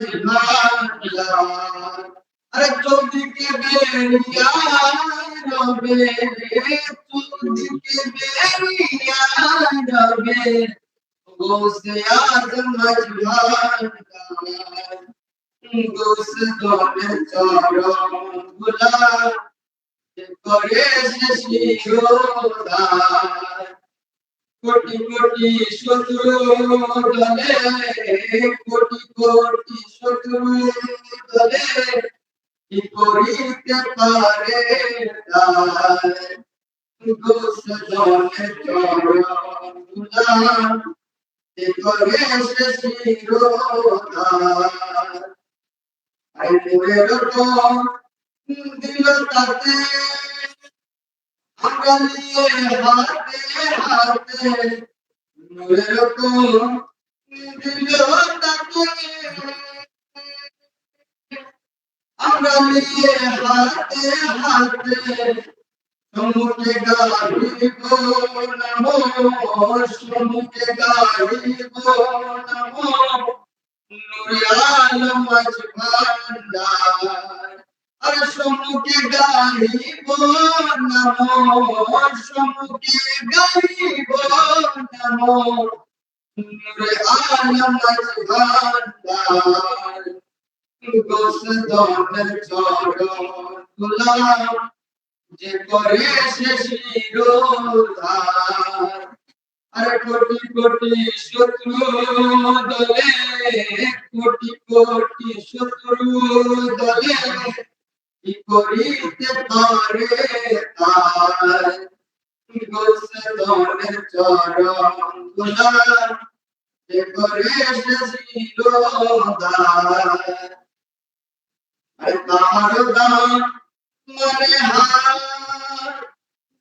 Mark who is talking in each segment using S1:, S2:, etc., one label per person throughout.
S1: अरे चौधरी के बेरिया रबे चौधरी के बेरिया रबे गोसे आजम मजबान गोसे दोने चारो बुला करे से शिरोदार कोटि कोटि शत्रु दले कोटि कोटि शत्रु दले কি করিতে পারে তার গোস জনে চরণ গুলাম যে করে সে শিরোধার আই মোরের তো দিল তাতে আঙ্গালিয়ে হাতে হাতে মোরের তো দিল তাতে আঙ্গালিয়ে হাতে হাতে সমুখে গাহিব নমো সমুখে গাহিব নমো নূরে আলম ভান্ডার আরে সমুখে গাহিব নমো সমুখে গাহিব নমো নূরে আলম ভান্ডার গোস দনের চরণ গুলাম যে করে সে শিরোধার আরে কোটি কোটি শত্রু দলে কোটি কোটি শত্রু দলে কি করিতে পারে তার গোস দনের চরণ গুলাম যে করে সে শিরোধার তাহার দান মনে হার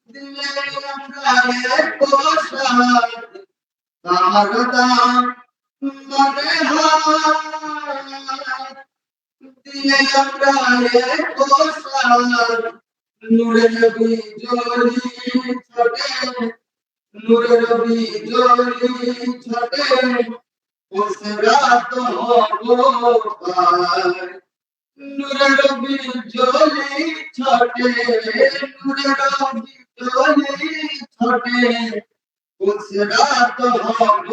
S1: দিলে আমরা পোশাক তাহার দান মনে হার দিলে আমরা পোশাক নূরের বিজলি ছটে নূরের বিজলি ছটে উসরাত হব পার নূরের বিজলি ছটে নূরের বিজলি ছটে উসরাত হব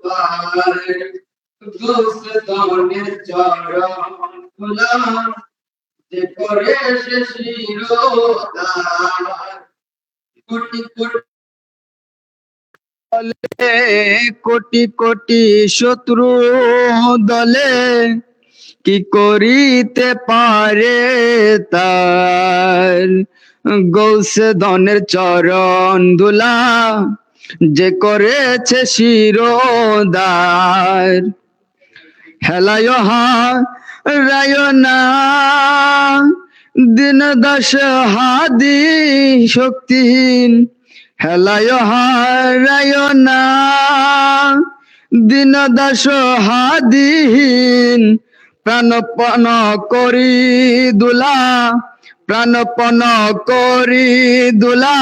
S1: পার গোস দনের চরণ গুলাম যে করে সে শিরোধার কোটি কোটি কোটি শত্রু দলে কি করিতে পারে তার গৌস ধনের চরণ দুলা যে করেছে শিরোদার হেলায় রায় না দিন দশ হাদি শক্তি হেলায় রায় না দিন দশ হাদিহীন প্রাণপণ করি দুলা প্রাণপণ করি দুলা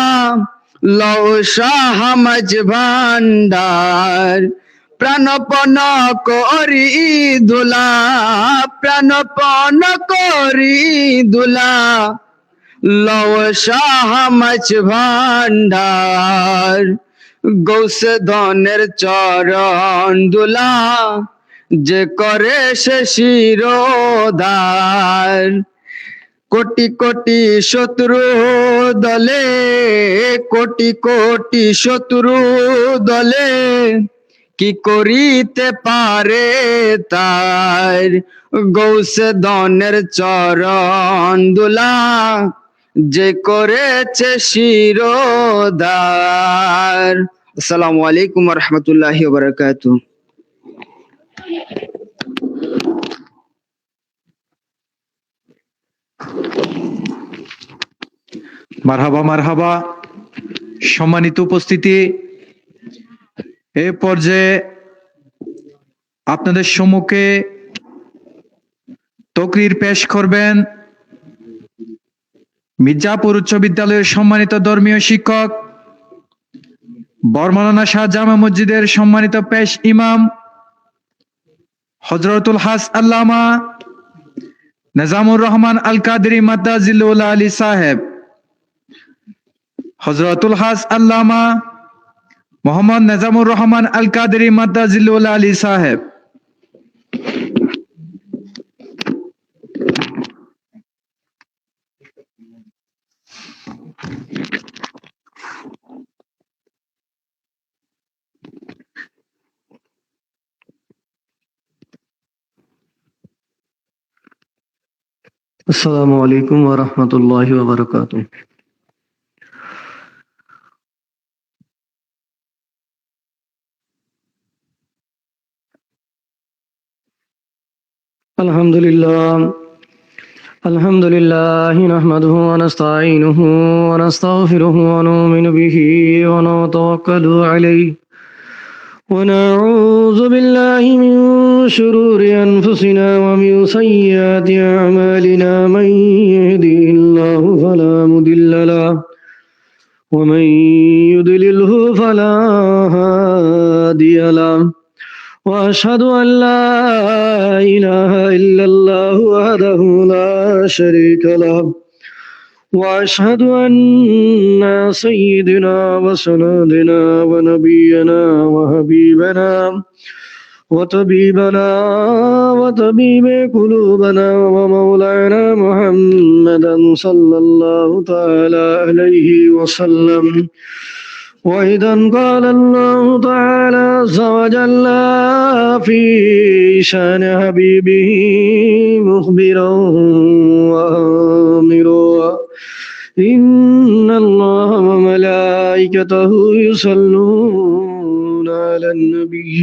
S1: লও শাহ মাঝ ভান্ডার প্রাণপণ করি দুলা প্রাণপণ করি দুলা লও শাহ মাঝ ভান্ডার গৌস ধনের চরণ দুলা যে করে সে শিরোধার কোটি কোটি শত্রু দলে কোটি কোটি শত্রু দলে কি করিতে পারে তার গৌস ধনের চরণ দুলা যে করেছে শিরোধার। আসসালামু আলাইকুম ওয়া রাহমাতুল্লাহি ওয়া বারাকাতুহু।
S2: মারহাবা মারহাবা। সম্মানিত উপস্থিতি, এ পর্যায়ে আপনাদের সম্মুখে তকরির পেশ করবেন মির্জাপুর উচ্চ বিদ্যালয়ের সম্মানিত ধর্মীয় শিক্ষক, বরমালানা শাহ জামা মসজিদের সম্মানিত পেশ ইমাম হযরতুল হাস আল্লামা নিজামুর রহমান আল কাদরি মাদ্দাজিল্লুল আলী সাহেব, হযরতুল হাস আল্লামা মোহাম্মদ নিজামুর রহমান আল কাদরি মাদ্দাজিল্লুল আলী সাহেব।
S3: السلام عليكم ورحمة الله وبركاته. الحمد لله نحمده ونستعينه ونستغفره ونؤمن به ونتوكل عليه ونعوذ بالله من شرور أنفسنا ومن سيئات أعمالنا. من يهده الله فلا مضل له ومن يضلله فلا هادي له. وأشهد أن لا إله إلا الله وحده لا شريك له. وأشهد أن سيدنا وسندنا ونبينا وحبيبنا وطبيبنا وطبيب قلوبنا ومولانا محمدا صلى الله تعالى عليه وسلم. وإذا قال الله تعالى عز وجل في شأن حبيبه مخبرا وآمرا: إن الله وملائكته يصلون على النبي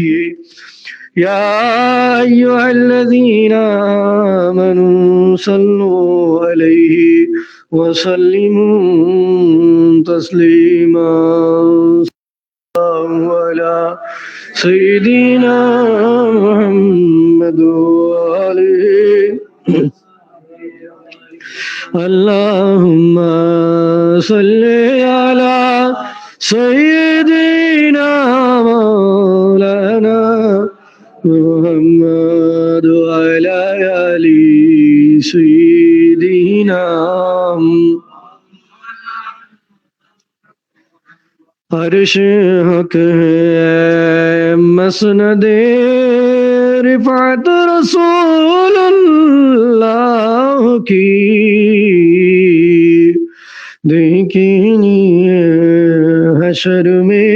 S3: يا أيها الذين آمنوا صلوا عليه وسلموا تسليما. على سيدنا محمد وآله. اللهم صل على سيدنا مولانا محمد وعلى آل سيدنا. अर्श हक है मसनद रिफात रसूलुल्लाह की देखनी हशर में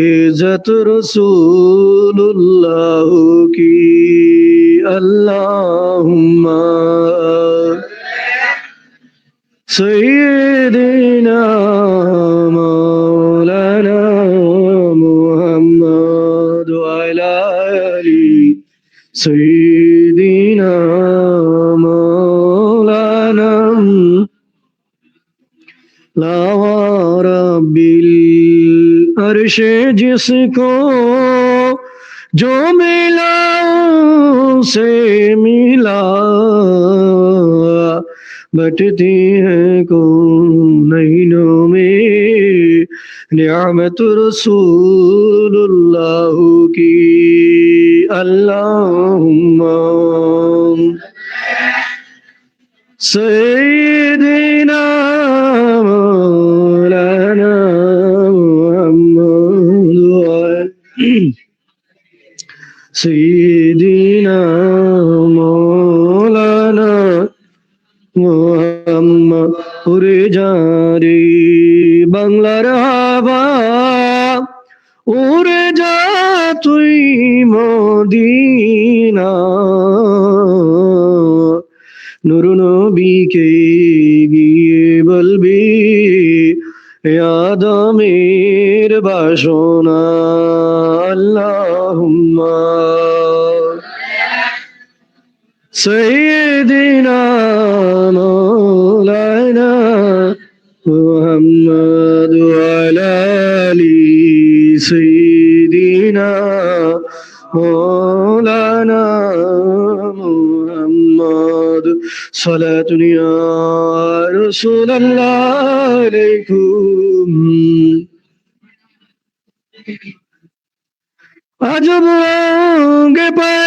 S3: इज्जत रसूलुल्लाह की. अल्लाहुम्मा सय्यिदना मौलाना मुहम्मद वअला आलि सय्यिदना मौलाना ला रब्बिल अर्श जिसको जो मिला से मिला बटती है कौनैनों में नियामत रसूलुल्लाह की. अल्लाहुम्मा सय्यिदना मौलाना मुहम्मद सय्यिदना मौलाना मुहम्मद. उड़े जा रे বাংলার হাওয়া, উড়ে যা তুই মদিনা, নূর নবীকে গিয়ে বলবি আদমের বাসনা. আল্লাহুম্মা سيدنا مولانا محمد وعلى آل سيدنا مولانا محمد. صلاة يا رسول الله عليكم अजब रंग पे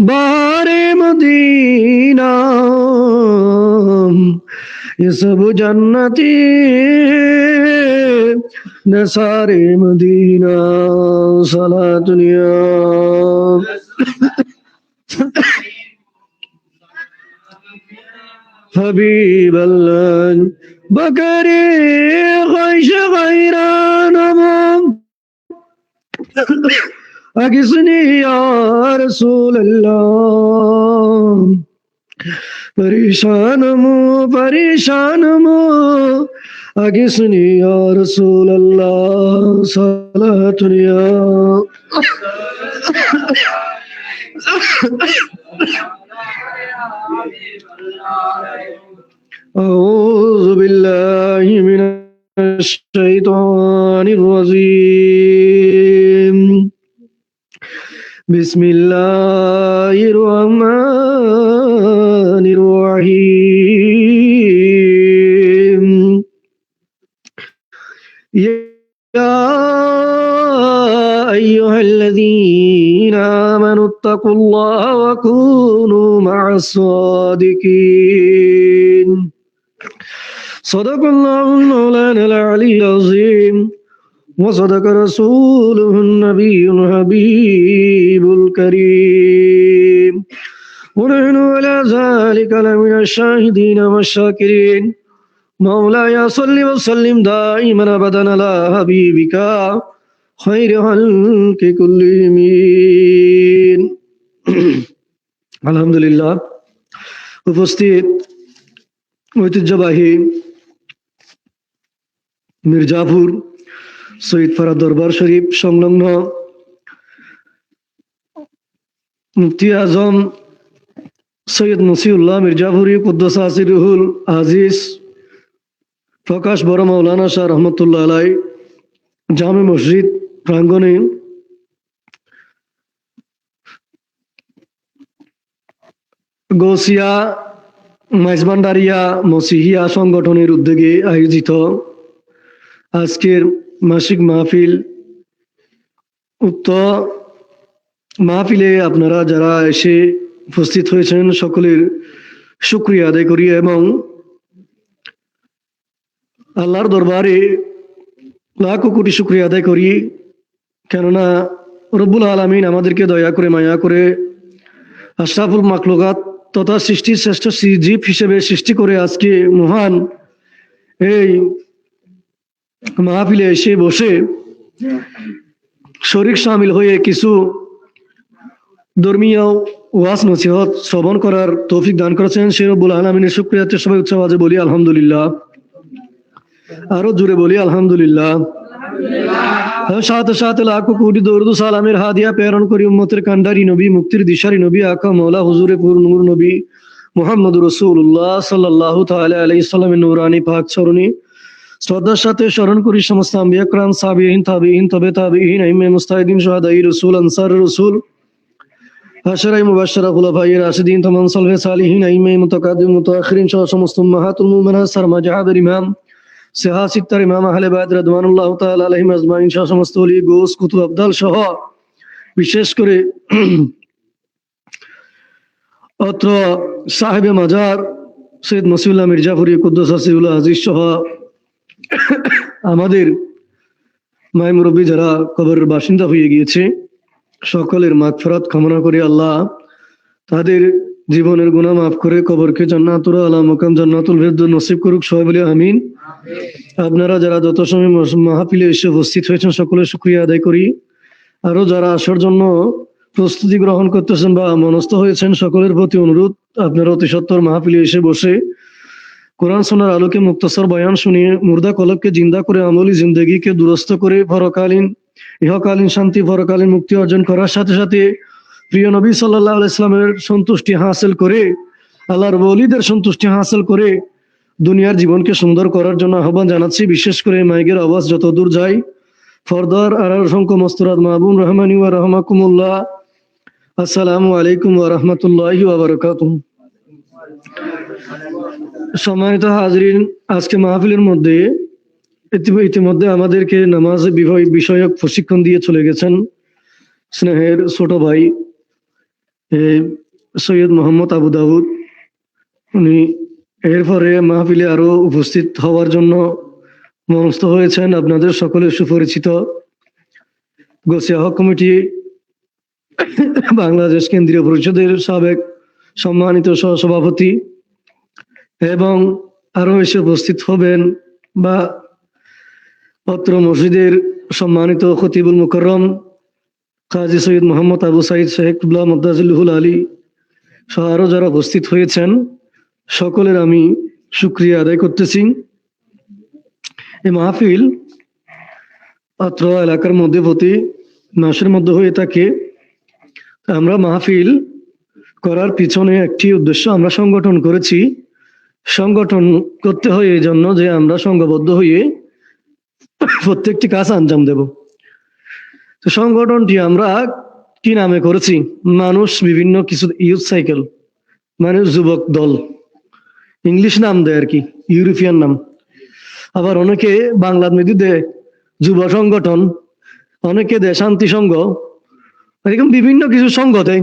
S3: बारे मदीना ये सब जन्नती नसारे मदीना सला दुनिया हबीब अल्लाह बकरी ख्वाहिश गैरान अगिसनी या रसूल अल्लाह परेशान मो अगिसनी या रसूल अल्लाह सलातुनिया أعوذ بالله من الشيطان الرجيم بسم الله الرحمن الرحيم يا أيها الذين آمنوا اتقوا الله وكونوا مع الصادقين صدق الله مولانا العلي العظيم وصدق رسوله النبي الحبيب الكريم ونحن على ذلك لمن الشاهدين والشاكرين مولاي صل وسلم دائما ابدا على حبيبك خير خلق كلهم আলহামদুলিল্লাহ। উপস্থিত ঐতিহ্যবাহী মির্জাপুর শহীদ ফারা দরবার শরীফ সংলগ্ন মুফতি আজম সৈয়দ মসিউল্লাহ মির্জাপুরি কুদ্দুস আসিরুল আজিজ প্রকাশ বড় মাওলানা শাহ রহমতুল্লাহ আলাই জামে মসজিদ প্রাঙ্গণে গৌসিয়া মাইজবান্ডারিয়া মসিহিয়া সংগঠনের উদ্যোগে আয়োজিত আজকের মাসিক মাহফিল, উক্ত মাহফিলে আপনারা যারা এসে উপস্থিত হয়েছেন সকলের শুকরিয়া আদায় করি এবং আল্লাহর দরবারে লাখো কোটি শুকরিয়া আদায় করি, কেননা রব্বুল আলামিন আমাদেরকে দয়া করে মায়া করে আশরাফুল মাখলুকাত তথা সৃষ্টির শ্রেষ্ঠ জীব হিসেবে সৃষ্টি করে আজকে মহান এই মাহফিলে এসে বসে শরীক শামিল হয়ে কিছু ধর্মীয় ওয়াজ নসিহত শ্রবণ করার তৌফিক দান করেছেন। সে রব্বুল আলামিনের শুকরিয়াতে সবাই উচ্চ আওয়াজে বলি আলহামদুলিল্লাহ, আরো জোরে বলি আলহামদুলিল্লাহ। সাথে সাথে লাখো কোটি দরুদ সালামের হাদিয়া প্রেরণ করি উম্মতের কান্ডারি নবী, মুক্তির দিশারি নবী, আকা মওলা হুজুরে পুর নূর নবী মুহাম্মদুর রাসূলুল্লাহ সাল্লাল্লাহু তাআলা আলাইহি সাল্লামের নূরানী পাক চরণে শ্রদ্ধার সাথে স্মরণ করি সমস্ত আম্বিয়া کرام, সাবিঈন, তাবিঈন, তবে তাবিঈন, আইম্মে মুস্তাহিদিন, শুহাদায়ে রাসূল, আনসার রাসূল, আশরায়ে মুবাশশিরা, খুলাফায়ে রাশিদিন, তামাম সালফে সালিহিন, আইম্মে মুতাকাদ্দিম মুতাআখিরিন সহ সমস্ত উম্মাহাতুল মুমিনাত, সারমা জাহাবের ইমাম, সিহাসিত্তার ইমাম, আহলে বায়ত রাদওয়ানুল্লাহ তাআলা আলাইহিম আজমাইন সহ সমস্ত ওলি, গোস, কুতুব, আবদাল সহ বিশেষ করে অত্র সাহেবে মাজার সৈয়দ মসিউল্লাহ মির্জাপুরি কুদ্দুস আসিরুল আজিজ সহ আমাদের মায় মুরব্বী যারা কবরের বাসিন্দা হয়ে গিয়েছে সকলের মাগফিরাত কামনা করি আল্লাহ তাদের জীবনের গুনাহ মাফ করে কবরকে জান্নাতুল আলা মাকাম জান্নাতুল ফিরদৌস নসিব করুক, সবাই বলি আমিন। আপনারা যারা যত সময় মাহফিলে এসে উপস্থিত হয়েছেন সকলের শুকরিয়া আদায় করি। আরো যারা আসার জন্য প্রস্তুতি গ্রহণ করতেছেন বা মনস্থ হয়েছেন সকলের প্রতি অনুরোধ, আপনারা অতি সত্বর মাহফিলে এসে বসে কোরআন সুন্নাহর আলোকে মুক্তসর বয়ান শুনিয়ে মুর্দা কলবকে জিন্দা করে আমলি জিন্দগিকে দুরস্ত করে ইহকালীন শান্তি, পরকালীন মুক্তি অর্জন করার সাথে সাথে প্রিয় নবী সাল্লাল্লাহু আলাইহি সাল্লামের সন্তুষ্টি হাসিল করে, আল্লাহর ওলিদের সন্তুষ্টি হাসিল করে দুনিয়ার জীবনকে সুন্দর করার জন্য আহ্বান জানাচ্ছি। বিশেষ করে মাইকের আওয়াজ যত দূর যায়, ফরদার আর অসংখ্য মস্তরাত মাহবুব রহমানি ওয়া রাহমাকুমুল্লাহ, আসসালামু আলাইকুম ওয়া রাহমাতুল্লাহি ওয়া বারাকাতুহু। সম্মানিত হাজরিন, আজকে মাহফিলের মধ্যে ইতিমধ্যে আমাদেরকে নামাজ বিষয়ক প্রশিক্ষণ দিয়ে চলে গেছেন স্নেহের ছোট ভাই সৈয়দ মোহাম্মদ আবু দাউদ, উনি এরপরে মাহফিলে আরো উপস্থিত হওয়ার জন্য মনস্থ হয়েছেন। আপনাদের সকলের সুপরিচিত গোসিয়া হক কমিটি বাংলাদেশ কেন্দ্রীয় পরিষদের সাবেক সম্মানিত সহসভাপতি, এবং আরো এসে উপস্থিত হবেন বা অত্র মসজিদের সম্মানিত খতিবুল মুকররম কাজী সৈয়দ মোহাম্মদ আবু সাইদ শেখ কিবলা মুদ্দাজিল্লুহুল আলী সহ আরো যারা উপস্থিত হয়েছেন, সকলের আমি শুকরিয়া আদায় করতেছি। এই মাহফিল অত্র এলাকার মধ্যে প্রতি মাসের মধ্যে হয়ে থাকে। আমরা মাহফিল করার পিছনে একটি উদ্দেশ্য আমরা সংগঠন করেছি। সংগঠন করতে হয় এই জন্য যে আমরা সংঘবদ্ধ হয়ে প্রত্যেকটি কাজ আঞ্জাম দেব। তো সংগঠনটি আমরা কি নামে করেছি? মানুষ বিভিন্ন কিছু ইউথ সাইকেল, মানে যুবক দল, ইংলিশ নাম দেয় আর কি, ইউরোপিয়ান নাম। আবার অনেকে বাংলার মধ্যে দেয় যুব সংগঠন, অনেকে দেয় শান্তি সংঘ, এরকম বিভিন্ন কিছু সংঘ দেয়।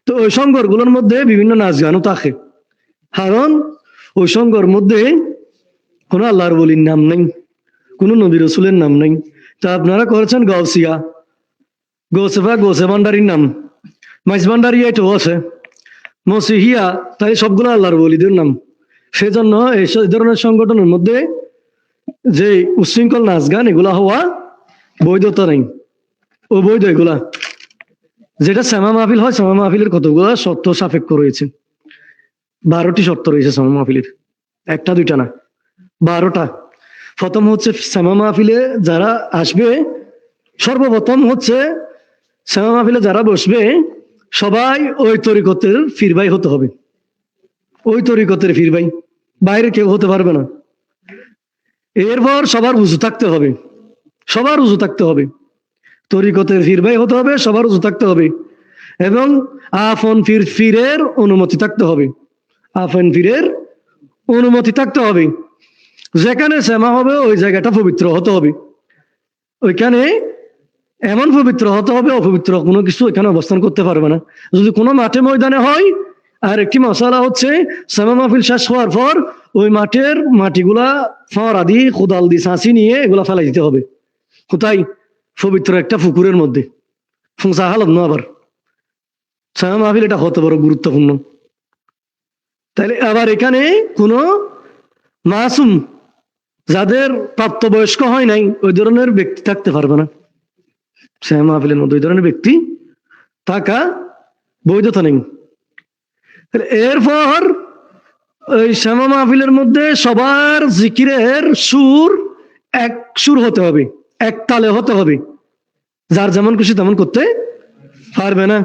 S3: তো ওই সংঘগুলোর মধ্যে বিভিন্ন নাচ গানও থাকে, কারণ ওই সংঘর মধ্যে কোনো আল্লাহর বলির নাম নেই, কোনো নবী রসুলের নাম নেই। তা আপনারা করেছেন গাউসিয়া, গৌসেফা গৌসে ভান্ডারির নাম, মাইজ ভান্ডারি এটাও আছে, মসিহিয়া, তাই সবগুলো আল্লাহর বলিদের নাম। সেজন্য এই ধরনের সংগঠনের মধ্যে যে উচ্ছৃঙ্খল নাচ গান এগুলা হওয়া বৈধতা নেই, অবৈধ এগুলা। যেটা শ্যামা মাহফিল হয়, শ্যামা মাহফিলের কতগুলো শর্ত সাপেক্ষ রয়েছে, 12টি শর্ত রয়েছে শ্যামা মাহফিলের, একটা দুইটা না, 12টা। প্রথম হচ্ছে শ্যামা মাহফিলে যারা আসবে, সর্বপ্রথম হচ্ছে শ্যামা মাহফিলে যারা বসবে সবাই ওই তরিকতের ফিরবাই হতে হবে, ওই তরিকতের ফিরবাই, বাইরে কেউ হতে পারবে না। এরপর সবার উজু থাকতে হবে, সবার উজু থাকতে হবে, তরিকতের ফিরবাই হতে হবে, সবার উজু থাকতে হবে, এবং আফন ফিরের অনুমতি থাকতে হবে, আফন ফিরের অনুমতি থাকতে হবে। যেখানে শ্যামা হবে ওই জায়গাটা পবিত্র হতে হবে, ওইখানে এমন পবিত্র হতে হবে অপবিত্র কোনো কিছু এখানে অবস্থান করতে পারবে না। যদি কোনো মাঠে ময়দানে হয়, আর একটি মশালা হচ্ছে শ্যামা মাহফিল শেষ হওয়ার পর ওই মাঠের মাটিগুলা ফাঁড়া দিয়ে কোদাল দিয়ে ছাঁচি নিয়ে এগুলা ফেলাই দিতে হবে কোথায়? পবিত্র একটা পুকুরের মধ্যে। ফুঁসা হালত না আবার শ্যামা মাহফিল, এটা হতে বড় গুরুত্বপূর্ণ। তাহলে আবার এখানে কোনো মাসুম, যাদের প্রাপ্তবয়স্ক হয় নাই, ওই ধরনের ব্যক্তি থাকতে পারবে না শ্যামা মাহফিলের মধ্যে, ওই ধরনের ব্যক্তি থাকা বৈধতা নেই। এরপর ওই শ্যামা মাহফিলের মধ্যে সবার জিকিরের সুর এক সুর হতে হবে, এক তালে হতে হবে, যার যেমন খুশি তেমন করতে পারবে না।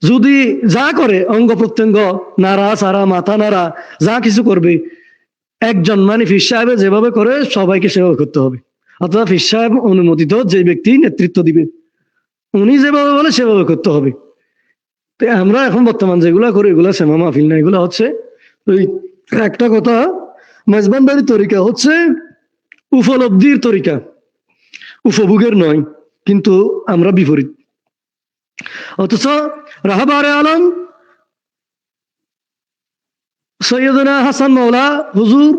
S3: যদি যা করে অঙ্গ প্রত্যঙ্গ নাড়া সারা মাথা নাড়া যা কিছু করবে, একজন মানে ফির সাহেব যেভাবে করে সবাইকে সেভাবে করতে হবে, অথবা ফির সাহেব অনুমোদিত যে ব্যক্তি নেতৃত্ব দিবে উনি যেভাবে বলে সেভাবে করতে হবে। তো আমরা এখন বর্তমান যেগুলা করি এগুলা শ্যামা মাহফিল না, এগুলা হচ্ছে ওই একটা কথা, মেজবানদারি তরিকা হচ্ছে উপলব্ধির তরিকা, উপভোগের নয়, কিন্তু আমরা বিপরীত। অথচ রাহবারে আলম সৈয়দনা হাসান মাওলা হুজুর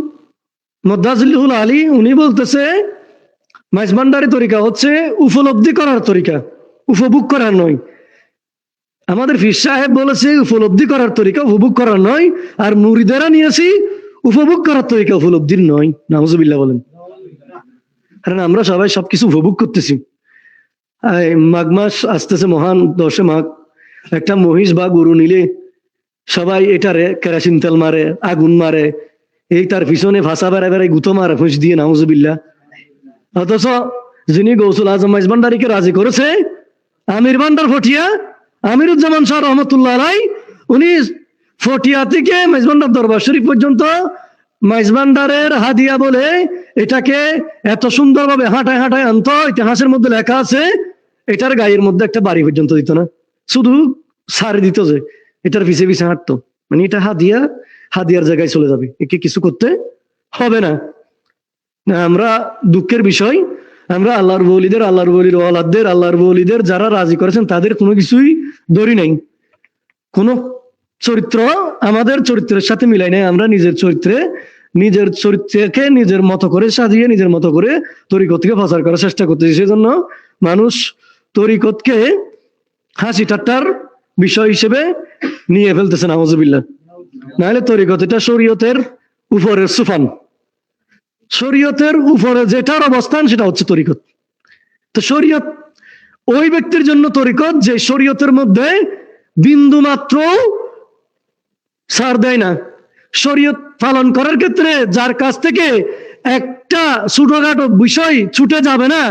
S3: মুদ্দাজিল্লুহুল আলী উনি বলতেছে মেজবানদারি তরিকা হচ্ছে উপলব্ধি করার তরিকা, উপভোগ করার নয়। আমাদের ফির সাহেব বলেছে উপলব্ধি করার তরিকা, উপভোগ করার নয়, আর মুরিদেরা নিয়েছি উপভোগ করার তরিকা, উপলব্ধির নয়। নাউজুবিল্লাহ বলেন। কারণ আমরা সবাই সবকিছু উপভোগ করতেছি। মাঘ মাস আসতেছে, মহান 10 মাঘ, একটা মহিষ বা গরু নিলে সবাই এটারে কেরাসিন তেল মারে, আগুন মারে, এই তার পিছনে ভাষা বেড়ায় বেড়ায় গুতো মারে ফুঁস দিয়ে, নাউজুবিল্লাহ। অথচ যিনি গৌসুল আজম মেজবান্ডারিকে রাজি করেছে, আমির ভান্ডার ফটিয়া আমিরুজ্জামান শাহ রহমতুল্লাহ আলাই, উনি ফটিয়া থেকে মেজবান্ডার দরবার শরীফ পর্যন্ত মেজবান্ডারের হাদিয়া বলে এটাকে এত সুন্দরভাবে হাঁটায় হাঁটায় আনতো, ইতিহাসের মধ্যে লেখা আছে এটার গায়ের মধ্যে একটা বাড়ি পর্যন্ত দিত না, শুধু সারি দিত যে এটার পিছে পিছে হাঁটতো, মানে এটা হাদিয়ার জায়গায় চলে যাবে, একে কিছু করতে হবে না। আমরা দুঃখের বিষয় আমরা আল্লাহর ওলির ওয়ালাদদের, আল্লাহর ওলিদের যারা রাজি করেছেন তাদের কোনো কিছুই ধরি নাই, কোন চরিত্র আমাদের চরিত্রের সাথে মিলাই নাই। আমরা নিজের চরিত্রকে নিজের মতো করে সাজিয়ে নিজের মতো করে তরিকতকে প্রচার করার চেষ্টা করতেছি। সেজন্য মানুষ তরিকতকে হাসি ঠাট্টার বিষয় হিসেবে নিয়ে ফেলতেছে, নাউজুবিল্লাহ। নাহলে তরিকত এটা শরীয়তের উপরের সুফান, শরীয়তের উপরে যেটার অবস্থান সেটা হচ্ছে তরিকত। তো শরীয়ত ওই ব্যক্তির জন্য তরিকত যে শরীয়তের মধ্যে বিন্দু মাত্র ছাড় দেয় না। শরীয়ত পালন করার ক্ষেত্রে যার কাছ থেকে একটা ছোটখাটো বিষয় ছুটে যাবে না,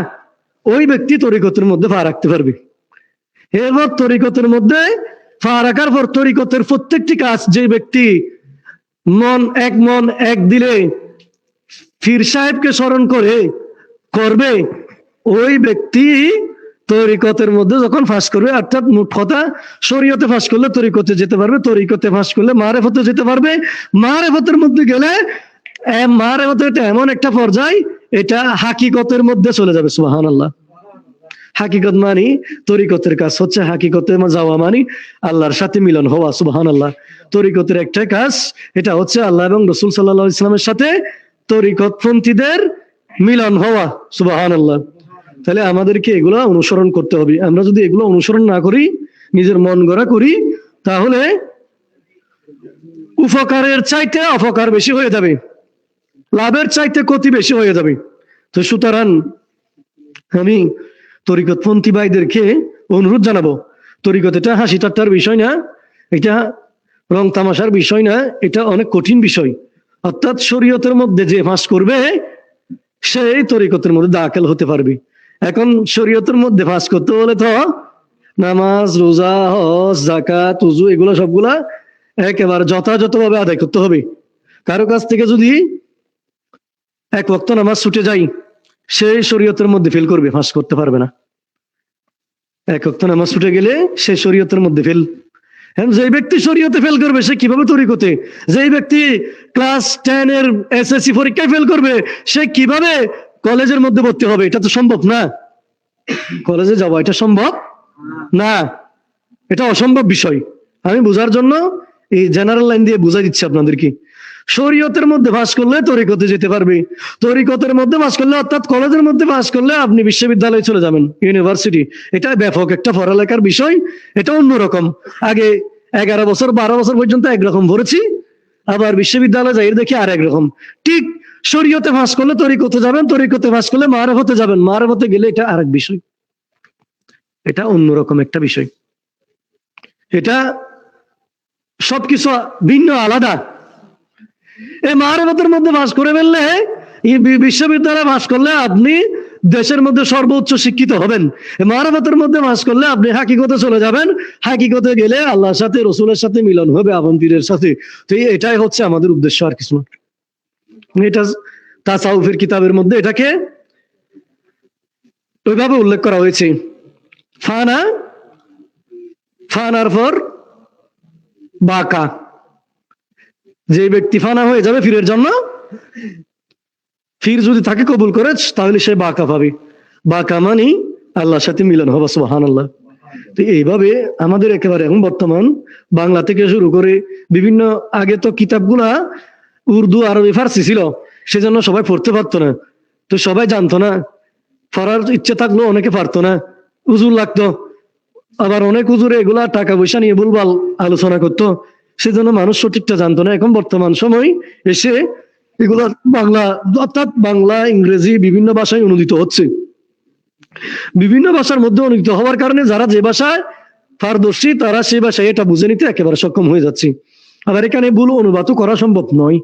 S3: ওই ব্যক্তি তরিকতের মধ্যে পা রাখতে পারবে। এরপর তরিকতের মধ্যে পা রাখার পর তরিকতের প্রত্যেকটি কাজ যে ব্যক্তি মন এক দিলে পীর সাহেবকে স্মরণ করে করবে, ওই ব্যক্তি তরিকতের মধ্যে যখন ফাঁস করবে, অর্থাৎ মোট কথা শরীয়তে ফাঁস করলে তরিকতে যেতে পারবে, তরিকতে ফাঁস করলে মারেফতে যেতে পারবে। মারেফতের মধ্যে গেলে মারেফত এটা এমন একটা পর্যায়, এটা হাকিকতের মধ্যে চলে যাবে। সুবহানাল্লাহ। হাকিকত মানি তরিকতের কাজ হচ্ছে হাকিকতে যাওয়া, মানি আল্লাহর সাথে মিলন হওয়া। সুবহানাল্লাহ। তরিকতের একটা কাজ এটা হচ্ছে আল্লাহ এবং রাসূল সাল্লাল্লাহু আলাইহি ওয়াসাল্লামের সাথে তরিকতপন্থীদের মিলন হওয়া। সুবহানাল্লাহ। তাহলে আমাদেরকে এগুলো অনুসরণ করতে হবে। আমরা যদি এগুলো অনুসরণ না করি, নিজের মন গড়া করি, তাহলে উপকারের চাইতে অপকার বেশি হয়ে যাবে, লাভের চাইতে ক্ষতি বেশি হয়ে যাবে। তো সুতরাং আমি তরিকতপন্থী ভাইদেরকে অনুরোধ জানাবো, তরিকত এটা হাসি ঠাট্টার বিষয় না, এটা রং তামাশার বিষয় না, এটা অনেক কঠিন বিষয়। অর্থাৎ শরীয়তের মধ্যে যে ফাঁস করবে সেই তরিকতের মধ্যে দাখিল হতে পারবে। এখন শরীয়তের মধ্যে ফাঁস করতে হলে তো নামাজ, রোজা, হজ, যাকাত, ওযু এগুলো সবগুলা একেবারে যথাযথভাবে আদায় করতে হবে। কারো কাছ থেকে যদি এক ওয়াক্ত নামাজ ছুটে যায়, সেই শরীয়তের মধ্যে ফেল করবে, ফাঁস করতে পারবে না। এক ওয়াক্ত নামাজ ছুটে গেলে সে শরীয়তের মধ্যে ফেল। হ্যাঁ, যে ব্যক্তি শরীয়তে ফেল করবে সে কিভাবে তরিকতে, যে ব্যক্তি ক্লাস 10 এর এসএসসি পরীক্ষায় ফেল করবে সে কিভাবে কলেজের মধ্যে ভর্তি হবে? এটা তো সম্ভব না। কলেজে যাওয়া এটা সম্ভব না, এটা অসম্ভব বিষয়। আমি বোঝার জন্য এই জেনারেল লাইন দিয়ে বুঝাই দিচ্ছি আপনাদেরকে। শরীয়তের মধ্যে পাস করলে তরিকতে যেতে পারবে, তরিকতের মধ্যে পাস করলে অর্থাৎ কলেজের মধ্যে পাস করলে আপনি বিশ্ববিদ্যালয়ে চলে যাবেন, ইউনিভার্সিটি। এটা ব্যাপক একটা পড়ালেখার বিষয়, এটা অন্যরকম। আগে 11 বছর 12 বছর পর্যন্ত একরকম পড়েছি, আবার বিশ্ববিদ্যালয়ে যাই দেখি আর একরকম। ঠিক শরীয়তে পাস করলে তরিকতে যাবেন, তরিকতে পাস করলে মারেফতে যাবেন, মারেফতে গেলে এটা আরেক বিষয়, এটা অন্যরকম একটা বিষয়। এটা সবকিছু ভিন্ন, আলাদা। এই মারেফতের মধ্যে বাস করে ফেললে, বিশ্ববিদ্যালয়ে বাস করলে আপনি দেশের মধ্যে সর্বোচ্চ শিক্ষিত হবেন। মারেফতের মধ্যে বাস করলে আপনি হাকিকতে চলে যাবেন, হাকিকতে গেলে আল্লাহর সাথে রসুলের সাথে মিলন হবে, আপন পীরের সাথে। তো এটাই হচ্ছে আমাদের উদ্দেশ্য, আর কিছু না। এটা তাসাউফের কিতাবের মধ্যে এটাকে ওইভাবে উল্লেখ করা হয়েছে। ফানার পর বাকা, যে ব্যক্তি ফানা হয়ে যাবে ফিরের জন্য, ফির যদি তাকে কবুল করে তাহলে সে বাকা পাবে। বাকা মানে আল্লাহর সাথে মিলন হবে। সুবহানাল্লাহ। তো এইভাবে আমাদের একেবারে এখন বর্তমান বাংলা থেকে শুরু করে বিভিন্ন, আগে তো কিতাবগুলা উর্দু, আরবি, ফার্সি ছিল, সেজন্য সবাই পড়তে পারতো না, তো সবাই জানতো না। পড়ার ইচ্ছে থাকলেও অনেকে পারতো না, হুজুর লাগতো। আবার অনেক হুজুরে এগুলা টাকা পয়সা নিয়ে ভুলভাল আলোচনা করতো, সেজন্য মানুষ সঠিকটা জানতো না। এখন বর্তমান সময় এসে এগুলা বাংলা, অর্থাৎ বাংলা, ইংরেজি বিভিন্ন ভাষায় অনুদিত হচ্ছে। বিভিন্ন ভাষার মধ্যে অনুদিত হওয়ার কারণে যারা যে ভাষায় পারদর্শী তারা সেই ভাষায় এটা বুঝে নিতে একেবারে সক্ষম হয়ে যাচ্ছে। আবার এখানে ভুল অনুবাদও করা সম্ভব নয়,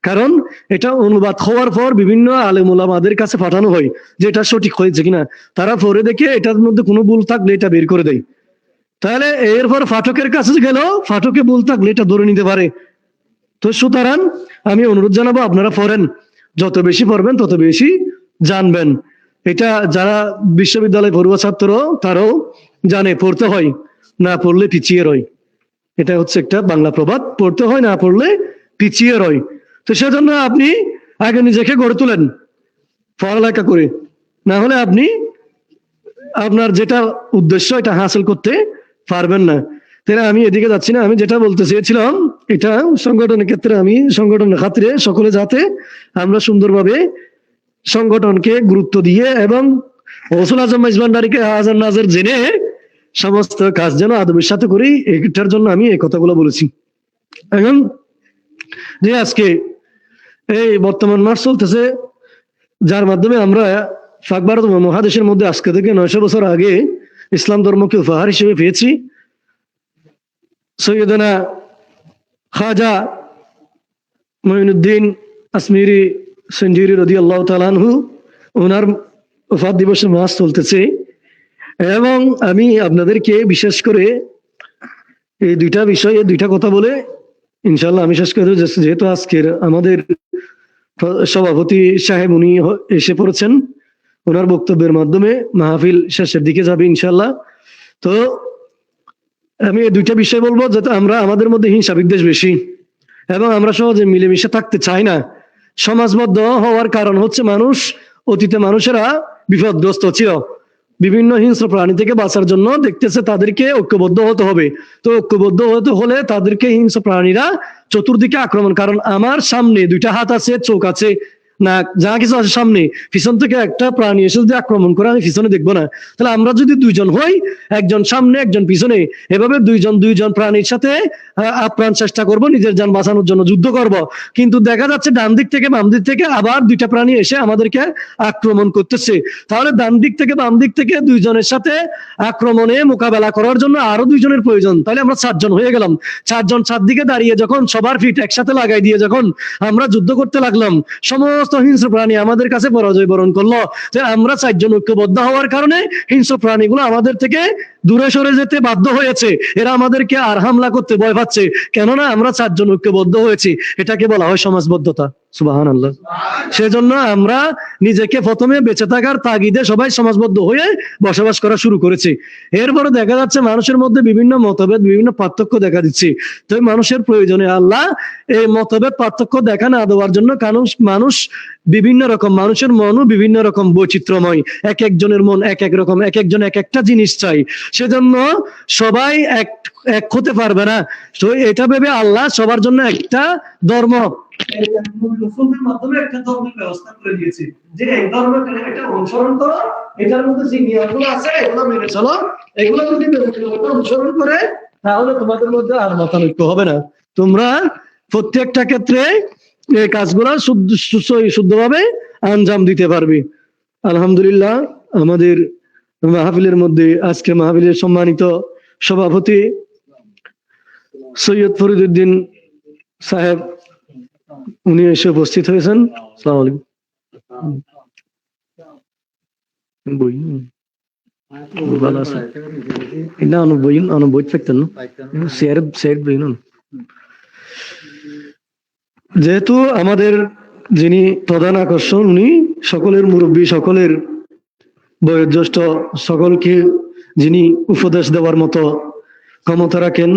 S3: কারণ এটা অনুবাদ হওয়ার পর বিভিন্ন আলেম ওলামাদের কাছে পাঠানো হয় যে এটা সঠিক হয়েছে কিনা। তারা পরে দেখে এটার মধ্যে কোনো ভুল থাকলে এটা বের করে দেয়। তাহলে এরপর পাঠকের কাছে গেল, পাঠকে ভুল থাকলে এটা ধরে নিতে পারে। তো সুতরাং আমি অনুরোধ জানাবো, আপনারা পড়েন, যত বেশি পড়বেন তত বেশি জানবেন। এটা যারা বিশ্ববিদ্যালয়ে পড়ুয়া ছাত্র তারাও জানে, পড়তে হয়, না পড়লে পিছিয়ে রয়। এটা হচ্ছে একটা বাংলা প্রবাদ, পড়তে হয়, না পড়লে পিছিয়ে রয়। তো সেজন্য আপনি আগে নিজেকে গড়ে তোলেন পড়ালেখা করে, না হলে আপনি আপনার যেটা উদ্দেশ্য এটা হাসিল করতে পারবেন না। তাহলে আমি এদিকে যাচ্ছি না, আমি যেটা বলতে চেয়েছিলাম এটা সংগঠনের ক্ষেত্রে, আমি সংগঠনের খাতিরে সকলে যাতে আমরা সুন্দরভাবে সংগঠনকে গুরুত্ব দিয়ে এবং গৌসুল আজম মেজবান্ডারিকে হাজার নাজার জেনে সমস্ত কাজ যেন আদবের সাথে করি, এটার জন্য আমি এই কথাগুলো বলেছি। এখন যে আজকে এই বর্তমান মাস চলতেছে, যার মাধ্যমে আমরা পাক ভারত মহাদেশের মধ্যে আজকে থেকে 900 বছর আগে ইসলাম ধর্মকে উপহার হিসেবে পেয়েছি। সৈয়দনা খাজা মঈনুদ্দিন আসমিরি সঞ্জিরি রাদিয়াল্লাহু তাআলা আনহু, ওনার ওফাত দিবসের মাস চলতেছে। এবং আমি আপনাদেরকে বিশেষ করে এই দুইটা বিষয়ে দুইটা কথা বলে ইনশাল্লাহ আমি শেষ করে দেব। যেহেতু আজকের আমাদের সভাপতি সাহেব উনি এসে পড়েছেন, ওনার বক্তব্যের মাধ্যমে মাহফিল শেষের দিকে যাবে ইনশাল্লাহ। তো আমি এই দুইটা বিষয় বলবো, যাতে আমরা আমাদের মধ্যে হিংসা বিদ্বেষ বেশি এবং আমরা সহজে মিলেমিশে থাকতে চাই না। সমাজবদ্ধ হওয়ার কারণ হচ্ছে মানুষ, অতীতে মানুষেরা বিপদগ্রস্ত ছিল, বিভিন্ন হিংস্র প্রাণী থেকে বাঁচার জন্য দেখতেছে তাদেরকে ঐক্যবদ্ধ হতে হবে। তো ঐক্যবদ্ধ হতে হলে তাদেরকে হিংস্র প্রাণীরা চতুর্দিকে আক্রমণ, কারণ আমার সামনে দুইটা হাত আছে, চোখ আছে, না যা কিছু আছে সামনে, পিছন থেকে একটা প্রাণী এসে যদি আক্রমণ করে আমি পিছনে দেখবো না। তাহলে আমরা যদি দুইজন হই, একজন সামনে একজন পিছনে, এভাবে দুইজন প্রাণীর সাথে আপ্রাণ চেষ্টা করব, নিজের যান বাঁচানোর জন্য যুদ্ধ করব। কিন্তু দেখা যাচ্ছে ডান দিক থেকে বাম দিক থেকে আবার দুইটা প্রাণী এসে আমাদেরকে আক্রমণ করতেছে। তাহলে ডান দিক থেকে বাম দিক থেকে দুইজনের সাথে আক্রমণে মোকাবেলা করার জন্য আরো দুইজনের প্রয়োজন। তাহলে আমরা 4 জন হয়ে গেলাম। 4 জন চারদিকে দাঁড়িয়ে যখন সবার ফিট একসাথে লাগাই দিয়ে যখন আমরা যুদ্ধ করতে লাগলাম, সমস্ত হিংস্র প্রাণী আমাদের কাছে পরাজয় বরণ করলো। যে আমরা 4 জন ঐক্যবদ্ধ হওয়ার কারণে হিংস্র প্রাণীগুলো আমাদের থেকে দূরে সরে যেতে বাধ্য হয়েছে, এরা আমাদেরকে আর হামলা করতে ভয় পাচ্ছে, কেননা আমরা 4 জন ঐক্যবদ্ধ হয়েছি। এটাকে বলা হয় সমাজবদ্ধতা। সুবহানাল্লাহ। সেজন্য আমরা নিজেকে প্রথমে বেঁচে থাকার তাগিদে সবাই সমাজবদ্ধ হয়ে বসবাস করা শুরু করেছি। এরপরে দেখা যাচ্ছে মানুষের মধ্যে বিভিন্ন মতভেদ, বিভিন্ন পার্থক্য দেখা দিচ্ছে। তো মানুষের প্রয়োজনে আল্লাহ এই মতভেদ পার্থক্য দেখা না দেওয়ার জন্য মানুষ বিভিন্ন রকম, মানুষের মনও বিভিন্ন রকম বৈচিত্র্যময়, এক একজনের মন এক এক রকম, এক একজন এক একটা জিনিস চাই। সেজন্য সবাই এক হতে পারবে না। তো এটা ভেবে আল্লাহ সবার জন্য একটা ধর্ম মাধ্যমে একটা ধর্মের ব্যবস্থা করে দিয়েছে, যে এই ধর্মের এটা অনুসরণ করো, এটার মধ্যে যে নিয়মগুলো আছে এগুলো মেনে চলো। এগুলো যদি অনুসরণ করে তাহলে তোমাদের মধ্যে আর মতানৈক্য হবে না। তোমরা প্রত্যেকটা ক্ষেত্রে এই কাজগুলো শুদ্ধভাবে আঞ্জাম দিতে পারবে। আলহামদুলিল্লাহ, আমাদের মাহফিলের মধ্যে আজকে মাহফিলের সম্মানিত সভাপতি সৈয়দ ফরিদউদ্দিন সাহেব উনি এসে উপস্থিত হয়েছেন। আসসালামু আলাইকুম। যেহেতু আমাদের যিনি প্রধান আকর্ষণ, উনি সকলের মুরব্বী, সকলের বয়োজ্যেষ্ঠ, সকলকে যিনি উপদেশ দেওয়ার মতো ক্ষমতা রাখেন,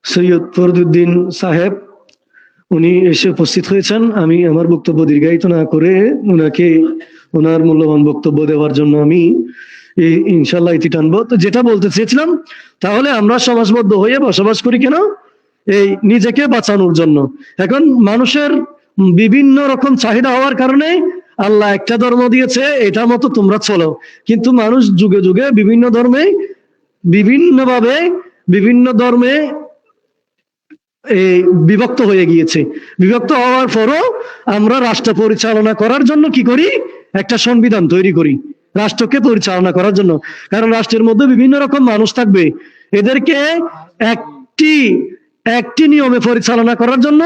S3: সৈয়দ ফরিদউদ্দিন সাহেব উনি এসে উপস্থিত হয়েছেন। আমি আমার বক্তব্য দীর্ঘায়িত না করে ওনাকে ওনার মূল্যবান বক্তব্য দেওয়ার জন্য আমি ইনশাল্লাহ ইতি টানবো। তো যেটা বলতে চেয়েছিলাম, তাহলে আমরা সমাজবদ্ধ হয়ে বসবাস করি কেন? এই নিজেকে বাঁচানোর জন্য। এখন মানুষের বিভিন্ন রকম চাহিদা হওয়ার কারণে আল্লাহ একটা ধর্ম দিয়েছে, এটা মতো তোমরা চলো। কিন্তু মানুষ যুগে যুগে বিভিন্ন ধর্মে বিভিন্নভাবে বিভিন্ন ধর্মে বিভক্ত হয়ে গিয়েছে। বিভক্ত হওয়ার পরও আমরা রাষ্ট্র পরিচালনা করার জন্য কি করি? একটা সংবিধান তৈরি করি রাষ্ট্রকে পরিচালনা করার জন্য। কারণ রাষ্ট্রের মধ্যে বিভিন্ন রকম মানুষ থাকবে, এদেরকে একটি নিয়মে পরিচালনা করার জন্য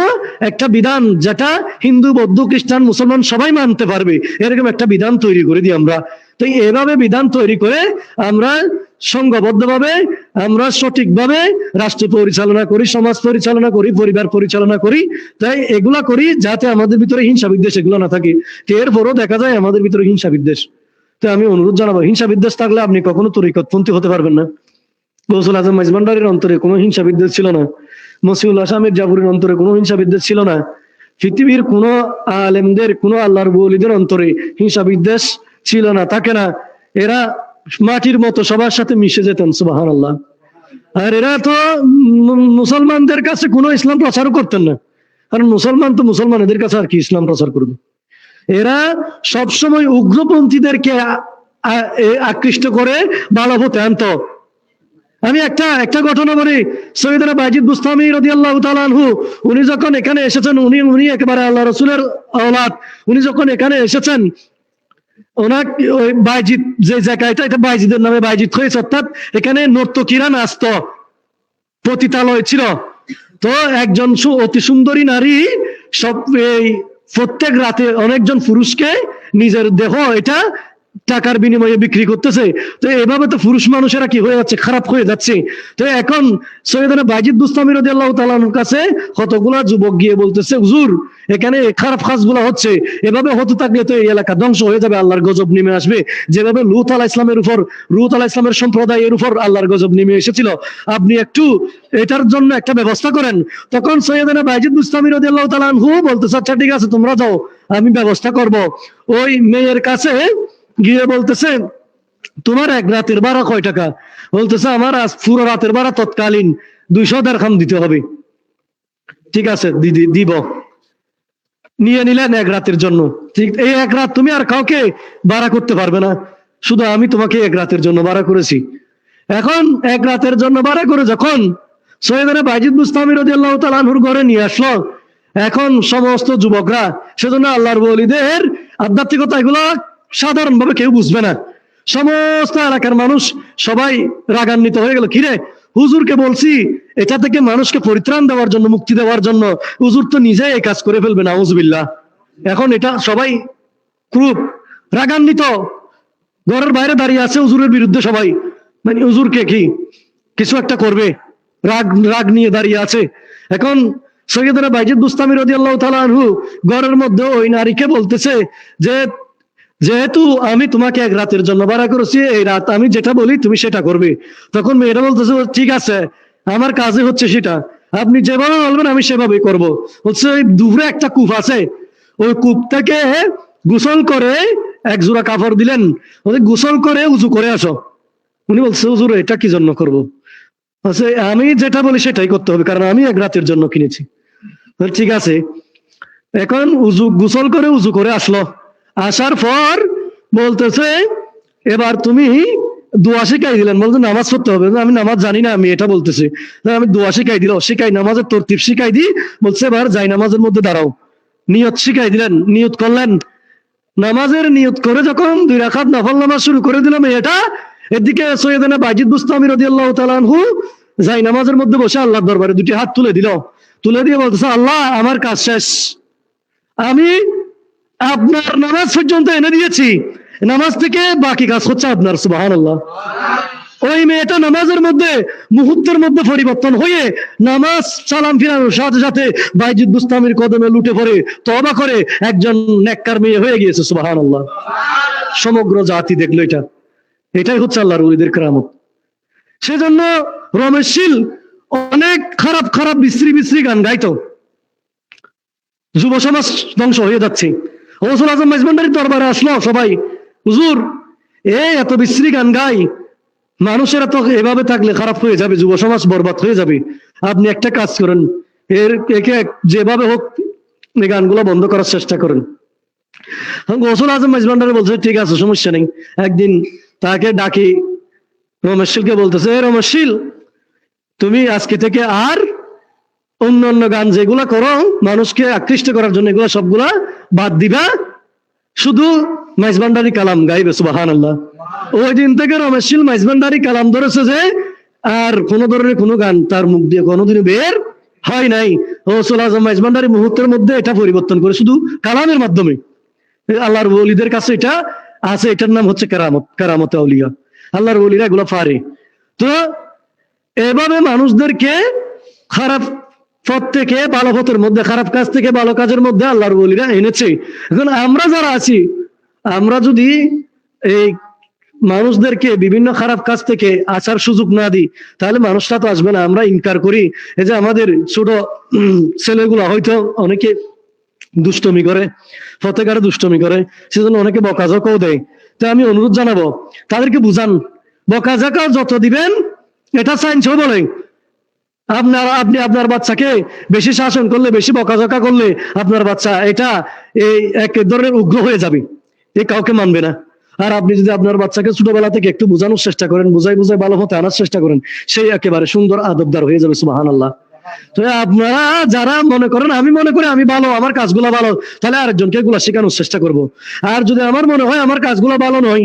S3: একটা বিধান, যেটা হিন্দু, বৌদ্ধ, খ্রিস্টান, মুসলমান সবাই মানতে পারবে, এরকম একটা বিধান তৈরি করে দিই আমরা। তো এভাবে বিধান তৈরি করে আমরা সংঘবদ্ধভাবে আমরা সঠিকভাবে রাষ্ট্র পরিচালনা করি, সমাজ পরিচালনা করি, পরিবার পরিচালনা করি। তাই এগুলা করি যাতে আমাদের ভিতরে হিংসা বিদ্বেষ এগুলো না থাকে। এরপরও দেখা যায় আমাদের ভিতরে হিংসা বিদ্বেষ। তো আমি অনুরোধ জানাবো, হিংসা বিদ্বেষ থাকলে আপনি কখনো তরিকতপন্থী হতে পারবেন না। গৌসুল আজম মেজবান্ডারির অন্তরে কোনো হিংসা বিদ্বেষ ছিল না, মসিউল হাসান মির্জাপুরের অন্তরে কোনো হিংসা বিদ্বেষ ছিল না, পৃথিবীর কোনো আলেমদের, কোনো আল্লাহর ওলিদের অন্তরে হিংসা বিদ্বেষ ছিল না, থাকে না। এরা মাটির মতো সবার সাথে মিশে যেতেন, সুবহানাল্লাহ। আর এরা তো মুসলমানদের কাছে কোনো ইসলাম প্রচারও করতেন না, কারণ মুসলমান তো মুসলমান, এদের কাছে আর কি ইসলাম প্রচার করবে। এরা সবসময় উগ্রপন্থীদেরকে আকৃষ্ট করে ভালো হতে আনতো। আমি একটা ঘটনা বলি। সৈয়দনা বাজিদ বুস্তামি রাদিয়াল্লাহু তাআলা আনহু, উনি যখন এখানে এসেছেন, উনি একেবারে আল্লাহ রাসূলের আওলাদ। উনি যখন এখানে এসেছেন, ওনাকে ওই বাইজিদ যে জায়গাটা, এটা বাইজিদের নামে বাইজিদ হয়েছে, অর্থাৎ এখানে নর্তকীরা নাচতো, পতিতালয় ছিল। তো একজন অতি সুন্দরী নারী সব এই প্রত্যেক রাতে অনেকজন পুরুষকে নিজের দেহ এটা টাকার বিনিময়ে বিক্রি করতেছে। তো এভাবে তো পুরুষ মানুষেরা কি হয়ে যাচ্ছে, খারাপ হয়ে যাচ্ছে। তো এখন সৈয়দনা বাজিদ বুস্তামি রাদিয়াল্লাহু তাআলা আনহুর কাছে কতগুলা যুবক গিয়ে বলতেছে, হুজুর এখানে খারাপ কাজগুলো হচ্ছে, এভাবে হতে থাকলে তো এই এলাকা ধ্বংস হয়ে যাবে, আল্লাহর গজব নেমে আসবে। যেভাবে লূত আলাইহিস সালামের সম্প্রদায়ের উপর আল্লাহর গজব নেমে এসেছিল, আপনি একটু এটার জন্য একটা ব্যবস্থা করেন। তখন সৈয়দনা বাজিদ বুস্তামি রাদিয়াল্লাহু তাআলা আনহু বলতেছে, আচ্ছা ঠিক আছে, তোমরা যাও, আমি ব্যবস্থা করব। ওই মেয়ের কাছে গিয়ে বলতেছে, তোমার এক রাতের ভাড়া কয় টাকা? বলতেছে, আমার আজ পুরো রাতের ভাড়া তৎকালীন 200 দিরহাম দিতে হবে। ঠিক আছে, দিব। নিয়ে নিলেন এক রাতের জন্য। ঠিক, এই এক রাত তুমি আর কাউকে ভাড়া করতে পারবে না, শুধু আমি তোমাকে এক রাতের জন্য ভাড়া করেছি। এখন এক রাতের জন্য ভাড়া করে যখন সৈয়দনা বাজিদ বুস্তামি রাদিয়াল্লাহু তাআলা আনহুর ঘরে নিয়ে আসলো, এখন সমস্ত যুবকরা, সেজন্য আল্লাহর ওলিদের আধ্যাত্মিকতা এগুলো সাধারণভাবে কেউ বুঝবে না। সমস্ত এলাকার মানুষ সবাই রাগান্বিত হয়ে গেল, কিরে হুজুরকে বলছি এটা থেকে মানুষকে পরিত্রাণ দেওয়ার জন্য, মুক্তি দেওয়ার জন্য, হুজুর তো নিজেই এই কাজ করে ফেলবে, নাউজুবিল্লাহ। এখন এটা সবাই খুব রাগান্বিত, ঘরের বাইরে দাঁড়িয়ে আছে হুজুরের বিরুদ্ধে সবাই, মানে হুজুরকে কি কিছু একটা করবে, রাগ নিয়ে দাঁড়িয়ে আছে। এখন সৈয়দনা বাজিদ বুস্তামি রাদিয়াল্লাহু তাআলা আনহু ঘরের মধ্যে ওই নারীকে বলতেছে যে, যেহেতু আমি তোমাকে এক রাতের জন্য ভাড়া করেছি, এই রাত আমি যেটা বলি তুমি সেটা করবে। তখন মেয়েটা বলতেছে, ঠিক আছে, আমার কাজে হচ্ছে সেটা, আপনি যেভাবে বলবেন আমি সেভাবেই করব। হচ্ছে ওই দুপুরে একটা কূপ আছে, ওই কূপ থেকে গোসল করে এক জোড়া কাপড় দিলেন, গোসল করে উজু করে আসো। উনি বলছে, হুজুর এটা কি জন্য করবো? আমি যেটা বলি সেটাই করতে হবে, কারণ আমি এক রাতের জন্য কিনেছি। ঠিক আছে, এখন গোসল করে উজু করে আসলো। আসার পর বলতেছে, এবার তুমি দোয়া শিখাই দিলেন। বলতে নামাজ পড়তে হবে, আমি নামাজ জানি না, আমি এটা বলতেছি। আমি দোয়া শিখাই দিল, নামাজের তরতিব শিখাই দিই। বলছে, এবার যাই নামাজের মধ্যে দাঁড়াও। নিয়ত শিখাই দিলেন, নিয়ত করলেন। নামাজের নিয়ত করে যখন 2 রাকাত নফল নামাজ শুরু করে দিলাম এটা, এদিকে সৈয়দনা বাজিদ বুস্তামি রাদিয়াল্লাহু তাআলা আনহু যাই নামাজের মধ্যে বসে আল্লাহর দরবারে 2টি হাত তুলে দিয়ে বলতেছে, আল্লাহ আমার কাজ শেষ, আমি আপনার নামাজ পর্যন্ত এনে দিয়েছি, নামাজ থেকে বাকি কাজ হচ্ছে আপনার। সুবহানাল্লাহ। ওই মেয়েটা নামাজের মধ্যে মুহূর্তের মধ্যে পরিবর্তন হয়ে নামাজ সালাম ফিরানোর সাথে সাথে বাজিদ বুস্তামির কদমে লুটে পড়ে তওবা করে একজন নেককার মেয়ে হয়ে গিয়েছে। সুবহানাল্লাহ। সমগ্র জাতি দেখলো এটাই হচ্ছে আল্লাহর ওলিদের কেরামত। সেজন্য রমেশশীল অনেক খারাপ বিশ্রী গান গাইতো। যুব সমাজ ধ্বংস হয়ে যাচ্ছে। গৌসুল আজম মেজবান্ডারির দরবারে আসলো সবাই, হুজুর এত বিশ্রী গান গাই, মানুষেরা তো এভাবে থাকলে খারাপ হয়ে যাবে, যুব সমাজ বরবাদ হয়ে যাবে, আপনি একটা কাজ করেন, একে যেভাবে হোক এই গানগুলো বন্ধ করার চেষ্টা করেন। গৌসুল আজম মেজবান্ডারি বলছে, ঠিক আছে, সমস্যা নেই। একদিন তাকে ডাকি, রমেশশীলকে বলতেছে, রমেশশীল তুমি আজকে থেকে আর অন্য গান যেগুলা করো মানুষকে আকৃষ্ট করার জন্য, এগুলা সবগুলা বাদ দিবা, শুধু মেজবান্ডারি কালাম গাইবে। সুবহানাল্লাহ। ওই দিন থেকে রমেশশীল মেজবান্ডারি কালাম ধরেছে যে আর কোন ধরনের কোনো গান তার মুখ দিয়ে কোনোদিনও বের হয় নাই। গৌসুল আজম মেজবান্ডারি মুহূর্তের মধ্যে এটা পরিবর্তন করে শুধু কালামের মাধ্যমে। আল্লাহর ওলিদের কাছে এটা আছে, এটার নাম হচ্ছে কেরামতে আউলিয়া। আল্লাহর ওলিরা এগুলো পারে। তো এভাবে মানুষদেরকে খারাপ পথ থেকে ভালো পথের মধ্যে, খারাপ কাজ থেকে ভালো কাজের মধ্যে আল্লাহর ওলিরা এনেছে। এখন আমরা যারা আছি, আমরা যদি এই মানুষদেরকে বিভিন্ন খারাপ কাজ থেকে আসার সুযোগ না দিই, তাহলে মানুষরা তো আসবে না। আমরা ইনকার করি, এই যে আমাদের ছোট ছেলেগুলো হয়তো অনেকে দুষ্টমি করে, ফতেকারে দুষ্টমি করে, সেজন্য অনেকে বকাঝকাও দেয় তো আমি অনুরোধ জানাবো, তাদেরকে বুঝান, বকাঝকা যত দিবেন, এটা সায়েন্সও বলে, আপনি আপনার বাচ্চাকে বেশি শাসন করলে, বেশি বকাঝকা করলে আপনার বাচ্চা এটা এই এক ধরনের উগ্র হয়ে যাবে, এ কাউকে মানবে না। আর আপনি যদি আপনার বাচ্চাকে ছোটবেলা থেকে একটু বোঝানোর চেষ্টা করেন, বুঝাই ভালো মতো আনার চেষ্টা করেন, সেই একেবারে সুন্দর আদবদার হয়ে যাবে। সুবহানাল্লাহ। তো আপনারা যারা মনে করেন আমি মনে করি আমি ভালো, আমার কাজগুলো ভালো, তাহলে আরেকজনকে এগুলা শেখানোর চেষ্টা করব। আর যদি আমার মনে হয় আমার কাজগুলো ভালো নয়,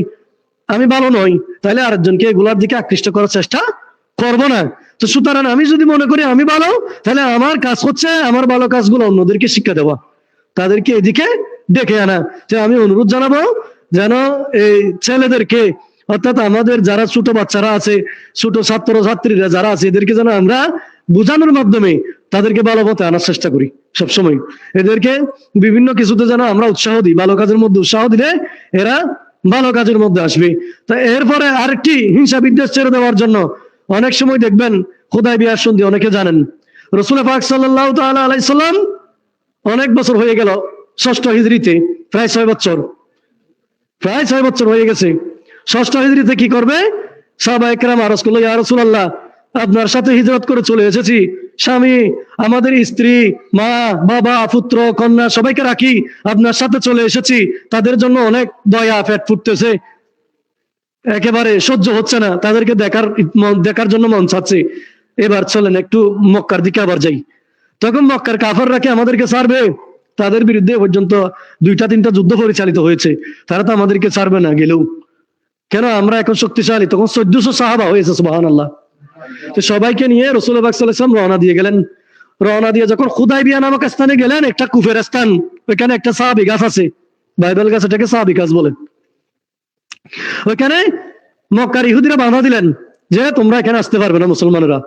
S3: আমি ভালো নই, তাহলে আরেকজনকে এগুলার দিকে আকৃষ্ট করার চেষ্টা করব না। তো সুতরাং আমি যদি মনে করি আমি ভালো, তাহলে আমার কাজ হচ্ছে আমার ভালো কাজগুলো অন্যদেরকে শিক্ষা দেওয়া, তাদেরকে এদিকে ডেকে আনা। তো আমি অনুরোধ জানাবো যেন এই ছেলেদেরকে, অর্থাৎ আমাদের যারা ছোট বাচ্চারা আছে, ছোট ছাত্র ছাত্রীরা যারা আছে, এদেরকে যেন আমরা বোঝানোর মাধ্যমে তাদেরকে ভালো পথে আনার চেষ্টা করি সবসময়। এদেরকে বিভিন্ন কিছুতে যেন আমরা উৎসাহ দিই, ভালো কাজের মধ্যে উৎসাহ দিলে এরা ভালো কাজের মধ্যে আসবে। তা এরপরে আরেকটি হিংসা বিদ্বেষ ছেড়ে দেওয়ার জন্য অনেক সময় দেখবেন হুদায়বিয়ার সন্ধি, অনেকে জানেন, রাসূল পাক সাল্লাল্লাহু তাআলা আলাইহি সাল্লাম অনেক বছর হয়ে গেল, 6ষ্ঠ হিজরিতে, প্রায় 6 বছর হয়ে গেছে। 6ষ্ঠ হিজরিতে কি করবে? সাহাবায়ে কেরাম আরজ করলো, ইয়া রাসূলুল্লাহ, আপনার সাথে হিজরত করে চলে এসেছি, স্বামী, আমাদের স্ত্রী, মা, বাবা, পুত্র, কন্যা সবাইকে রাখি আপনার সাথে চলে এসেছি, তাদের জন্য অনেক দয়া, পেট ফুটতেছে, একেবারে সহ্য হচ্ছে না, তাদেরকে দেখার জন্য মন চাচ্ছে, এবার চলেন একটু মক্কার দিকে আবার যাই। তখন মক্কার কাফেররা কি আমাদেরকে ছাড়বে? তাদের বিরুদ্ধে পর্যন্ত 2-3টা যুদ্ধ পরিচালিত হয়েছে, তারা তো আমাদেরকে ছাড়বে না গেলেও। কেন? আমরা এখন শক্তিশালী। তখন 1400 সাহাবা হয়েছে, সুবহানাল্লাহ। তো সবাইকে নিয়ে রাসূল পাক সাল্লাল্লাহু আলাইহি ওয়াসাল্লাম রওনা দিয়ে গেলেন। রওনা দিয়ে যখন হুদায়বিয়া নামক স্থানে গেলেন, একটা কুফের স্থান, ওইখানে একটা সাহাবী গাছ আছে, বাইবেল গাছ, এটাকে সাহাবী গাছ বলে। ওইখানে মক্কার ইহুদিরা বাধা দিলেন যে তোমরা এখানে আসতে পারবে না মুসলমানেরা।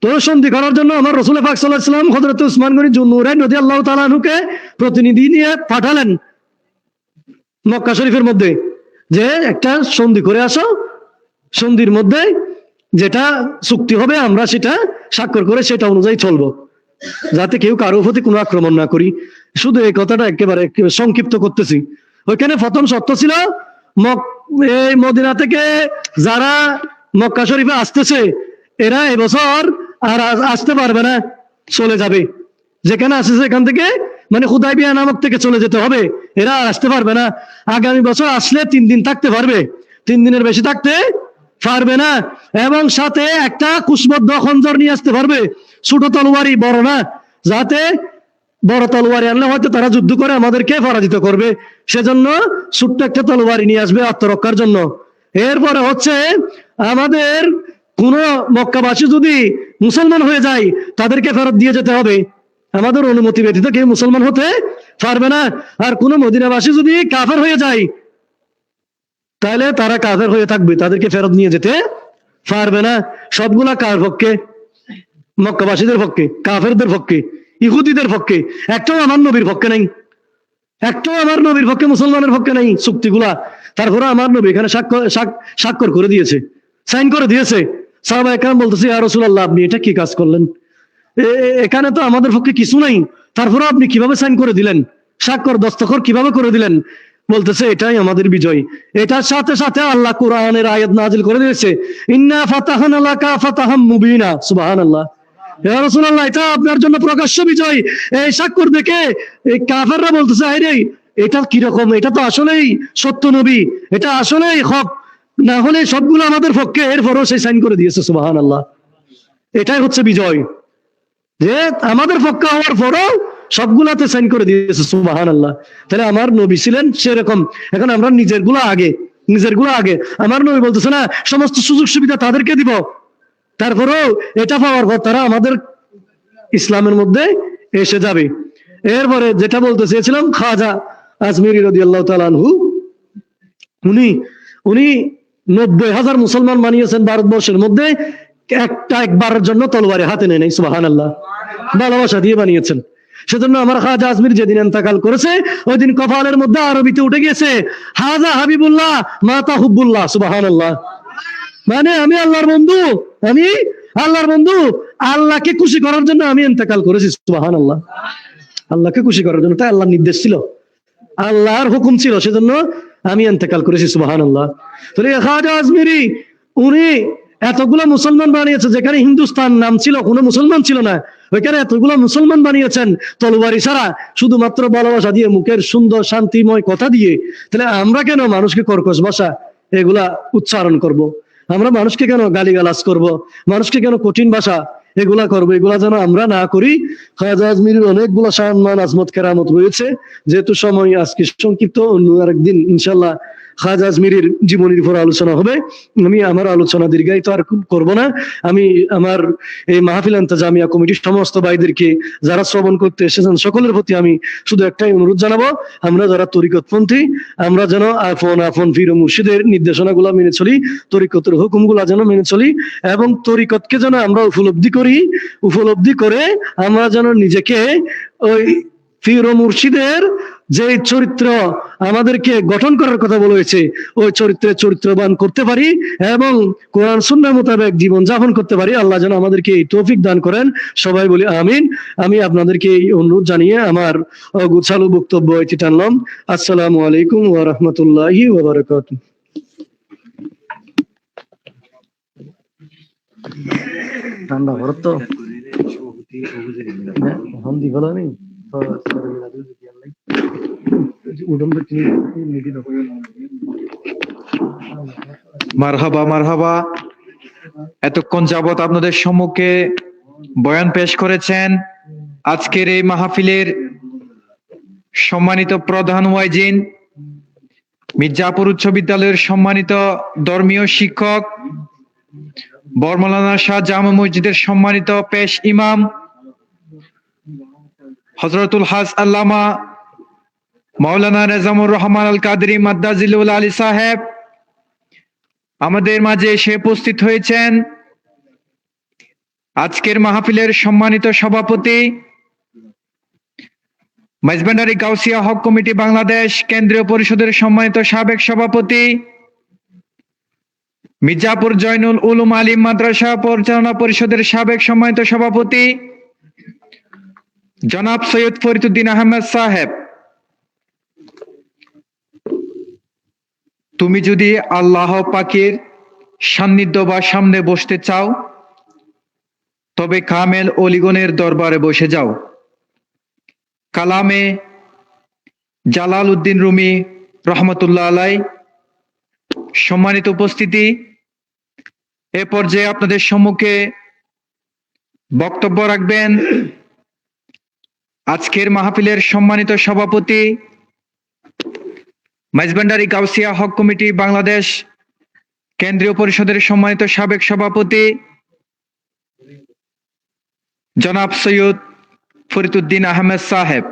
S3: তো সন্ধি করার জন্য আমার রাসূল পাক সাল্লাল্লাহু আলাইহি ওয়াসাল্লাম হযরত উসমান গনি জুন্নুরাইন রাদিয়াল্লাহু তাআলা আনহুকে প্রতিনিধি নিয়ে পাঠালেন মক্কা শরীফের মধ্যে, যে একটা সন্ধি করে আসো, সন্ধির মধ্যে যেটা চুক্তি হবে আমরা সেটা স্বাক্ষর করে সেটা অনুযায়ী চলবো, যাতে কেউ কারোর প্রতি কোনো আক্রমণ না করি। শুধু এই কথাটা একেবারে সংক্ষিপ্ত করতেছি। ওইখানে প্রথম শর্ত ছিল, এই মদিনা থেকে যারা মক্কা শরীফে আসতেছে এরা এবছর আর আসতে পারবে না, চলে যাবে। যেখানে আসছে এখান থেকে, মানে হুদায়বিয়া নামক থেকে চলে যেতে হবে, এরা আর আসতে পারবে না। আগামী বছর আসলে 3 দিন থাকতে পারবে, 3 দিনের বেশি থাকতে পারবে না। এবং সাথে একটা কুশবদ্ধ খঞ্জর নিয়ে আসতে পারবে, ছোট তলোয়ারি, বড় না, যাতে বড় তলোয়ারি আনলে হয়তো তারা যুদ্ধ করে আমাদেরকে পরাজিত করবে, সেজন্য ছোট্ট একটা তলোয়ারি নিয়ে আসবে আত্মরক্ষার জন্য। এরপরে হচ্ছে আমাদের কোন মক্কাবাসী যদি মুসলমান হয়ে যায় তাদেরকে ফেরত দিয়ে যেতে হবে, আমাদের অনুমতি ব্যতীত কেউ মুসলমান হতে পারবে না। আর কোন মদিনাবাসী যদি কাফের হয়ে যায় তাহলে তারা কাফের হয়ে থাকবে, তাদেরকে ফেরত নিয়ে যেতে পারবে না। সবগুলা কার পক্ষে? মক্কাবাসীদের পক্ষে, কাফেরদের পক্ষে, ইহুদিদের পক্ষে। একটাও আমার নবীর পক্ষে নাই, একটাও আমার নবীর পক্ষে, মুসলমানের পক্ষে নাই চুক্তিগুলা। তারপরে আমার নবী এখানে স্বাক্ষর করে দিয়েছে, সাইন করে দিয়েছে। সাহাবায়ে কেরাম বলতেছে, ইয়া রাসূলুল্লাহ, আপনি এটা কি কাজ করলেন? এখানে তো আমাদের পক্ষে কিছু নাই, তারপরে আপনি কিভাবে সাইন করে দিলেন, স্বাক্ষর দস্তখত কিভাবে করে দিলেন? বলতেছে এটাই আমাদের বিজয়। এটার সাথে সাথে আল্লাহ কোরআনের আয়াত নাজিল করে দিয়েছে, ইন্না ফাতাহনা লাকা ফাতাহাম মুবিনা। সুবহানাল্লাহ। ইয়া রাসূলুল্লাহ, এটা আপনার জন্য প্রকাশ্য বিজয়। এই স্বাক্ষর দেখে এই কাফেররা বলতেছে, আরে এটা কিরকম, এটা তো আসলেই সত্য নবী, এটা আসলেই হক, না হলে সবগুলো আমাদের পক্ষে। এরপরও সে সাইন করে দিয়েছে। সুবহানাল্লাহ। এটাই হচ্ছে বিজয়, যে আমাদের পক্ষে হওয়ার পরও সবগুলাতে সাইন করে দিয়েছে। সুবহানাল্লাহ। তাহলে আমার নবী ছিলেন সেরকম। এখন আমরা নিজের গুলো আগে। আমার নবী বলতেছে না সমস্ত সুযোগ সুবিধা তাদেরকে দিব, তারপরেও এটা পাওয়ার পর তারা আমাদের ইসলামের মধ্যে এসে যাবে। এরপরে যেটা বলতে চেয়েছিলাম, খাজা আজমিরি রাদিয়াল্লাহু তাআলা আনহু, উনি 90,000 মুসলমান বানিয়েছেন ভারতবর্ষের মধ্যে, একবারের জন্য তলোয়ারে হাতে নেয় নাই। সুবহানাল্লাহ। ভালোবাসা দিয়ে বানিয়েছেন। সেজন্য আমার খাজা আজমির যেদিন ইন্তেকাল করেছে, ওই দিন কপালের মধ্যে আরবিতে উঠে গেছে, হাজা হাবিবুল্লাহ মাতা হুব্বুল্লাহ। সুবহানাল্লাহ। মানে আমি আল্লাহর বন্ধু, আল্লাহকে খুশি করার জন্য আমি ইন্তেকাল করেছি। সুবহানাল্লাহ। আল্লাহকে খুশি করার জন্য, তাই আল্লাহর নির্দেশ ছিল, আল্লাহর হুকুম ছিল, সেজন্য আমি ইন্তেকাল করেছি, সুবহানাল্লাহ। তাহলে খাজা আজমিরি উনি এতগুলো মুসলমান বানিয়েছে, যেখানে হিন্দুস্তান নাম ছিল কোনো মুসলমান ছিল না, ওইখানে এতগুলো মুসলমান বানিয়েছেন তলোয়ারি ছাড়া, শুধুমাত্র ভালোবাসা দিয়ে, মুখের সুন্দর শান্তিময় কথা দিয়ে। তাহলে আমরা কেন মানুষকে কর্কশ ভাষা এগুলা উচ্চারণ করব? আমরা মানুষকে কেন গালিগালাজ করব? মানুষকে কেন কঠিন ভাষা এগুলা করবো? এগুলা যেন আমরা না করি। খাজা আজমিরের অনেকগুলো সম্মান আজমত কেরামত রয়েছে। যেহেতু সময় আজকে সংক্ষিপ্ত, অন্য আরেকদিন ইনশাল্লাহ খাজা আজমিরের জীবনীর উপর আলোচনা হবে। আমি আমার আলোচনা দীর্ঘায়িত আর করব না। আমি আমার এই মাহফিল ইন্তেজামিয়া কমিটির সমস্ত ভাইদেরকে, যারা শ্রবণ করতে এসেছেন, সকলের প্রতি আমি শুধু একটাই অনুরোধ জানাবো, আমরা যারা তরিকতপন্থী, আমরা যেন আপন আপন পীর ও মুর্শিদের নির্দেশনাগুলো মেনে চলি, তরিকতের হুকুমগুলা যেন মেনে চলি, এবং তরিকতকে যেন আমরা উপলব্ধি করে আমরা যেন নিজেকে ওই পীর ও মুর্শিদের যে চরিত্র আমাদেরকে গঠন করার কথা বলা হয়েছে, ওই চরিত্রবান করতে পারি এবং কোরআন সুন্নাহ মোতাবেক জীবন যাপন করতে পারি। আল্লাহ যেন আমাদেরকে এই তৌফিক দান করেন। সবাই বলি আমিন। আমি আপনাদেরকে এই অনুরোধ জানিয়ে আমার গুছালো বক্তব্য এটি টানলাম। আসসালামু আলাইকুম ওয়া রাহমাতুল্লাহি ওয়া বারাকাতুহু। ঠান্ডা ভরত তো হামদি ভালো নেই।
S2: মারহাবা মারহাবা। এতক্ষণ যাবত আপনাদের সম্মুখে বয়ান পেশ করেছেন আজকের এই মাহফিলের সম্মানিত প্রধান ওয়াইজিন, মির্জাপুর উচ্চ বিদ্যালয়ের সম্মানিত ধর্মীয় শিক্ষক, বরমৌলানা শাহ জামে মসজিদের সম্মানিত পেশ ইমাম হযরতুল হাজ আল্লামা মাওলানা নেজামুর রহমান আল কাদরি মাদ্দাজিলুল আলী সাহেব আমাদের মাঝে এসে উপস্থিত হয়েছেন। আজকের মাহফিলের সম্মানিত সভাপতি, মাইজভান্ডারী গাউসিয়া হক কমিটি বাংলাদেশ কেন্দ্রীয় পরিষদের সম্মানিত সাবেক সভাপতি, মির্জাপুর জয়নুল উলুম আলিম মাদ্রাসা পরিচালনা পরিষদের সাবেক সম্মানিত সভাপতি জনাব সৈয়দ ফরিদউদ্দিন আহমেদ সাহেব, তুমি যদি আল্লাহ পাকের সান্নিধ্য বা সামনে বসতে চাও, তবে কামেল অলিগণের দরবারে বসে যাও। কালামে জালাল উদ্দিন রুমি রহমতুল্লাহ আলাই। সম্মানিত উপস্থিতি, এ পর্যায়ে আপনাদের সম্মুখে বক্তব্য রাখবেন আজকের মাহফিলের সম্মানিত সভাপতি, মাইজভান্ডারী গাউসিয়া হক কমিটি বাংলাদেশ কেন্দ্রীয় পরিষদের সম্মানিত সাবেক সভাপতি জনাব সৈয়দ ফরিদউদ্দিন আহমেদ সাহেব।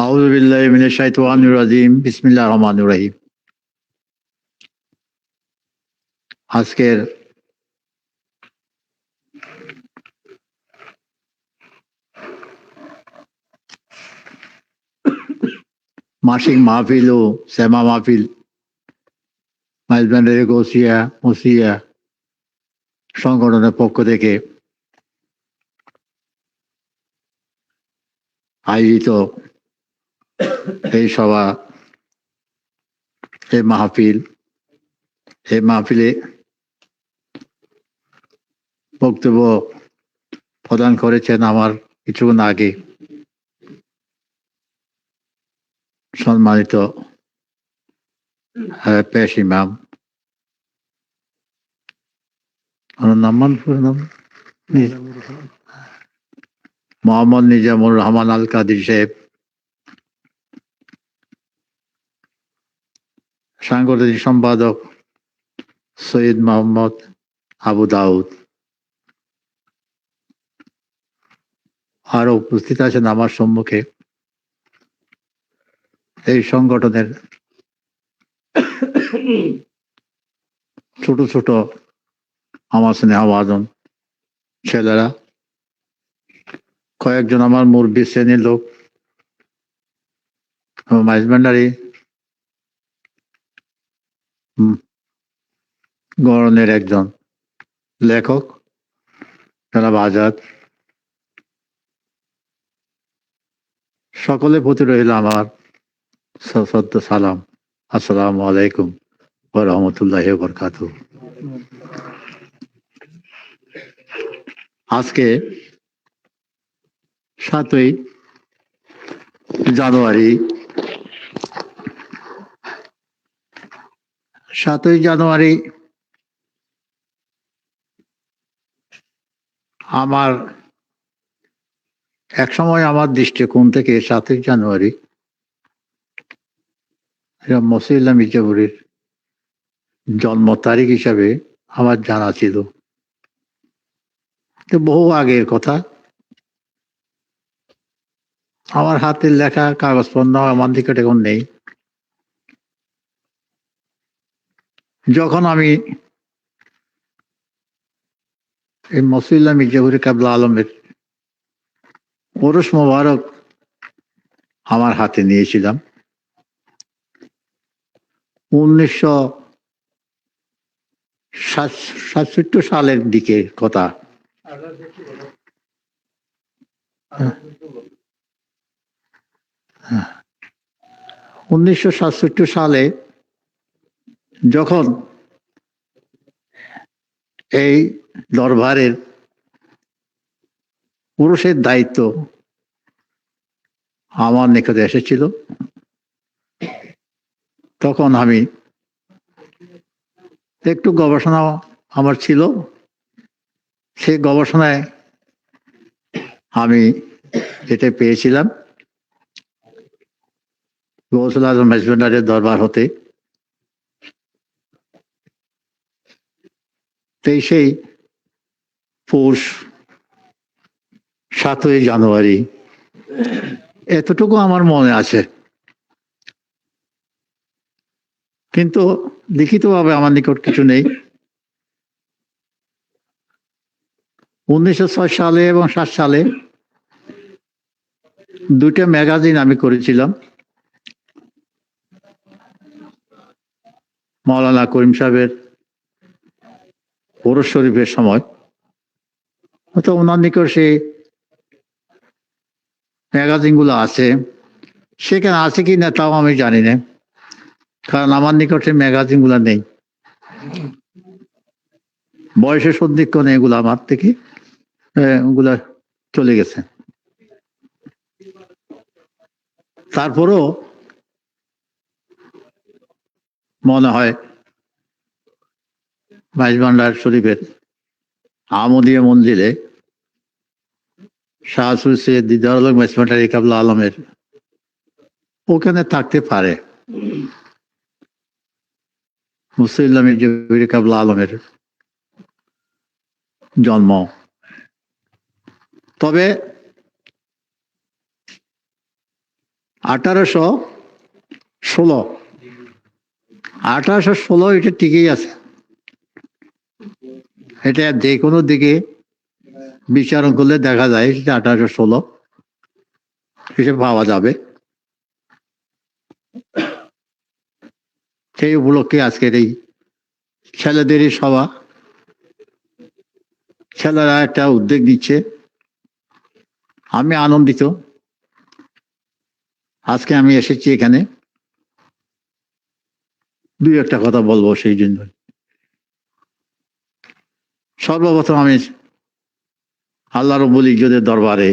S4: আউযু বিল্লাহি মিনাশ শাইতানির রাজিম। বিসমিল্লাহির রহমানির রহিম। আজকের মাসিক মাহফিল ও শ্যামা মাহফিল মাইজভান্ডারী গাউসিয়া মুসিয়া সংগঠনের পক্ষ থেকে আয়োজিত এই সভা, এই মাহফিলে বক্তব্য প্রদান করেছেন আমার কিছুক্ষণ আগে সম্মানিত পেশ ইমাম, মোহাম্মদ নিজামুর রহমান আল কাদরি সাহেব, সাংগঠনিক সম্পাদক সৈয়দ মোহাম্মদ আবু দাউদ, আরো উপস্থিত আছেন আমার সম্মুখে এই সংগঠনের ছোট ছোট আমার স্নেহভাজন ছেলেরা, কয়েকজন আমার মুরব্বী শ্রেণীর লোক, মাইজভান্ডারি গড়নের একজন লেখক জনাব আজাদ, সকলের প্রতি রইল আমার সশ্রদ্ধ সালাম। আসসালামু আলাইকুম ওয়া রাহমাতুল্লাহি ওয়া বারাকাতুহু। আজকে 7ই জানুয়ারি, 7ই জানুয়ারি আমার একসময় আমার দৃষ্টিকোণ থেকে 7ই জানুয়ারি মসিউল্লাহ মির্জাপুরের জন্ম তারিখ হিসাবে আমার জানা ছিল। বহু আগের কথা। আমার হাতের লেখা কাগজপত্র আমার নিকট এখন নেই। যখন আমি এই মসিউল্লাহ মির্জাপুরের কাবলা আলমের ওরস মোবারক আমার হাতে নিয়েছিলাম 1967 সালের দিকে কথা। 1967 সালে যখন এই দরবারের পুরুষের দায়িত্ব আমার নিকটে এসেছিল, তখন আমি একটু গবেষণা আমার ছিল। সেই গবেষণায় আমি যেটা পেয়েছিলাম গৌসুল আজম মাইজভান্ডারির দরবার হতে 23 পৌষ 7ই জানুয়ারি, এতটুকু আমার মনে আছে। কিন্তু লিখিতভাবে আমার নিকট কিছু নেই। 1906 সালে এবং 7 সালে দুইটা ম্যাগাজিন আমি করেছিলাম। মাওলানা করিম সাহেবের ওরস শরীফের সময়, তো ওনার নিকট সেই ম্যাগাজিন গুলো আছে। সেখানে আছে কি না তাও আমি জানি না, কারণ আমার নিকট সেই ম্যাগাজিন গুলা নেই। বয়সের সন্ধিক্ষণে এগুলো আমার থেকে ওগুলা চলে গেছে। তারপরও মনে হয় মাইজভান্ডার শরীফের আহমদিয়া মন্দিরে শাহ সৈয়দ দিদার আলম মাইজভান্ডারি কাবলা আলমের ওখানে থাকতে পারে। মসিউল্লাহ মির্জাপুর কাবলা আলমের জন্ম। তবে 1816 এটা ঠিকই আছে। এটা যে কোনো দিকে বিচারণ করলে দেখা যায় সেটা 1816 হিসেবে পাওয়া যাবে। সেই উপলক্ষে আজকের এই ছেলেদেরই সভা। ছেলেরা একটা উদ্যোগ নিচ্ছে, আমি আনন্দিত। আজকে আমি এসেছি এখানে দুই একটা কথা বলবো। সেই জন্য সর্বপ্রথম আমি আল্লাহ রাব্বুল ইজ্জতের দরবারে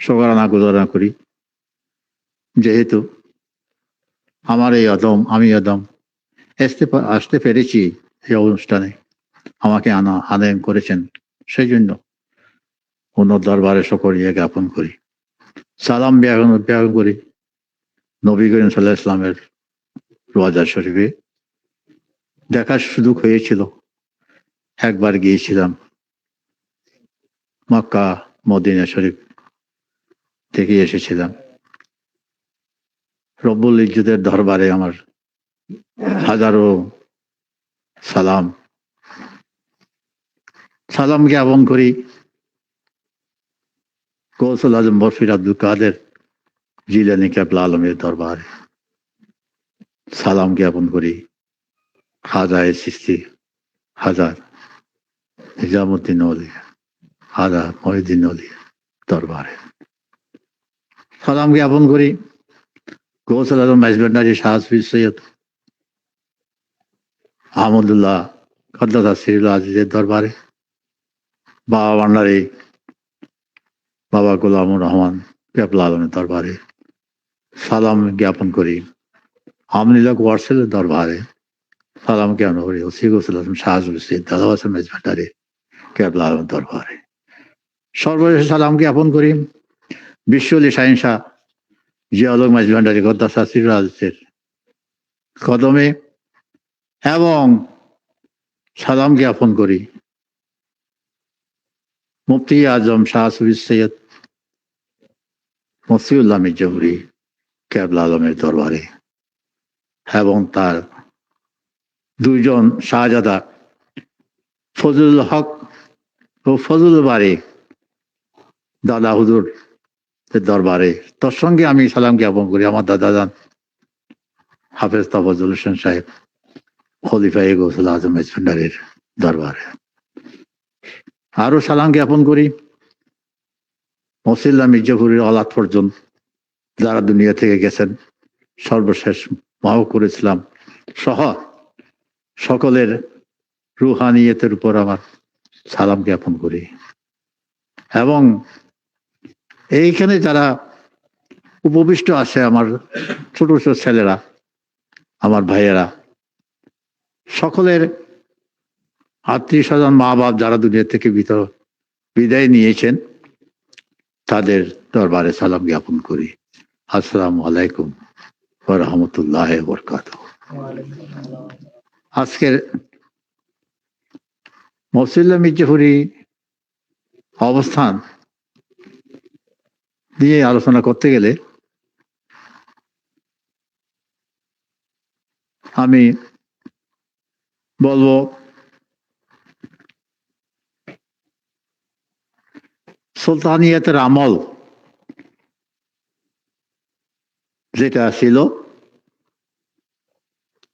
S4: শুকরানা গুজার করি, যেহেতু আমার এই আমি আসতে পেরেছি এই অনুষ্ঠানে, আমাকে আনয়ন করেছেন, সেই জন্য ওনার দরবারে শুকরিয়া জ্ঞাপন করি। সালাম জ্ঞাপন করি নবী করিম সাল্লাল্লাহু আলাইহি ওয়াসাল্লামের রওজা শরীফে দেখার সুযোগ হয়েছিল। একবার গিয়েছিলাম, মক্কা মদিনা শরীফ থেকে এসেছিলাম। রব্বুল ইজ্জতের দরবারে আমার হাজারো সালাম জ্ঞাপন করি। গৌসুল আজম বরফির আব্দুল কাদের জিলানী কেবলা আলমের দরবারে সালাম জ্ঞাপন করি। খাজা চিশতি হাজার নিজামুদ্দিন ওলি হাজা মহিউদ্দিন ওলি দরবারে সালাম জ্ঞাপন করি। গৌসুল আজম মাইজভান্ডারী শাহ হাফিজ সৈয়দ আহমদুল্লাহ কদ্দাস সিরুল আজিজের দরবারে, বাবা ভান্ডারী বাবা গোলামুর রহমান কেবলা আলমের দরবারে সালাম জ্ঞাপন করি। আমনিলক ওয়ার্সেলের দরবারে সালাম জ্ঞাপন করি। ওসি গৌসুল আজম শাহ হাফিজ সৈয়দ দাদা হাসান মাইজভান্ডারী কেবলা আলমের দরবারে সর্বশেষ সালাম জ্ঞাপন করি বিশ্বলি শাহিন শাহ জিয়াউল মাইজভান্ডারী কদ্দাস সিরুল আজিজের কদমে এবং সালাম জ্ঞাপন করি মুফতি আজম শাহ হাফিজ সৈয়দ মসিউল্লাহ মির্জাপুরী কেবলা আলমের দরবারে এবং তার দুইজন শাহজাদা ফজলুল হক ও ফজলুল বারী দাদা হুজুর দরবারে। তোর সঙ্গে আমি সালাম জ্ঞাপন করি আমার দাদাজান হাফেজ তাফাজ্জুল হোসেন সাহেব খলিফায়ে গৌসুল আজম মাইজভান্ডারীর দরবারে। আরো সালাম জ্ঞাপন করি মসিউল্লাহ মির্জাপুরীর অলাদ পর্যন্ত যারা দুনিয়া থেকে গেছেন, সর্বশেষ মাহকুর ইসলাম সহ সকলের রুহানিয়তের উপর আমার সালাম জ্ঞাপন করি। এবং এইখানে যারা উপবিষ্ট আছে আমার ছোট ছোট ছেলেরা, আমার ভাইয়েরা, সকলের আত্মীয় স্বজন মা বাপ যারা দুনিয়া থেকে বিদায় নিয়েছেন তাদের দরবারে সালাম জ্ঞাপন করি। আসসালামু আলাইকুম ওয়া রাহমাতুল্লাহি ওয়া বারাকাতুহু। আজকের মসিউল্লাহ মির্জাপুরী অবস্থান দিয়ে আলোচনা করতে গেলে আমি বলবো সুলতানিয়াতের আমল যেটা ছিল,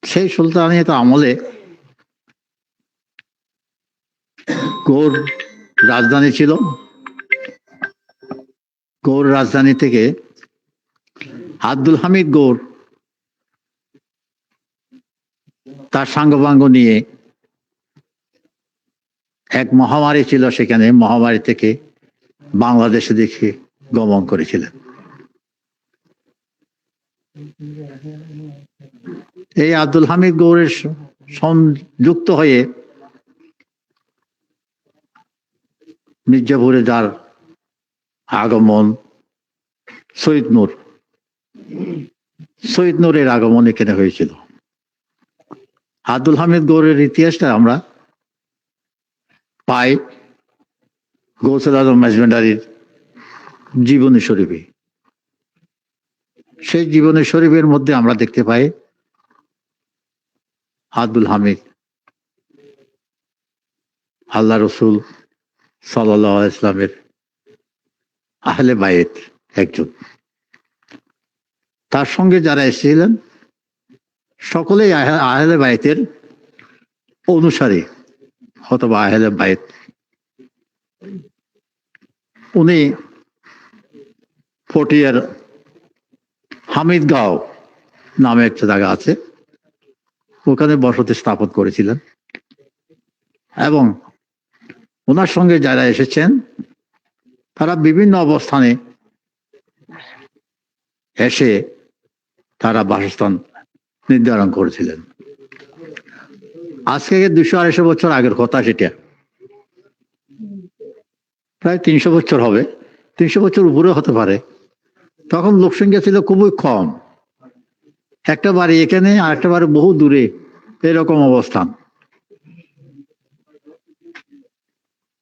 S4: সেই সুলতানিয়াত আমলে গৌর রাজধানী ছিল। গৌর রাজধানী থেকে আব্দুল হামিদ গৌর তার সাঙ্গপাঙ্গ নিয়ে এক মহামারী ছিল, সেখানে মহামারী থেকে বাংলাদেশে দেখে গমন করেছিলেন। এই আব্দুল হামিদ গৌরের সংযুক্ত হয়ে মির্জাপুরে যার আগমন, সৈয়দ নূরের আগমন এখানে হয়েছিল। আব্দুল হামিদ গৌরের ইতিহাসটা আমরা পাই গৌসুল আজম মাইজভান্ডারীর জীবনী শরীফে। সেই জীবনী শরীফের মধ্যে আমরা দেখতে পাই আব্দুল হামিদ আল্লাহ রসুল সাল্লাল্লাহু আলাইহি ওয়াসাল্লামের আহলে বাইত একজন। তার সঙ্গে যারা এসেছিলেন সকলেই আহলে বাইতের অনুসারী অথবা আহলে বাইত। উনি ফটিয়ার হামিদগাঁও নামে একটা জায়গা আছে, ওখানে বসতি স্থাপন করেছিলেন এবং ওনার সঙ্গে যারা এসেছেন তারা বিভিন্ন অবস্থানে এসে তারা বাসস্থান নির্ধারণ করেছিলেন। আজকে 200-250 বছর আগের কথা, সেটা প্রায় 300 বছর হবে, 300 বছর উপরে হতে পারে। তখন লোকসংখ্যা ছিল খুবই কম, একটা বাড়ি এখানে আর একটা বাড়ি বহু দূরে, এরকম অবস্থান।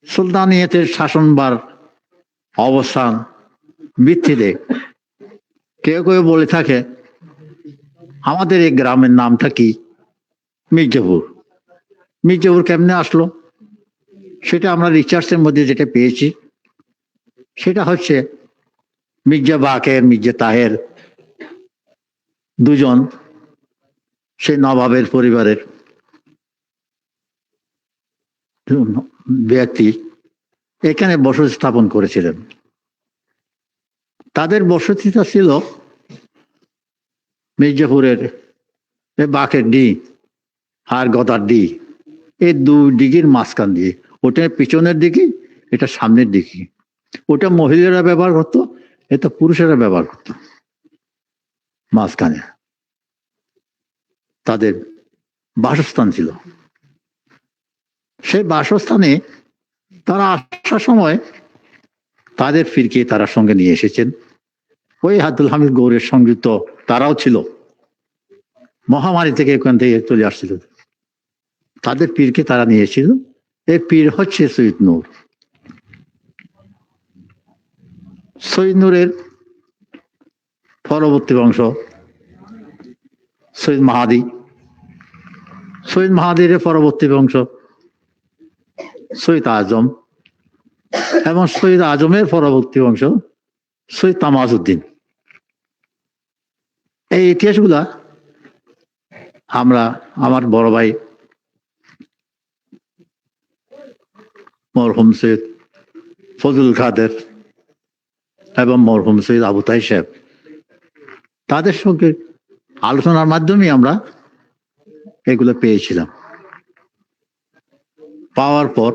S4: সুলতানিয়াতের শাসনবার অবস্থান ভিত্তিতে কেউ কেউ বলে থাকে আমাদের এই গ্রামের নামটা কি মির্জাপুর। মির্জাপুর কেমনে আসলো সেটা আমরা রিসার্চের মধ্যে যেটা পেয়েছি, সেটা হচ্ছে মির্জা বাকের, মির্জা তাহের, দুজন সেই নবাবের পরিবারের ব্যক্তি এখানে বসতি স্থাপন করেছিলেন। তাদের বসতিটা ছিল মির্জাপুরের বাকের ডি আর গদার ডি, এই দুই দিকের মাঝখান দিয়ে। ওটা পিছনের দিকে, এটা সামনের দিকে। ওটা মহিলারা ব্যবহার করতো, এটা পুরুষেরা ব্যবহার করতো। মাঝখানে তাদের বাসস্থান ছিল। সেই বাসস্থানে তারা আসার সময় তাদের ফিরকে তারা সঙ্গে নিয়ে এসেছেন। ওই আব্দুল হামিদ গৌরের সংযুক্ত তারাও ছিল, মহামারী থেকে ওখান থেকে চলে আসছিল। তাদের পীরকে তারা নিয়েছিল। এই পীর হচ্ছে সৈয়দ নূর। সৈয়দ নূরের পরবর্তী বংশ সৈয়দ মাহাদি, সৈয়দ মাহাদির পরবর্তী বংশ সৈয়দ আজম, এবং সৈয়দ আজমের পরবর্তী বংশ সৈয়দ তামাজউদ্দিন। এই ইতিহাসগুলা আমরা আমার বড় ভাই মরহুম সৈয়দ ফজল কাদের এবং মরহুম সৈয়দ আবু তাই সাহেব, তাদের সঙ্গে আলোচনার মাধ্যমে আমরা এগুলো পেয়েছিলাম। পাওয়ার পর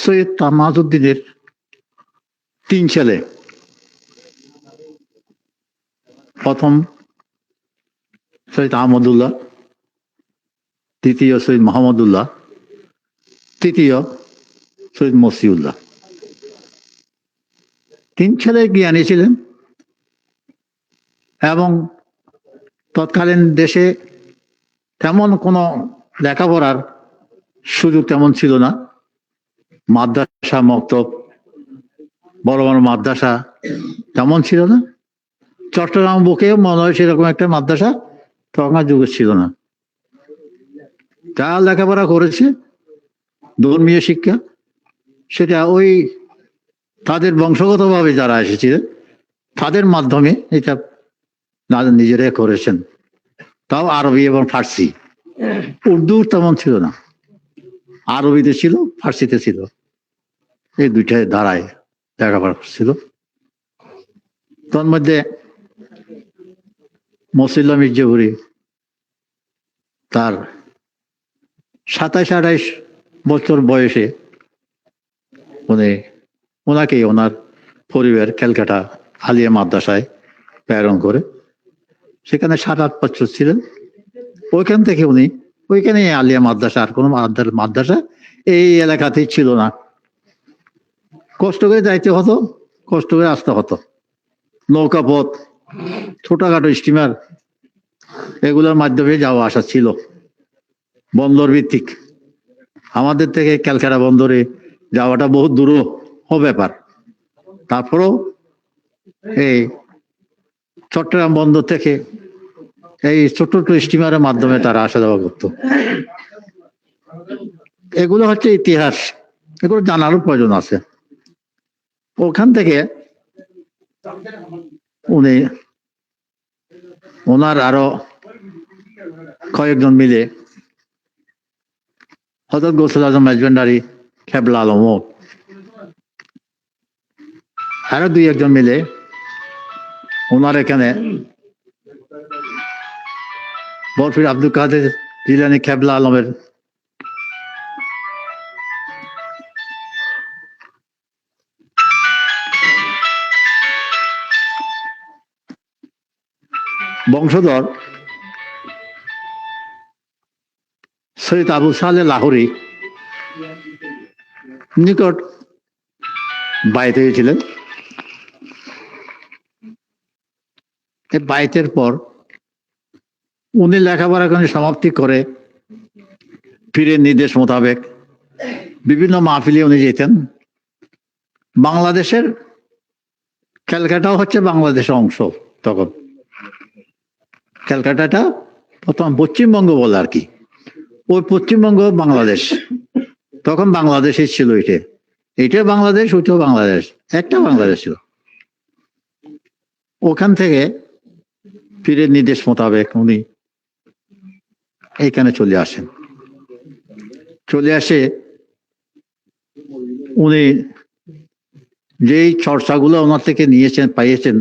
S4: সৈয়দ তামাজউদ্দিনের 3 ছেলে, প্রথম সৈয়দ আহমদুল্লাহ, দ্বিতীয় সৈয়দ মোহাম্মদুল্লাহ, তৃতীয় সৈয়দ মসিউল্লাহ। 3 ছেলে জ্ঞানী ছিলেন এবং তৎকালীন দেশে তেমন কোনো লেখাপড়ার সুযোগ তেমন ছিল না। মাদ্রাসা, মক্তব, বড় বড় মাদ্রাসা তেমন ছিল না। চট্টগ্রাম বুকেও মনে হয় সেরকম একটা মাদ্রাসা তখন যুগে ছিল না। যা লেখাপড়া করেছে ধর্মীয় শিক্ষা, সেটা ওই তাদের বংশগতভাবে যারা এসেছিলেন তাদের মাধ্যমে এটা নিজেরাই করেছেন, তাও আরবি এবং ফার্সি। উর্দু তেমন ছিল না, আরবিতে ছিল, ফার্সিতে ছিল, এই দুইটাই ধারায় লেখাপড়া করছিল। তার মধ্যে মসিউল্লাহ মির্জাপুরী তার 27-28 বছর বয়সে ওনাকে ওনার পরিবার ক্যালকাটা আলিয়া মাদ্রাসায় প্রেরণ করে। সেখানে 7-8 বছর ছিলেন। ওইখান থেকে উনি ওইখানে আলিয়া মাদ্রাসা, আর কোনো মাদ্রাসা এই এলাকাতেই ছিল না। কষ্ট করে যাইতে হতো, কষ্ট করে আসতে হতো। নৌকা পথ, ছোটখাটো স্টিমার, এগুলোর মাধ্যমে যাওয়া আসা ছিল। বন্দর ভিত্তিক আমাদের থেকে ক্যালকাটা বন্দরে যাওয়াটা বহু দূর ব্যাপার। তারপরেও এই চট্টগ্রাম বন্দর থেকে এই ছোট ছোট স্টিমারের মাধ্যমে তারা আসা যাওয়া করতো। এগুলো হচ্ছে ইতিহাস, এগুলো জানারও প্রয়োজন আছে। ওখান থেকে উনি ওনার আরো কয়েকজন মিলে হযরত গৌসুল আজম মেজভান্ডারী কেবলা আলম, আরো 2-1 মিলে ওনার এখানে বরফির আব্দুল কাদের জিলানী কেবলা আলমের বংশধর সৈয়দ আবু সালেহ লাহোরী নিকট বাইত হয়েছিলেন। বাইতের পর উনি লেখাপড়া করে সমাপ্তি করে পীরের নির্দেশ মোতাবেক বিভিন্ন মাহফিলে উনি যেতেন। বাংলাদেশের ক্যালকাটাও হচ্ছে বাংলাদেশের অংশ। তখন ক্যালকাটাটা প্রথম পশ্চিমবঙ্গ বলে আর কি, ওই পশ্চিমবঙ্গ বাংলাদেশ, তখন বাংলাদেশই ছিল এটা। এটা বাংলাদেশ, ওইটাও বাংলাদেশ, একটা বাংলাদেশ ছিল। ওখান থেকে পীরের নির্দেশ মোতাবেক উনি এইখানে চলে আসেন। চলে আসে উনি যেই চর্চাগুলো ওনার থেকে নিয়েছেন, পাইয়েছেন,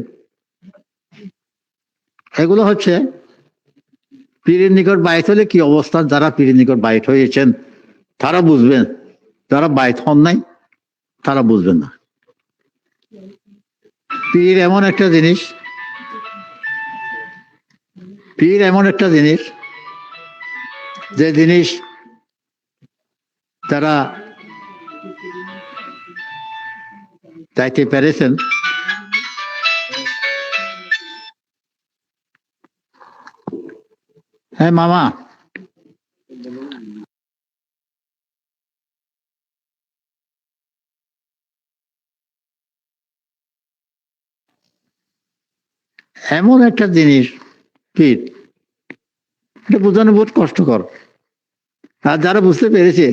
S4: এগুলো হচ্ছে পীরের নিকট বাইত হলে কি অবস্থা, যারা পীরের নিকট বাইত হয়েছেন তারা বুঝবেন, যারা বাইত হন নাই তারা বুঝবেন না। পীর এমন একটা জিনিস, পীর এমন একটা জিনিস যে জিনিস তারা চাইতে পেরেছেন, হ্যাঁ মামা, এমন একটা জিনিস পীর, এটা বোঝানো বহুত কষ্টকর। আর যারা বুঝতে পেরেছে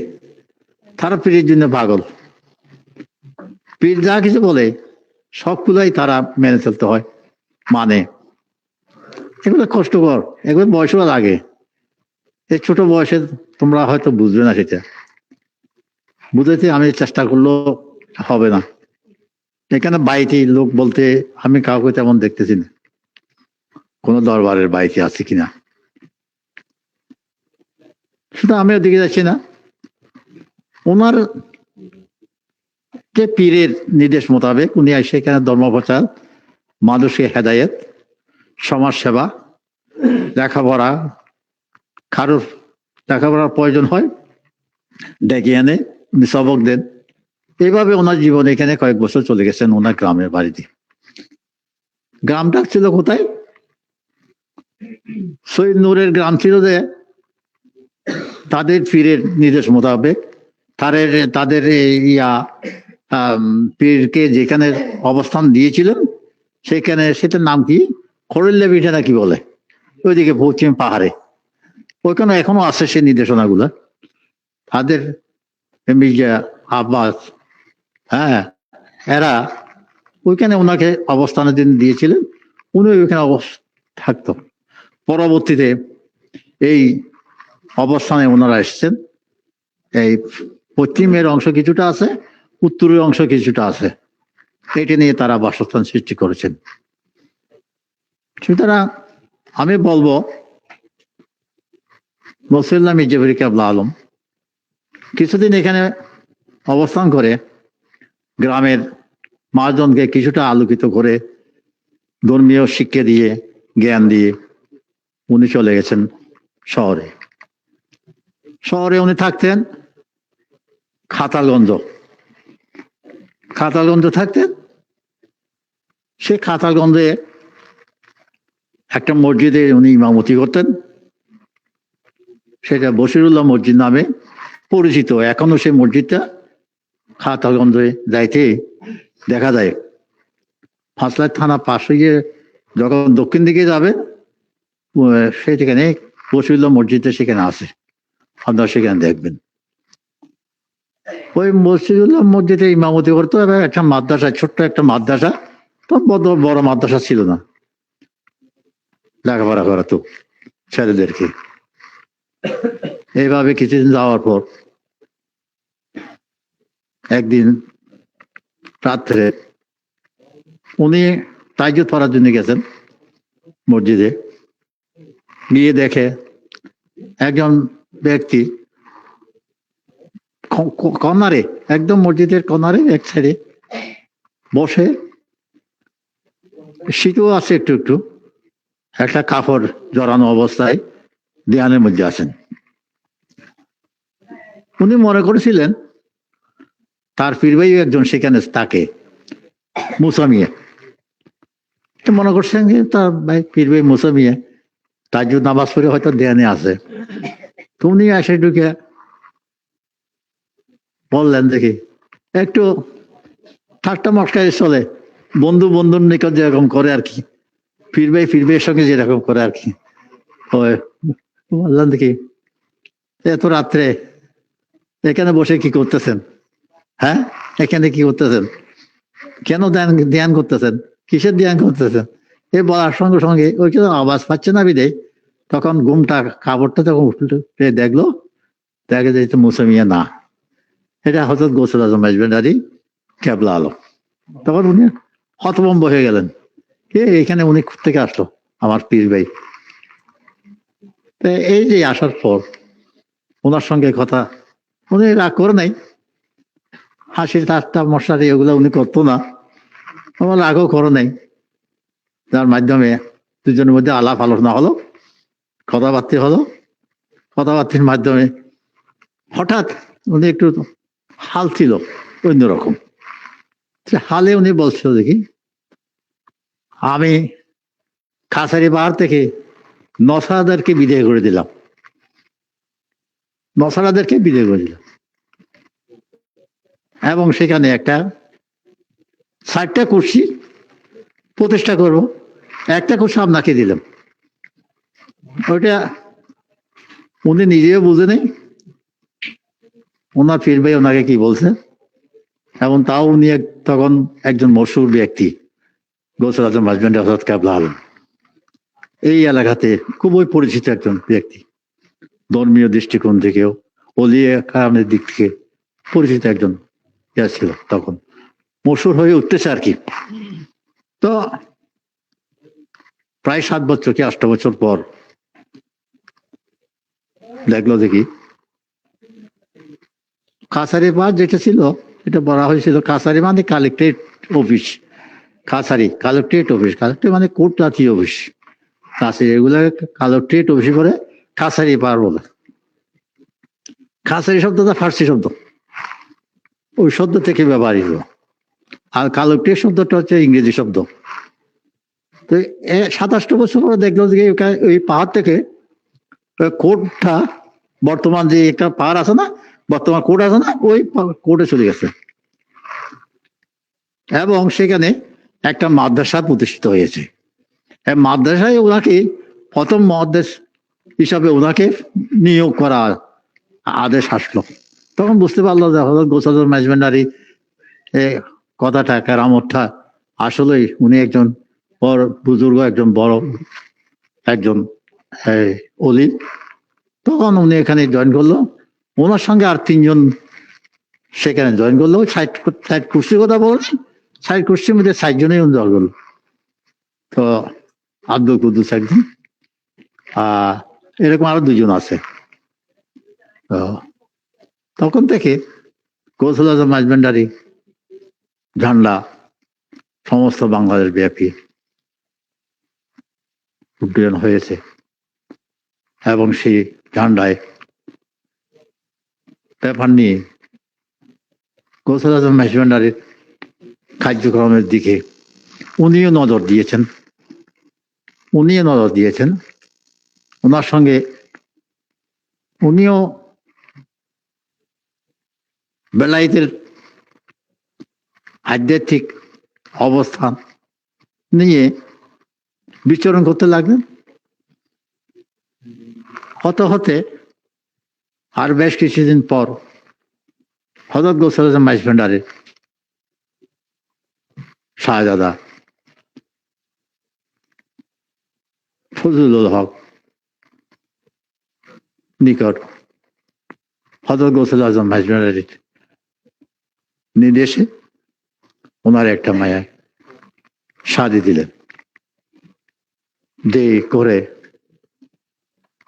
S4: তারা পীরের জন্য পাগল। পীর যা কিছু বলে সবগুলাই তারা মেনে চলতে হয়, মানে এগুলো কষ্টকর, এগুলো বয়সও লাগে। এই ছোট বয়সে তোমরা হয়তো বুঝবে না, সেটা বুঝাইতে আমি চেষ্টা করলেও হবে না। এখানে বাইটি লোক বলতে আমি কাউকে তেমন দেখতেছি না, কোনো দরবারের বাইটি আছে কিনা, শুধু আমি ওদিকে যাচ্ছি না। ওনার যে পীরের নির্দেশ মোতাবেক উনি সেখানে ধর্ম প্রচার, মানুষকে হেদায়েত, সমাজ সেবা, লেখাপড়া, কারোর লেখাপড়ার প্রয়োজন হয় ডেকে এনে উনি সবক দেন। এইভাবে ওনার জীবন এখানে কয়েক বছর চলে গেছেন ওনার গ্রামের বাড়িতে। গ্রামটা ছিল কোথায়? সৈয়দ নূরের গ্রাম ছিল, যে তাদের পীরের নির্দেশ মোতাবেক তাদের পীরকে যেখানে অবস্থান দিয়েছিলেন সেখানে, সেটার নাম কি, খড়িল্লা পিঠা নাকি বলে, ওইদিকে পশ্চিম পাহাড়ে, ওইখানে এখনো আছে সেই নির্দেশনাগুলো। তাদের মির্জা আব্বাস, হ্যাঁ, এরা ওইখানে ওনাকে অবস্থানের জন্য দিয়েছিলেন, উনি ওইখানে থাকতো। পরবর্তীতে এই অবস্থানে ওনারা এসছেন। এই পশ্চিমের অংশ কিছুটা আছে, উত্তরের অংশ কিছুটা আছে, এটা নিয়ে তারা বাসস্থান সৃষ্টি করেছেন। সুতরাং আমি বলবো বসিল্লা মির্জা ফির কেবলা আলম কিছুদিন এখানে অবস্থান করে গ্রামের মহাজনকে কিছুটা আলোকিত করে ধর্মীয় শিক্ষা দিয়ে, জ্ঞান দিয়ে উনি চলে গেছেন শহরে। শহরে উনি থাকতেন খাতালগঞ্জ থাকতেন। সে খাতালগঞ্জে একটা মসজিদে উনি ইমামতি করতেন, সেটা বশিরুল্লাহ মসজিদ নামে পরিচিত। এখনো সেই মসজিদটা খাতালগঞ্জে যাইতে দেখা যায়। ফাঁসলার থানা পাশ হয়ে যখন দক্ষিণ দিকে যাবে সেখানে বশিরুল্লাহ মসজিদটা সেখানে আছে, আপনারা সেখানে দেখবেন। ওই বশিরুল্লাহ মসজিদে ইমামতি করতো। এবার একটা মাদ্রাসা, ছোট্ট একটা মাদ্রাসা, তো বড় মাদ্রাসা ছিল না, লেখাপড়া করাতো ছেলেদেরকে। এইভাবে কিছুদিন যাওয়ার পর একদিন রাত্রে উনি তাহাজ্জুদ পড়ার জন্য গেছেন মসজিদে। গিয়ে দেখে একজন ব্যক্তি কর্নারে, একদম মসজিদের কর্নারে এক সাইডে বসে, শীতও আছে একটু একটু, একটা কাপড় জড়ানো অবস্থায় দেয়ালের মধ্যে আছেন। উনি মনে করেছিলেন তার পীর ভাই একজন সেখানে তাকে মুসা মিয়া, মনে করছেন যে তার ভাই পীর ভাই মুসা মিয়া তাহাজ্জুদ নামাজ পড়ে হয়তো দেয়ানে আছে। তো উনি এসে ঢুকে বললেন, দেখি একটু ঠাট্টা মস্কারি চলে, বন্ধু বন্ধুর নিকট যেরকম করে আর কি, পীর ভাইয়ের সঙ্গে যেরকম করে আর কি। বললেন, দেখি এত রাত্রে এখানে বসে কি করতেছেন? হ্যাঁ, এখানে কি করতেছেন, কেন ধ্যান ধ্যান করতেছেন, কিসের ধ্যান করতেছেন? এ বলার সঙ্গে সঙ্গে ওই কেউ আওয়াজ পাচ্ছে না বিদে তখন ঘুমটা কাপড়টা তখন উঠে দেখলো, দেখে যে মুসা মিয়া না, এটা হজরত গৌসুল আজম মাইজভান্ডারী কেবলা আলম। তখন উনি হতভম্ব হয়ে গেলেন, এখানে উনি থেকে আসলো আমার পীর ভাই। এই যে আসার পর ওনার সঙ্গে কথা, উনি রাগ করে নাই, হাসির ঠাট্টা মশারি এগুলো উনি করতো না, আমার রাগও করে নাই, যার মাধ্যমে দুজনের মধ্যে আলাপ আলোচনা হলো, কথাবার্তা হলো। কথাবার্তির মাধ্যমে হঠাৎ উনি একটু হাল ছিল অন্যরকম, হালে উনি বলছিল দেখি, আমি খাসারি পাহাড় থেকে নসারাদেরকে বিদায় করে দিলাম, নসারাদেরকে বিদায় করে দিলাম, এবং সেখানে একটা 60টা কুর্সি প্রতিষ্ঠা করব, একটা কুর্সি আপনাকে দিলাম। ওইটা উনি নিজেও বুঝে নেই ওনার পীর ভাই ওনাকে কি বলছে, এবং তাও উনি তখন একজন মশহুর ব্যক্তি, গৌসুল আজম মাইজভান্ডারী হযরত কেবলা আলম, এই এলাকাতে খুবই পরিচিত একজন ব্যক্তি, ধর্মীয় দৃষ্টিকোণ থেকেও ওলিয়ে কারামের দিক থেকে পরিচিত একজন ছিল, তখন মশহুর হয়ে উঠতেছে আর কি। তো প্রায় 7 বছর কি 8 বছর পর দেখলো দেখি কাছারি পাহাড় যেটা ছিল, এটা বলা হয়েছিল কাছারি মানে কালেক্টরেট অফিস, কাছারি কালেক্টরেট অফিস, কালেক্টরেট মানে কোর্ট জাতীয় অফিস, কাছারি এগুলো কালেক্টরেট অফিস করে কাছারি পাহাড় বলে। কাছারি শব্দটা ফার্সি শব্দ, ওই শব্দ থেকে ব্যবহৃত, আর কালেক্টরেট শব্দটা হচ্ছে ইংরেজি শব্দ। তো 27 বছর পরে দেখলো যে ওই পাহাড় থেকে কোর্টটা, বর্তমান যে একটা পাহাড় আছে না, বর্তমান কোর্ট আছে না, ওই কোর্টে চলে গেছে, এবং সেখানে একটা মাদ্রাসা প্রতিষ্ঠিত হয়েছে। মাদ্রাসায় ওনাকে প্রথম মুহাদ্দিস হিসাবে ওনাকে নিয়োগ করা আদেশ আসলো। তখন বুঝতে পারলো যে হযরত গৌসুল আজম মাইজভান্ডারী কথাটা, কেরামতটা আসলেই উনি একজন বড় বুজুর্গ, একজন বড় একজন ওলি। তখন উনি এখানে জয়েন করলো, ওনার সঙ্গে আর 3 জন সেখানে জয়েন করলো। 60 কুর্সির কথা বলছি, 60 কুর্সির মধ্যে 60 জনেই উনি জয়েন করলো। তো আব্দুল কুদ্দুস একজন, এরকম আরো 2 জন আছে। তখন থেকে গৌসুল আজম মাইজভান্ডারী ঝান্ডা সমস্ত বাংলাদেশ ব্যাপী উড্ডয়ন হয়েছে, এবং সেই ঝান্ডায় পেপার নিয়ে গৌসুল আজম মাইজভান্ডারীর কার্যক্রমের দিকে উনিও নজর দিয়েছেন, ওনার সঙ্গে উনিও বেলায়েতের আধ্যাত্মিক অবস্থান নিয়ে বিচরণ করতে লাগলেন। হতে হতে আর বেশ কিছুদিন পর হযরত গৌসুল আজম মাইজভান্ডারীর শাহজাদা ফজলুল হক নিকট হযরত গৌসুল আজম মাইজভান্ডারীর নির্দেশে ওনার একটা মায়া শাদি দিলেন, করে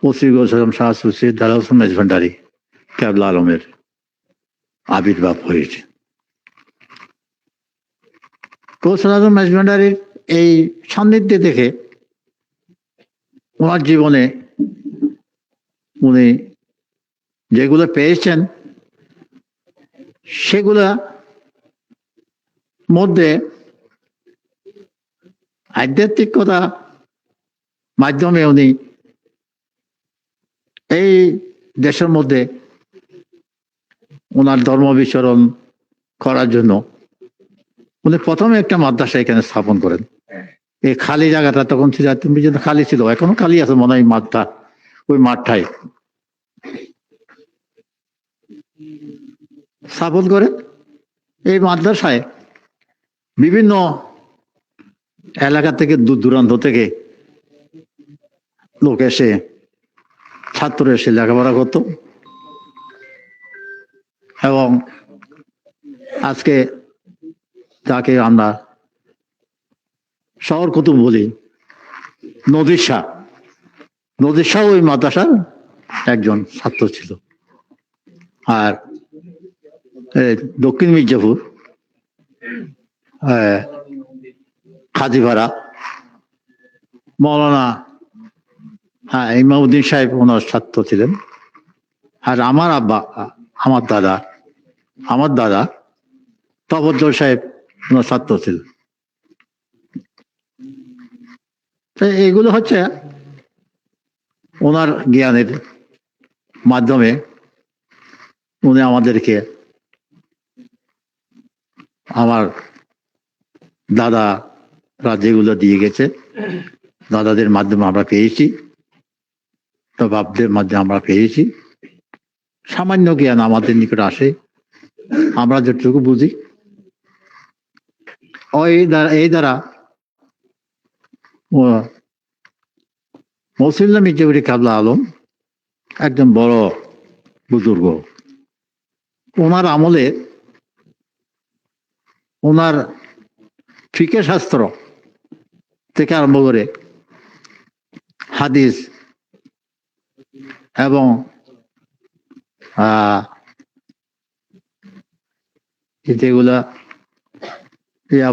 S4: ওসি গৌসুল আজম শাহ সুসিদ দালাল হোসেন মাইজভান্ডারী কেবলা আলমের আবির্ভাব হয়েছে। গৌসুল আজম মাইজভান্ডারীর এই সান্নিধ্যে দেখে ওনার জীবনে উনি যেগুলো পেয়েছেন সেগুলা মধ্যে আধ্যাত্মিকতা মাধ্যমে উনি এই দেশের মধ্যে ওনার ধর্ম বিচরণ করার জন্য উনি প্রথমে একটা মাদ্রাসা এখানে স্থাপন করেন। এই খালি জায়গাটা তখন খালি ছিল, এখনো খালি আছে মনে হয় মাঠটা, ওই মাঠটাই স্থাপন করেন এই মাদ্রাসায় বিভিন্ন এলাকা থেকে দূর দূরান্ত থেকে লোক এসে, ছাত্র এসে লেখাপড়া করত। এবং আজকে তাকে আমরা শহর কুতুব বলি, নদীর শাহ ওই মাদ্রাসার একজন ছাত্র ছিল। আর দক্ষিণ মির্জাপুর খাজিপাড়া মৌলানা ইমামউদ্দিন সাহেব ওনার ছাত্র ছিলেন। আর আমার আব্বা, আমার দাদা তফজ্জল সাহেব ওনার ছাত্র ছিলেন। তো এগুলো হচ্ছে ওনার জ্ঞানের মাধ্যমে উনি আমাদেরকে, আমার দাদারা যেগুলো দিয়ে গেছে, দাদাদের মাধ্যমে আমরা পেয়েছি, তো বাপদের মাধ্যমে আমরা পেয়েছি। সামান্য জ্ঞান আমাদের নিকট আসে, আমরা যতটুকু বুঝি এই দ্বারা মৌসুল্লাহ মির্জাপুরি কাবলা আলম একজন বড় বুজুর্গ। ওনার আমলে ওনার ফিকে শাস্ত্র থেকে আরম্ভ করে হাদিস এবং যেগুলা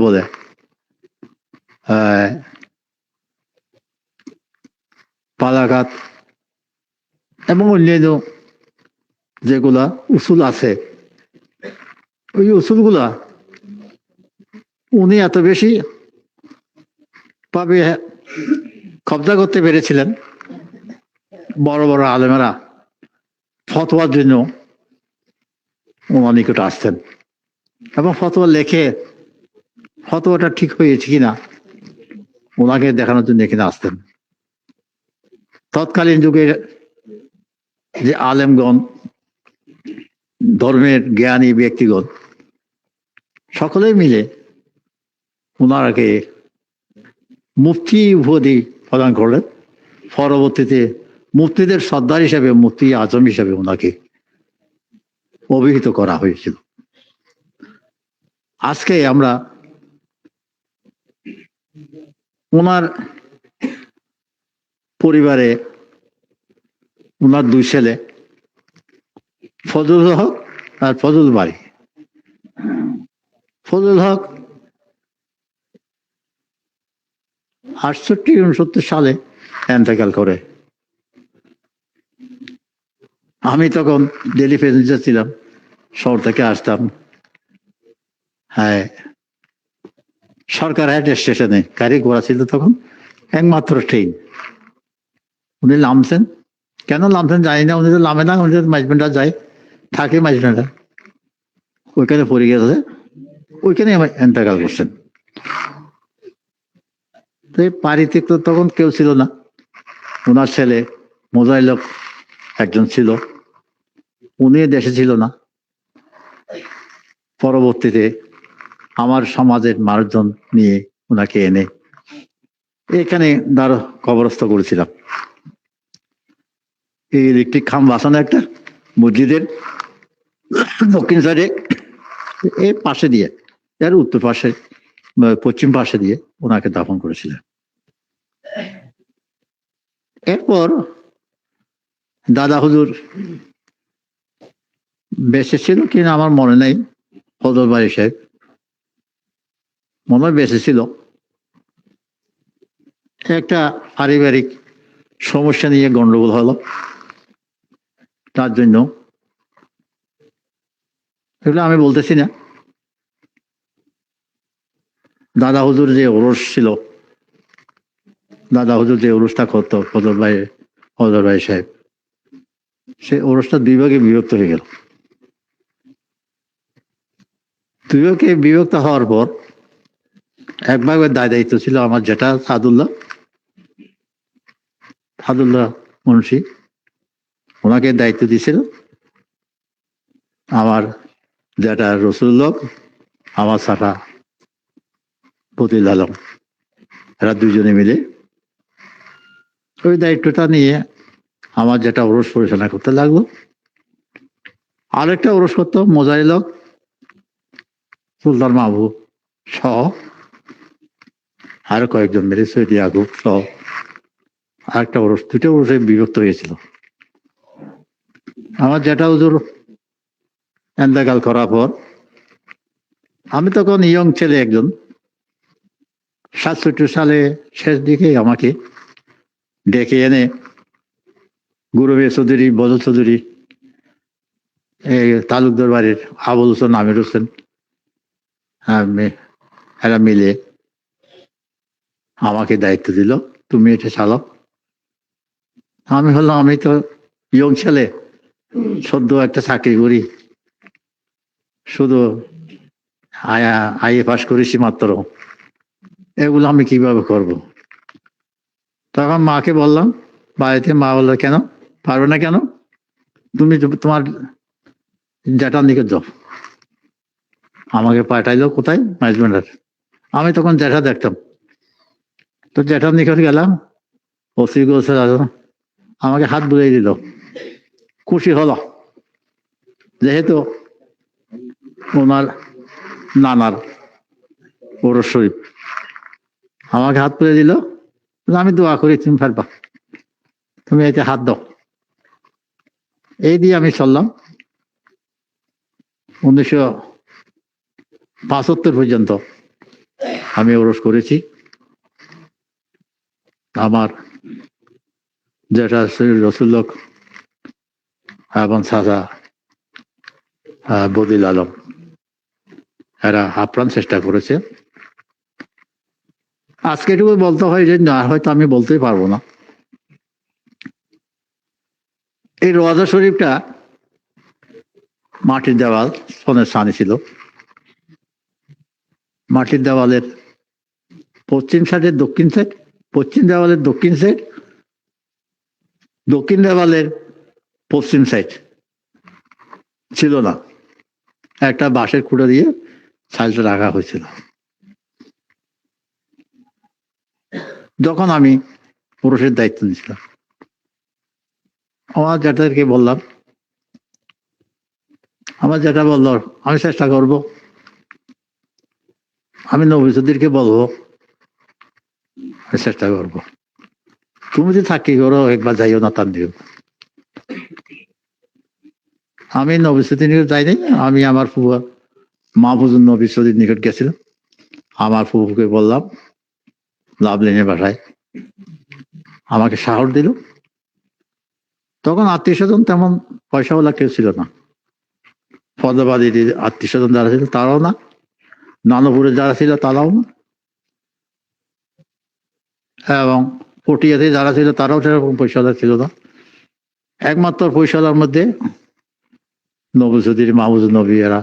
S4: বলে পালাঘাত এবং অন্যান্য যেগুলা উসুল আছে, ওই উসুলগুলা উনি এত বেশি ভাবে কবজা করতে পেরেছিলেন, বড় বড় আলেমেরা ফতোয়ার জন্য ওনার নিকট আসতেন এবং ফতোয়া লেখে ফতোয়াটা ঠিক হয়েছে কিনা ওনাকে দেখানোর জন্য এখানে আসতেন। তৎকালীন যুগে যে আলেমগণ, ধর্মের জ্ঞানী ব্যক্তিগণ সকলে মিলে ওনারাকে মুফতি উপাধি প্রদান করলেন। পরবর্তীতে মুফতিদের সর্দার হিসাবে, মুফতি আজম হিসাবে ওনাকে অভিহিত করা হয়েছিল। আজকে আমরা ওনার পরিবারে ওনার দুই ছেলে ফজল হক আর ফজল বাড়ি। ফজল হক 68-69 সালে এন্তেকাল করে। আমি তখন ডেলি প্যাসেঞ্জার ছিলাম, শহর থেকে আসতাম। হ্যাঁ, সরকার হাট স্টেশনে গাড়ি ঘোড়া ছিল তখন, একমাত্র ট্রেন। উনি নামছেন, কেন নামছেন জানি না, উনি তো নামে না, উনি মাঝবেন্ডা যায়, থাকে মাঝবেন্ডা, ওইখানে পড়ে গেছে, ওইখানে এন্তেকাল করছেন। বাড়িতে তো তখন কেউ ছিল না, ওনার ছেলে মোজাইলক একজন ছিল, উনি দেশে ছিল না। পরবর্তীতে আমার সমাজের মানুষজন নিয়ে ওনাকে এনে এখানে কবরস্থ করেছিলাম। এই ইলেকট্রিক খাম বাসানো একটা মসজিদের দক্ষিণ সাইডে, এর পাশে দিয়ে, এর উত্তর পাশে, পশ্চিম পাশে দিয়ে ওনাকে দাফন করেছিলেন। এরপর দাদা হুজুর বেঁচে ছিল কিনা আমার মনে নেই, ফজল বাড়ি সাহেব মনে হয় বেঁচে ছিল। একটা পারিবারিক সমস্যা নিয়ে গন্ডগোল হলো, তার জন্য এগুলো আমি বলতেছি না। দাদা হুজুর যে ওরস ছিল, দাদা হুজুর যে ওরসটা করতো ফজল ভাই সাহেব, সে ওরসটা দুই ভাগে বিভক্ত হয়ে গেল। দুই ভাগে বিভক্ত হওয়ার পর এক ভাগের দায়িত্ব ছিল আমার যেটা সাদুল্লাহ মুন্সি, ওনাকে দায়িত্ব দিয়েছিল। আমার যেটা রসুল্লাহ আমার সাথা বদিল আলম, এরা দুজনে মিলে ওই দায়িত্বটা নিয়ে আমার যেটা ওরস পরিচালনা করতে লাগলো। আরেকটা ওরস করতো মোজাইলক সুলতান মাহবুব সহ আরো কয়েকজন মিলে সৈয়দ ইয়াকুব সহ আরেকটা ওরস, দুটো ওরসে বিভক্ত হয়েছিল। আমার যেটা হুজুর এন্তেকাল করার পর আমি তখন ইয়ং ছেলে একজন, 67 সালে শেষ দিকে আমাকে ডেকে এনে গুরুবে চৌধুরী, বদল চৌধুরী, তালুকদার বাড়ির আবুল হোসেন, আমির হোসেন, এরা মিলে আমাকে দায়িত্ব দিল, তুমি এটা চালাও। আমি হলাম, আমি তো ইয়ং ছেলে, সদ্য একটা চাকরি করি, শুধু আইএ পাস করেছি মাত্র, এগুলো আমি কিভাবে করব? তখন মাকে বললাম বাড়িতে, মা বললো কেন পারবে না, কেন? তুমি তোমার জ্যাঠার নিকট যাও। আমাকে পাঠাইলো কোথায়? ম্যানেজমেন্টের। আমি তখন জ্যাঠা দেখতাম, তো জ্যাঠার নিকট গেলাম, ওসি গোসে আমাকে হাত বুলিয়ে দিল, খুশি হলো, যেহেতু ওনার নানার ওরস শরীফ। আমাকে হাত তুলে দিল, আমি দোয়া করি তুমি পারবা, তুমি এতে হাত দাও। এই দিয়ে আমি চললাম 1975 পর্যন্ত আমি ওরস করেছি। আমার যেটা রসুল্লক এবং সাজা বদিল আলম, এরা আপ্রাণ চেষ্টা করেছে। আজকে এটুকু বলতে হয় যে না, হয়তো আমি বলতেই পারবো না। এই রোয়াজা শরীফটা মাটির দেওয়াল, সোনের ছানি ছিল। মাটির দেওয়ালের পশ্চিম সাইডের দক্ষিণ সাইড, পশ্চিম দেওয়ালের দক্ষিণ সাইড, দক্ষিণ দেওয়ালের পশ্চিম সাইড ছিল না, একটা বাঁশের খুঁড়ো দিয়ে ছাইলটা রাখা হয়েছিল। যখন আমি পুরুষের দায়িত্ব নিয়েছিলাম, আমার জ্যাঠাদেরকে বললাম, আমার জ্যাঠা বললো আমি চেষ্টা করব, আমি নবীসুদ্দিরকে বলবো চেষ্টা করব, তুমি যদি থাকি করো একবার যাইও না তার দিও। আমি নবীসুদ্দির নিকট যাই নাই, আমি আমার ফুয়া মাহফুজুর নবীসুদ্দির নিকট গেছিলাম। আমার ফুফুকে বললাম লাভলিনের বাসায়, আমাকে সাহস দিল। তখন আত্মীয় স্বজন তেমন পয়সাওয়ালা কেউ ছিল না, ফদবাদী আত্মীয় স্বজন যারা ছিল তারাও না, নানপুরে যারা ছিল তারাও না, এবং পটিয়াতে যারা ছিল তারাও সেরকম পয়সাওয়ালা ছিল না। একমাত্র পয়সাওয়ালার মধ্যে নবীসুদ্দির, মাহফুজুর নবী এরা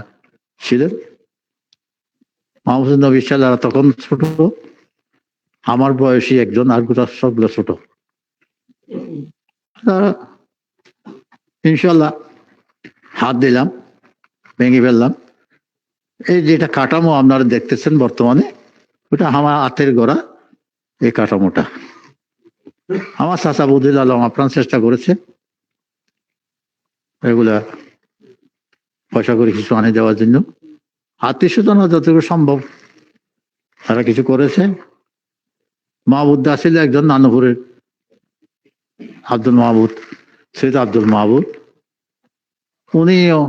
S4: ছিলেন। মাহফুজুর নবীর ছেলেরা তখন ছোট, আমার বয়সী একজন, আর গোটা সবগুলো ছোট। ইনশাল্লাহ হাত দিলাম, ভেঙে ফেললাম। এই যেটা কাঠামো আপনারা দেখতেছেন বর্তমানে, ওটা আমার হাতের গড়া। এই কাঠামোটা আমার চাচা বদিল আলম আপ্রাণ চেষ্টা করেছে এগুলা পয়সা করে কিছু আনে দেওয়ার জন্য। আত্মীয় স্বজন যতটুকু সম্ভব তারা কিছু করেছে। মাহবুদ ছিল একজন, নানুপুরের আব্দুল মাহবুদ, সৈয়দ আব্দুল মাহবুদ, উনিও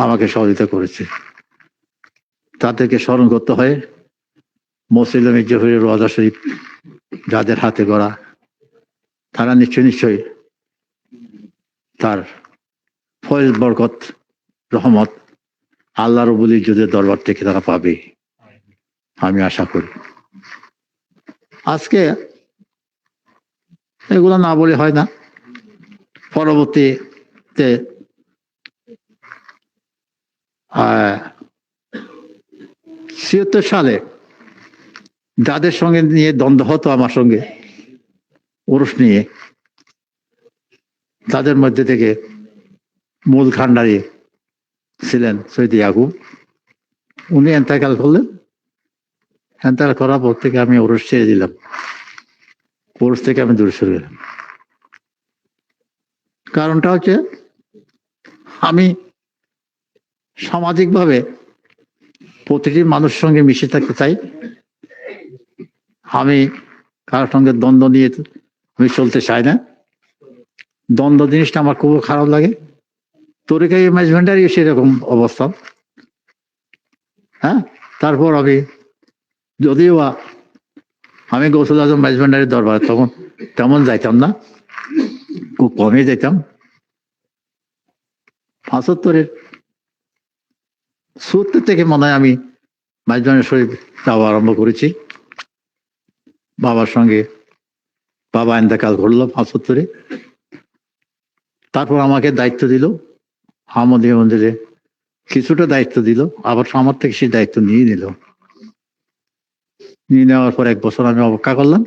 S4: আমাকে সহযোগিতা করেছে। তাদেরকে স্মরণ করতে হয়। মসজিদ মির্জাফরের রোজা শরীফ যাদের হাতে গড়া, তারা নিশ্চয়ই তার ফয়েজ, বরকত, রহমত আল্লাহ রব্বুল ইজ্জতের দরবার থেকে তারা পাবে, আমি আশা করি। আজকে এগুলো না বলে হয় না। পরবর্তীতে 76 সালে যাদের সঙ্গে নিয়ে দ্বন্দ্ব হতো আমার সঙ্গে ওরস নিয়ে, তাদের মধ্যে থেকে মূল খান্ডারি ছিলেন সৈয়দ ইয়াকুব, উনি এন্তেকাল করলেন। এন্তেকাল করার পর থেকে আমি ওরস ছেড়ে দিলাম, ওরস থেকে আমি দূরে সরে গেলাম। কারণটা হচ্ছে আমি সামাজিকভাবে প্রতিটি মানুষের সঙ্গে মিশে থাকতে চাই। আমি কারোর সঙ্গে দ্বন্দ্ব নিয়ে আমি চলতে চাই না। দ্বন্দ্ব জিনিসটা আমার খুব খারাপ লাগে। তরিকাই ম্যানেজমেন্টারই সেরকম অবস্থা। হ্যাঁ, তারপর আমি যদিও আমি গৌসুল আজম ম্যানেজমেন্টারের দরবার তখন তেমন যাইতাম না, খুব কমই যেতাম। ৭৫-এর ৭০ থেকে মনে হয় আমি ম্যানেজমেন্ট শরীফ যাওয়া আরম্ভ করেছি। বাবার সঙ্গে, বাবা ইন্তেকাল করলো ৭৫-এ। তারপর আমাকে দায়িত্ব দিল আহমদিয়া মন্দিরে, কিছুটা দায়িত্ব দিল, আবার আমার থেকে সেই দায়িত্ব নিয়ে নিল। নিয়ে নেওয়ার পর ১ বছর আমি অপেক্ষা করলাম।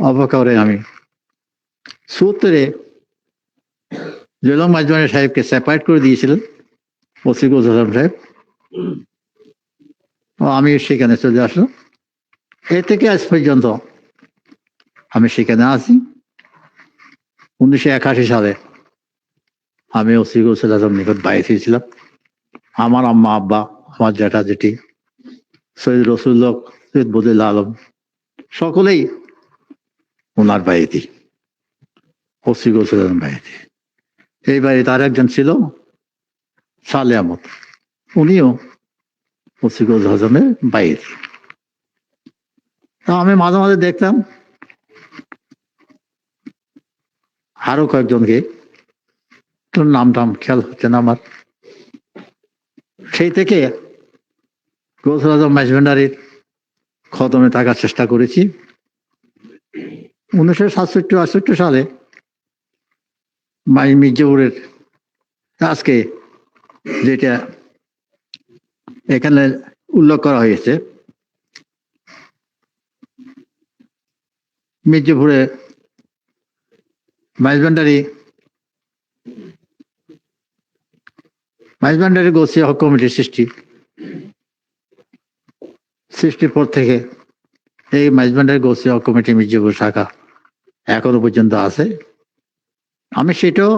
S4: অপেক্ষা করে আমি ৭০-এ জেলা ম্যানেজমেন্ট সাহেবকে সেপারেট করে দিয়েছিলেন ওসি গৌসুল আজম সাহেব। আমি সেখানে চলে আসলাম। এ থেকে আজ পর্যন্ত আমি সেখানে আছি। ১৯৮১ সালে আমি ওসি গৌসুল আজম নিকট বাইরে হয়েছিলাম। আমার আম্মা আব্বা, আমার জ্যাঠা জেঠি, সৈয়দ রসুল্লাহ, সৈয়দ বদিউল আলম সকলেই ওনার বাড়িতে, ওসি গৌসুল আজম বাড়িতে। এই বাড়িতে আর একজন ছিল সালে আহমদ, উনিও ওসি গৌসুল আজমের বাইরে। আমি মাঝে মাঝে দেখতাম আরো কয়েকজনকে, তোর নাম টাম খেয়াল হচ্ছে না আমার। সেই থেকে গৌসুল আজম ম্যানেজমেন্টারির খতমে থাকার চেষ্টা করেছি। ১৯৬৭-৬৮ সালে মির্জাপুরের আজকে যেটা এখানে উল্লেখ করা হয়েছে, মির্জাপুরে ম্যানেজমেন্টারি গৌসিয়া হক কমিটির সৃষ্টির পর থেকে এই ম্যানেজমেন্টারি গৌসিয়া হক কমিটি মির্জাপুর শাখা এখনো পর্যন্ত আছে। আমি সেটাও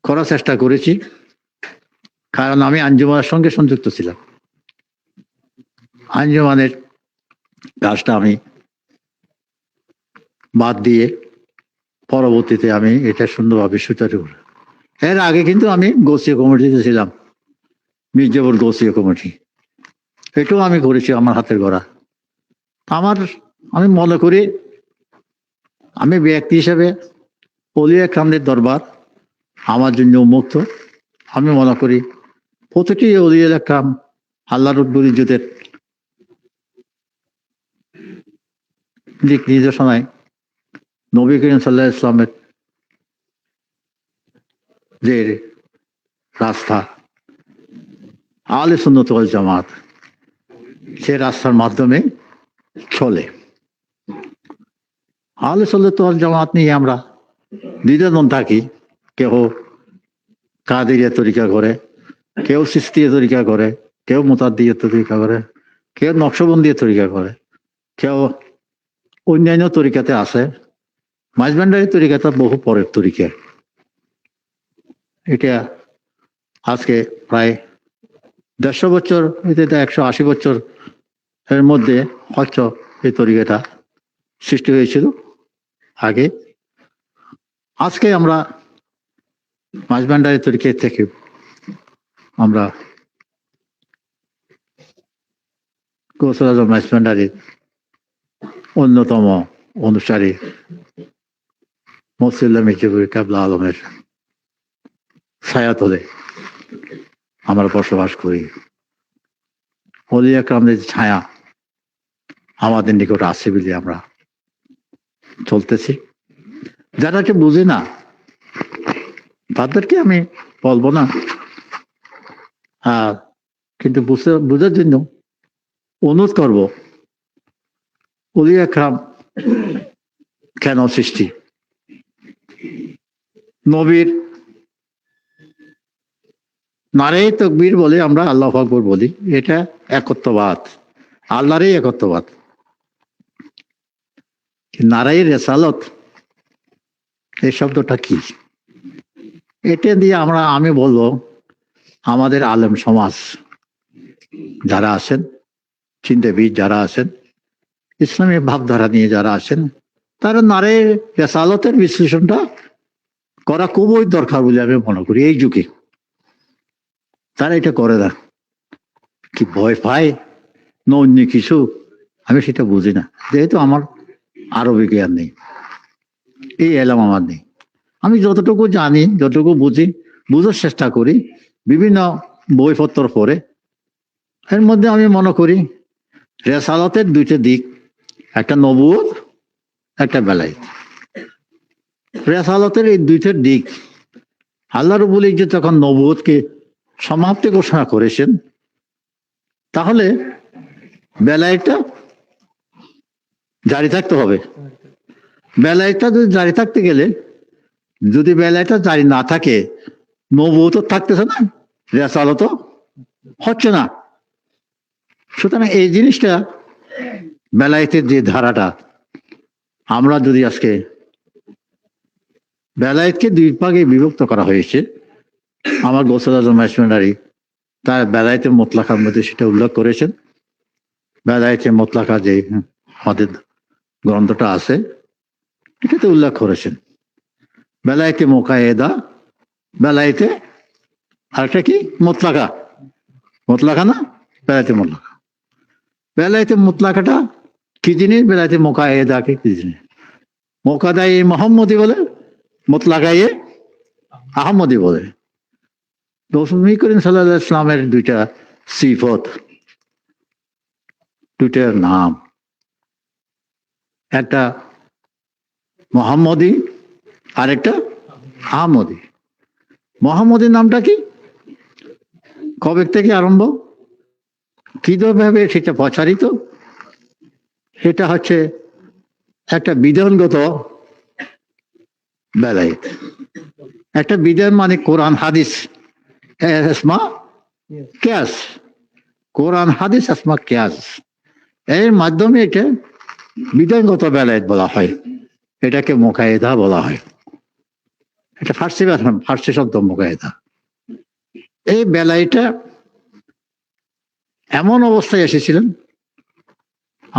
S4: করার চেষ্টা করেছি, কারণ আমি আঞ্জুমানের সঙ্গে সংযুক্ত ছিলাম। আঞ্জুমানের কাজটা আমি বাদ দিয়ে পরবর্তীতে আমি এটা সুন্দরভাবে সুচারু করি। এর আগে কিন্তু আমি গৌসিয়া কমিটিতে ছিলাম, মির্জাপুর গৌসিয়া কমিটি, এটাও আমি করেছি আমার হাতের গড়া। আমি মনে করি আমি ব্যক্তি হিসেবে অলিয়া একরামদের দরবার আমার জন্য উন্মুক্ত। আমি মনে করি প্রতিটি অলিয়া একরাম আল্লাহ রব্বুল ইজ্জতের দিক নির্দেশনায় নবী করিম সাল্লাল্লাহু আলাইহি ওয়াসাল্লামের যে রাস্তা আহলে সুন্নাত ওয়াল জামাত, সে রাস্তার মাধ্যমে চলে। আহলে সুন্নাত ওয়াল জামাত নিয়ে আমরা দ্বিধাদ্বন্দ্ব থাকি। কেউ কাদেরিয়া তরিকা করে, কেউ সিস্তিয়া তরিকা করে, কেউ মুতাদ্দিয়া তরিকা করে, কেউ নকশবন্দিয়া তরিকা করে, কেউ অন্যান্য তরিকাতে আছে। মাঝভান্ডারি তরিকাটা বহু পরের তরিকা। এটা আজকে প্রায় ১৫০ বছর, ১৮০ বছর এর মধ্যে হয়তো এই তরিকাটা সৃষ্টি হয়েছিল আগে। আজকে আমরা মাঝভান্ডারি তরিকা থেকে আমরা গৌসুল আজম মাঝভান্ডারির অন্যতম অনুসারী মফিজুল্লাহ মির্জাপুর কেবলা আলমের ছায়াতলে আমরা বসবাস করি। অলি আকরামদের ছায়া আমাদের নিকট আছে বলে আমরা চলতেছি। যারা কে বুঝে না তাদেরকে আমি বলবো না, কিন্তু বুঝার জন্য অনুরোধ করব, অলি আকরাম কেন সৃষ্টি, নবীর নারে তকবীর বলে আমরা আল্লাহু আকবার বলি, এটা একত্ববাদ, আল্লাহরই একত্ববাদ। নারাই রেসালত এই শব্দটা কি? এটা দিয়ে আমি বলবো আমাদের আলেম সমাজ যারা আছেন, চিন্তাবিদ যারা আছেন, ইসলামী ভাবধারা নিয়ে যারা আছেন, তারা নারে রেসালতের বিশ্লেষণটা করা খুবই দরকার বলে আমি মনে করি। এই যুগে তারা এটা করে না, কি ভয় পায় না অন্য কিছু, আমি সেটা বুঝি না। যেহেতু আমার আরবি জ্ঞান নেই, এই এলাম আমার নেই, আমি যতটুকু জানি, যতটুকু বুঝি, বুঝার চেষ্টা করি বিভিন্ন বইপত্র পড়ে। এর মধ্যে আমি মনে করি রেসালতের দুইটা দিক, একটা নবুয়ত, একটা বেলায়েত। রেসালতের এই দুইটা দিক আল্লাহ রাব্বুল ইজ্জত যখন নবুয়তকে সমাপ্তি ঘোষণা করেছেন, তাহলে বেলায়েতটা জারি থাকতে হবে। বেলায়েতটা যদি জারি থাকতে গেলে, যদি বেলায়েতটা জারি না থাকে, নবুয়ত থাকতেছে না, রেসালত হচ্ছে না। সুতরাং এই জিনিসটা, বেলায়েতের যে ধারাটা, আমরা যদি আজকে বেলায়েতকে দুই ভাগে বিভক্ত করা হয়েছে, আমার গৌসুল আজম মাইজভান্ডারী তার বেলায়েতে মোতলাকার মধ্যে সেটা উল্লেখ করেছেন। বেলায়েতে মোতলাকা যে আমাদের গ্রন্থটা আছে, এটাতে উল্লেখ করেছেন বেলায়েতে মুকায়েদা, বেলায়েতে আরেকটা কি মোতলাকা, মোতলাকা না, বেলায়েতে মোতলাকা। বেলায়েতে মোতলাকাটা কি জিনিস, বেলায়েতে মুকায়েদাকে কি জিনিস? মোকাদায়ে মোহাম্মদী বলে, মোতলাকায়ে আহমদী বলে। নবী করিম সাল্লাল্লাহু আলাইহি ইসলামের দুইটা সিফত, দুইটা নাম, একটা মোহাম্মদী আর একটা আহমদী। মোহাম্মদীর নামটা কি, কবে থেকে আরম্ভ, কিভাবে সেটা প্রচারিত, সেটা হচ্ছে একটা বিধানগত বেলায়েত। একটা বিধান মানে কোরআন হাদিস, আসমা কিয়াস, কোরআন হাদিস আসমা কিয়াস, এর মাধ্যমে এটা বিধানগত বেলায়েত বলা হয়, এটাকে মুকায়েদা বলা হয়। এটা ফার্সি শব্দ মুকায়েদা। এই বেলায়েতটা এমন অবস্থায় এসেছিলেন,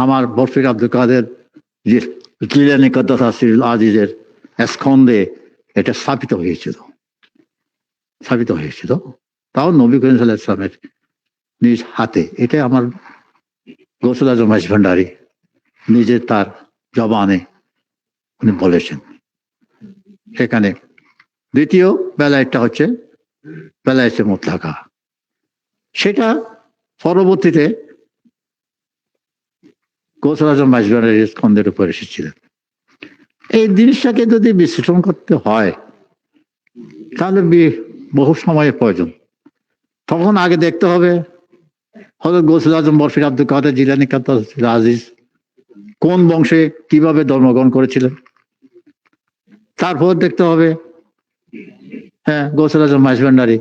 S4: আমার বরফির আব্দুল কাদের জিলানী কদ্দাস সিরুল আজিজের স্কন্ধে এটা স্থাপিত হয়েছিল, তাও নবী করিম সাল্লাল্লাহু আলাইহি ওয়াসাল্লামের নিজ হাতে। এটা আমার গৌসুল আজম মাইজভান্ডারী নিজে তার জবানে উনি বলেছেন। সেখানে দ্বিতীয় বেলায়েতটা হচ্ছে বেলায়েতে মুতলাকা, সেটা পরবর্তীতে গৌসুল আজম মাইজভান্ডারী স্কন্ধের উপর এসেছিলেন। এই জিনিসটাকে যদি বিশ্লেষণ করতে হয়, তাহলে বহু সময়ের প্রয়োজন। তখন আগে দেখতে হবে হযরত গৌসুল আজম বরফির আব্দুল কাদের জিলানী কদ্দাস সিররুল আজিজ কোন বংশে কিভাবে ধর্মগ্রহণ করেছিলেন। তারপর দেখতে হবে গৌসুল আজম মাইজভান্ডারী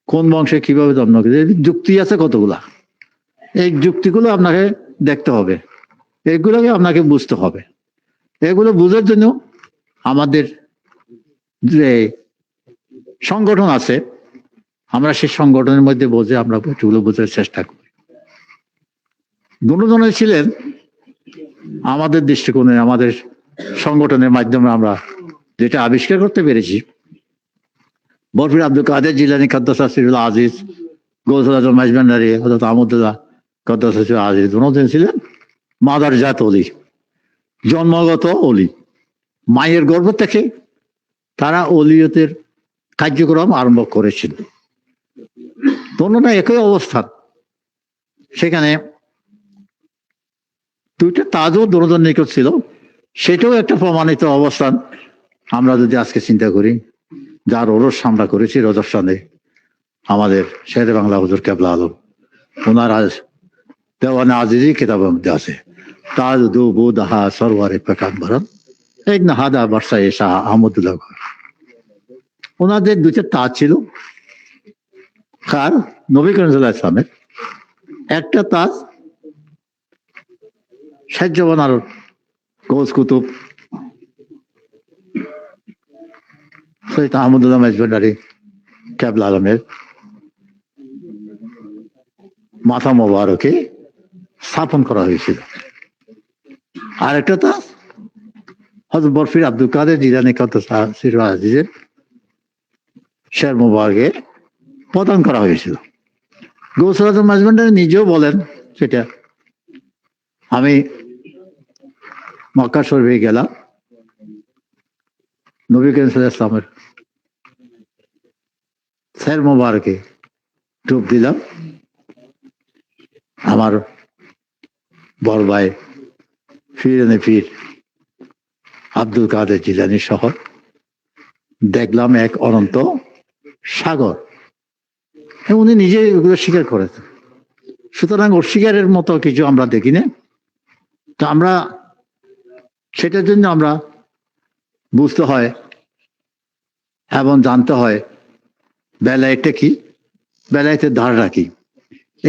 S4: কোন বংশে কিভাবে ধর্মগ্রহণ করেছিলেন। যুক্তি আছে কতগুলা, এই যুক্তিগুলো আপনাকে দেখতে হবে, এগুলোকে আপনাকে বুঝতে হবে। এগুলো বুঝার জন্য আমাদের যে সংগঠন আছে, আমরা সেই সংগঠনের মধ্যে বসে আমরা এগুলো বোঝার চেষ্টা করি। দুজনে ছিলেন আমাদের দৃষ্টিকোণে, আমাদের সংগঠনের মাধ্যমে আমরা যেটা আবিষ্কার করতে পেরেছি, বরফির আব্দুল কাদের জিলানী কদ্দাস সিররুল আজিজ, গৌসুল আজম মাইজভান্ডারী হযরত আহমদুল্লাহ কদ্দাস সিররুল আজিজ, দুজন ছিলেন মাদারজাত ওলি, জন্মগত ওলি। মায়ের গর্ভ থেকে তারা ওলিয়তের কার্যক্রম আরম্ভ করেছিল। দুজনে একই অবস্থান। সেখানে দুইটা তাজও দুজন নিকট ছিল, সেটাও একটা প্রমাণিত অবস্থান। আমরা যদি আজকে চিন্তা করি, যার ওরস আমরা করেছি রজবসানে, আমাদের শেরে বাংলা হুজুর কেবলা আলম, ওনার আজ দেওয়ানে আজিজি কিতাবের মধ্যে আছে, তাজ দু বুদাহা সরওয়ারে পেকাম্বরম এক নাহাদা বার্সায় শাহ আহমদুল্লাহ। ওনাদের দুইটা তাজ ছিল, কার? নবী করিম সাল্লাল্লাহু আলাইহি ওয়াসাল্লামের একটা তাজ সাহায্য বানার গৌস কুতুব সৈয়দ আহমদুল্লাহ মাইজভান্ডারী কেবলা আলমের মাথা মোবারকে স্থাপন করা হয়েছিল। আর একটা তাজ হযরত বরফির আব্দুল কাদের জিলানী কাদ্দাসাসির আজিজের শের মোবারকে প্রদান করা হয়েছিল। গৌসুল আজম মাইজভান্ডারী নিজেও বলেন সেটা, আমি মক্কা শরীফে গেলাম, নবী করিম সাল্লাল্লাহু আলাইহি ওয়াসাল্লামের শের মোবারকে ডুব দিলাম, আমার বড় ভাই পীর আব্দুল কাদের জিলানী সহ দেখলাম এক অনন্ত সাগর। উনি নিজে এগুলো স্বীকার করেছেন। সুতরাং অস্বীকারের মতো কিছু আমরা দেখি না। তো আমরা সেটার জন্য আমরা বুঝতে হয় এবং জানতে হয় বেলায়েতটা কি, বেলায়েতের ধারণা কি।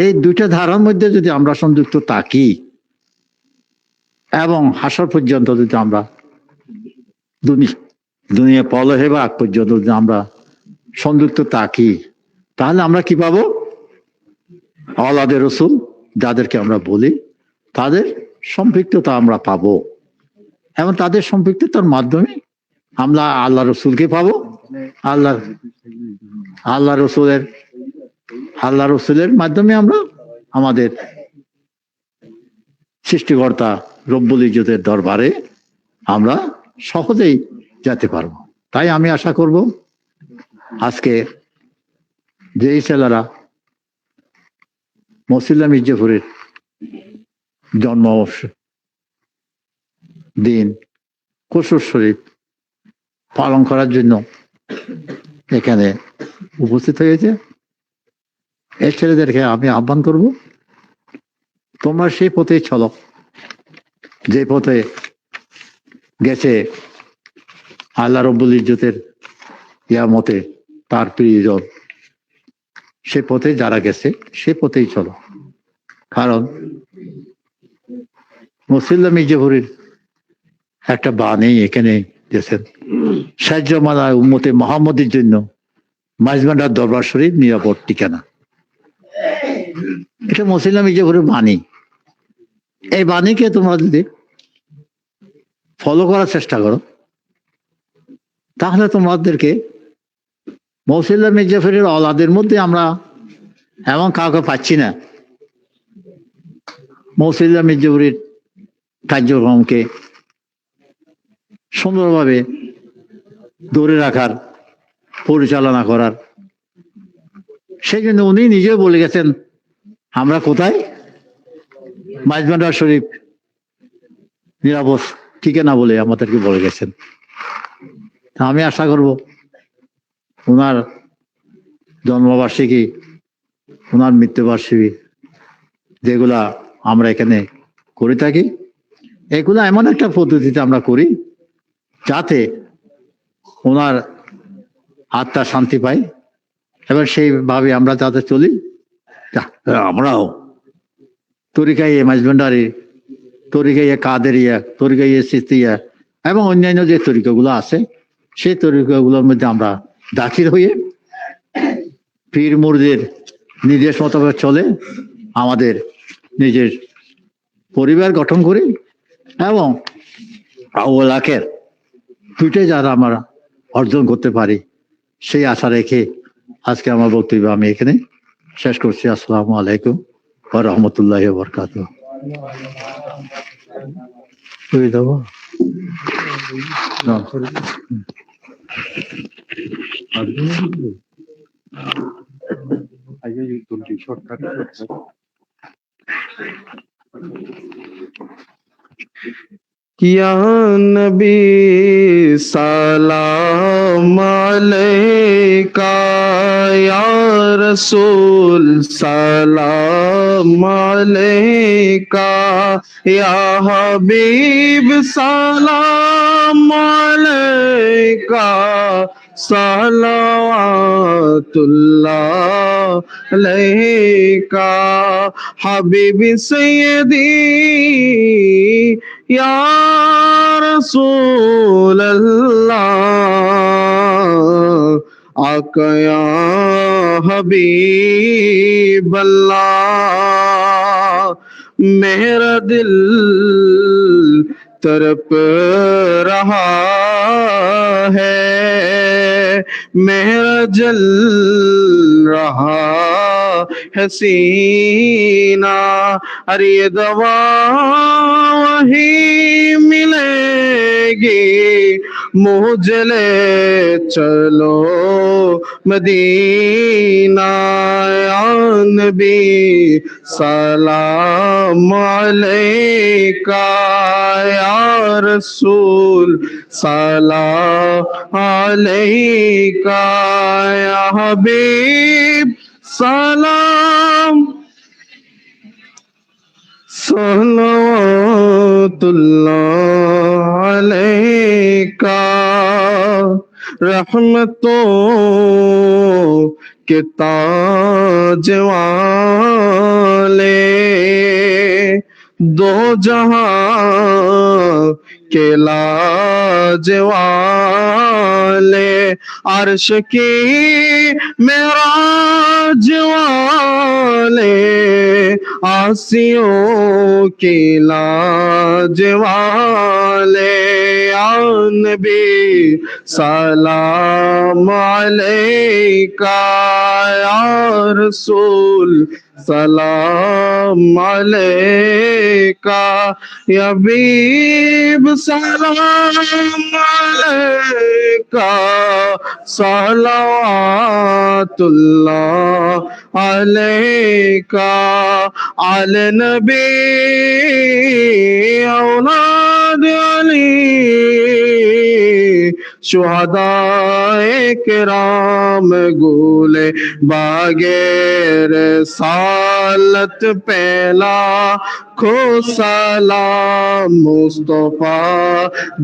S4: এই দুইটা ধারার মধ্যে যদি আমরা সংযুক্ত থাকি এবং হাসর পর্যন্ত যদি আমরা দুনিয়া পল হেবা আগ পর্যন্ত যদি আমরা সংযুক্ত থাকি, তাহলে আমরা কি পাবো? আওলাদে রসুল যাদেরকে আমরা বলি তাদের সম্পৃক্ততা আমরা পাবো, এবং তাদের সম্পৃক্ততার মাধ্যমে আমরা আল্লাহ রসুলকে পাবো। আল্লাহ রসুলের মাধ্যমে আমরা আমাদের সৃষ্টিকর্তা রব্বুল ইজ্জতের দরবারে আমরা সহজেই যেতে পারবো। তাই আমি আশা করব আজকে যেই ছেলেরা মসিল্লা মির্জাপুরের জন্ম দিন কসুর শরীফ পালন করার জন্য এখানে উপস্থিত হয়েছে, এই ছেলেদেরকে আমি আহ্বান করব, তোমরা সেই পথেই চলো যে পথে গেছে আল্লাহ রব্বুল ইজ্জতের ইয়ামতে তার প্রিয়জন। সে পথে যারা গেছে সে পথেই চলো। কারণ মসিল্লা মির্জাপুরের একটা বাণী এখানে গেছেন, সাহায্যমালা উম্মতে মুহাম্মদের জন্য মাইজভান্ডার দরবার শরীফ নিরাপদ ঠিকানা। এটা মসিল্লা মির্জাপুরের বাণী। এই বাণীকে তোমরা যদি ফলো করার চেষ্টা করো তাহলে তোমাদেরকে মসিল্লা মির্জাপুরের আওলাদের মধ্যে আমরা এমন কাউকে পাচ্ছি না মসিল্লা মির্জাপুরের কার্যক্রমকে সুন্দরভাবে ধরে রাখার, পরিচালনা করার। সেই জন্য উনি নিজেও বলে গেছেন আমরা কোথায়? মাইজভান্ডার শরীফ নিরাপদ ঠিকানা বলে আমাদেরকে বলে গেছেন। আমি আশা করব ওনার জন্মবার্ষিকী, ওনার মৃত্যুবার্ষিকী যেগুলা আমরা এখানে করে থাকি, এগুলা এমন একটা পদ্ধতিতে আমরা করি যাতে ওনার আত্মা শান্তি পায়, এবং সেইভাবে আমরা যাতে চলি। আমরাও তরিকায়ে মাইজভান্ডারী, তরিকায়ে কাদেরিয়া, তরিকায়ে সিস্তিয়া এবং অন্যান্য যে তরিকাগুলো আছে সেই তরিকাগুলোর মধ্যে আমরা দাখিল হয়ে পীর মুরিদের নির্দেশ মোতাবেক চলে আমাদের নিজের পরিবার গঠন করি, এবং আউলাকের দুইটাই যারা আমরা অর্জন করতে পারি সেই আশা রেখে আজকে আমার বক্তব্য আমি এখানে শেষ করছি। আসসালামু আলাইকুম ওয়া রাহমাতুল্লাহি ওয়া বারাকাতুহু।
S5: या नबी सलाम अलैका, या रसूल सलाम अलैका, या हबीब सलाम अलैका, सलावत अलैका हबीबी सैयदी या रसूल अल्लाह आका या हबीब अल्लाह मेरा दिल तड़प रहा है मेरा जल रहा है सीना अरे ये दवा वही मिलेगी मुझे ले चलो मदीना या नबी सलाम अलैका या रसूल सलाम अलैका या हबीब सलाम सल्लल्लाहु अलैका रहमतों के ताज वाले दो जहां के लाज वाले अर्श की मेराज वाले आसियों की लाज वाले या नबी सलाम अलैका या रसूल सलाम अलैका या हबीब सलाम अलैका सलावतुल्लाह अलैका अल नबी औलाद अली शुहदाए किराम गुले बागेर सालत पहला खो सलाम मुस्तफा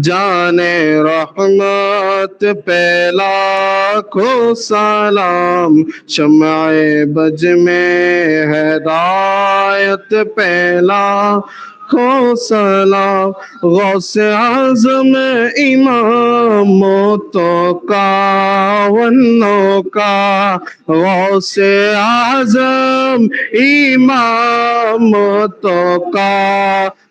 S5: जाने रहमत पहला खो सलाम शम्आए बज में हिदायत पहला खो सलाम गौसे आज़म इमामतों का वन्नों का गौसे आज़म इमामतों का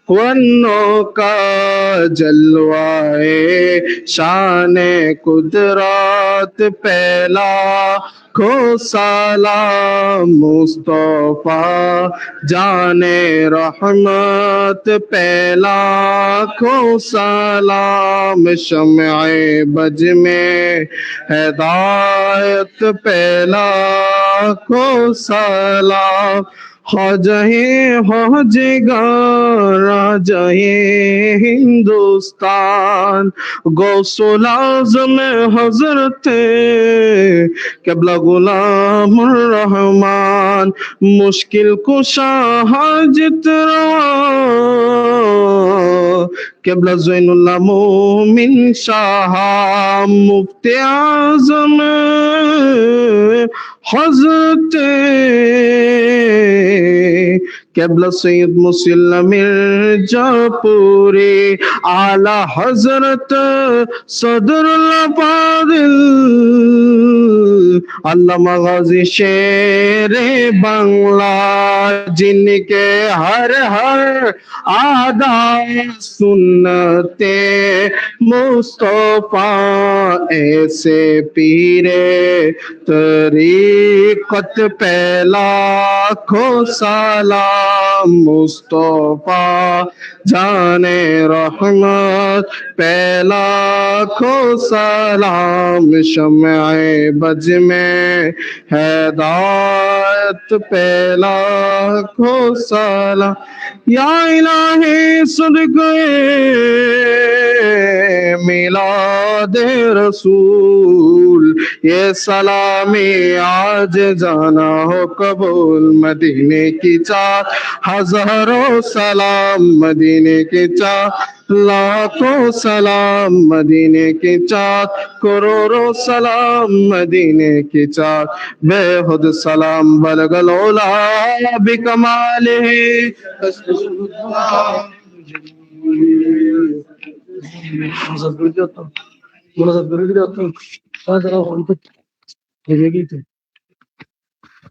S5: वन्नों का जलवाए शान कुदरत पहला खो सलाम मुस्तफा जाने रहमत पहला खो सलाम शम्आए बज में हिदायत पहला खो सलाम हो जगा राजाए हिंदुस्तान गौसुल आज़म हजरत क़िबला गुलाम रहमान मुश्किल कुशा हाजत रवा क़िबला ज़ैनुल्लाह मोमिन शाह मुफ्ती आज़म हजरत क़िबला सैयद मुसल्लम मिर्जापुरी आला हजरत सदरुल फादिल अल्लामा गाज़ी शेरे बांग्ला जिनके हर आदा सुन्नते मुस्तफा ऐसे पीरे तरीक़त पहला खो सलाम मुस्तफा जाने रहमत पहला खो सलाम शम्आए बज में हिदायत पहला खो सलाम या इलाही सदक़े मिलाद रसूल ये सलामी आज जाना हो कबूल मदीने की चाँद हजारों सलाम मदीने की चाँद लाखों सलाम मदीने की चाँद करोड़ों सलाम मदीने की चाँद बेहुद सलाम बलगलोला बिकमाले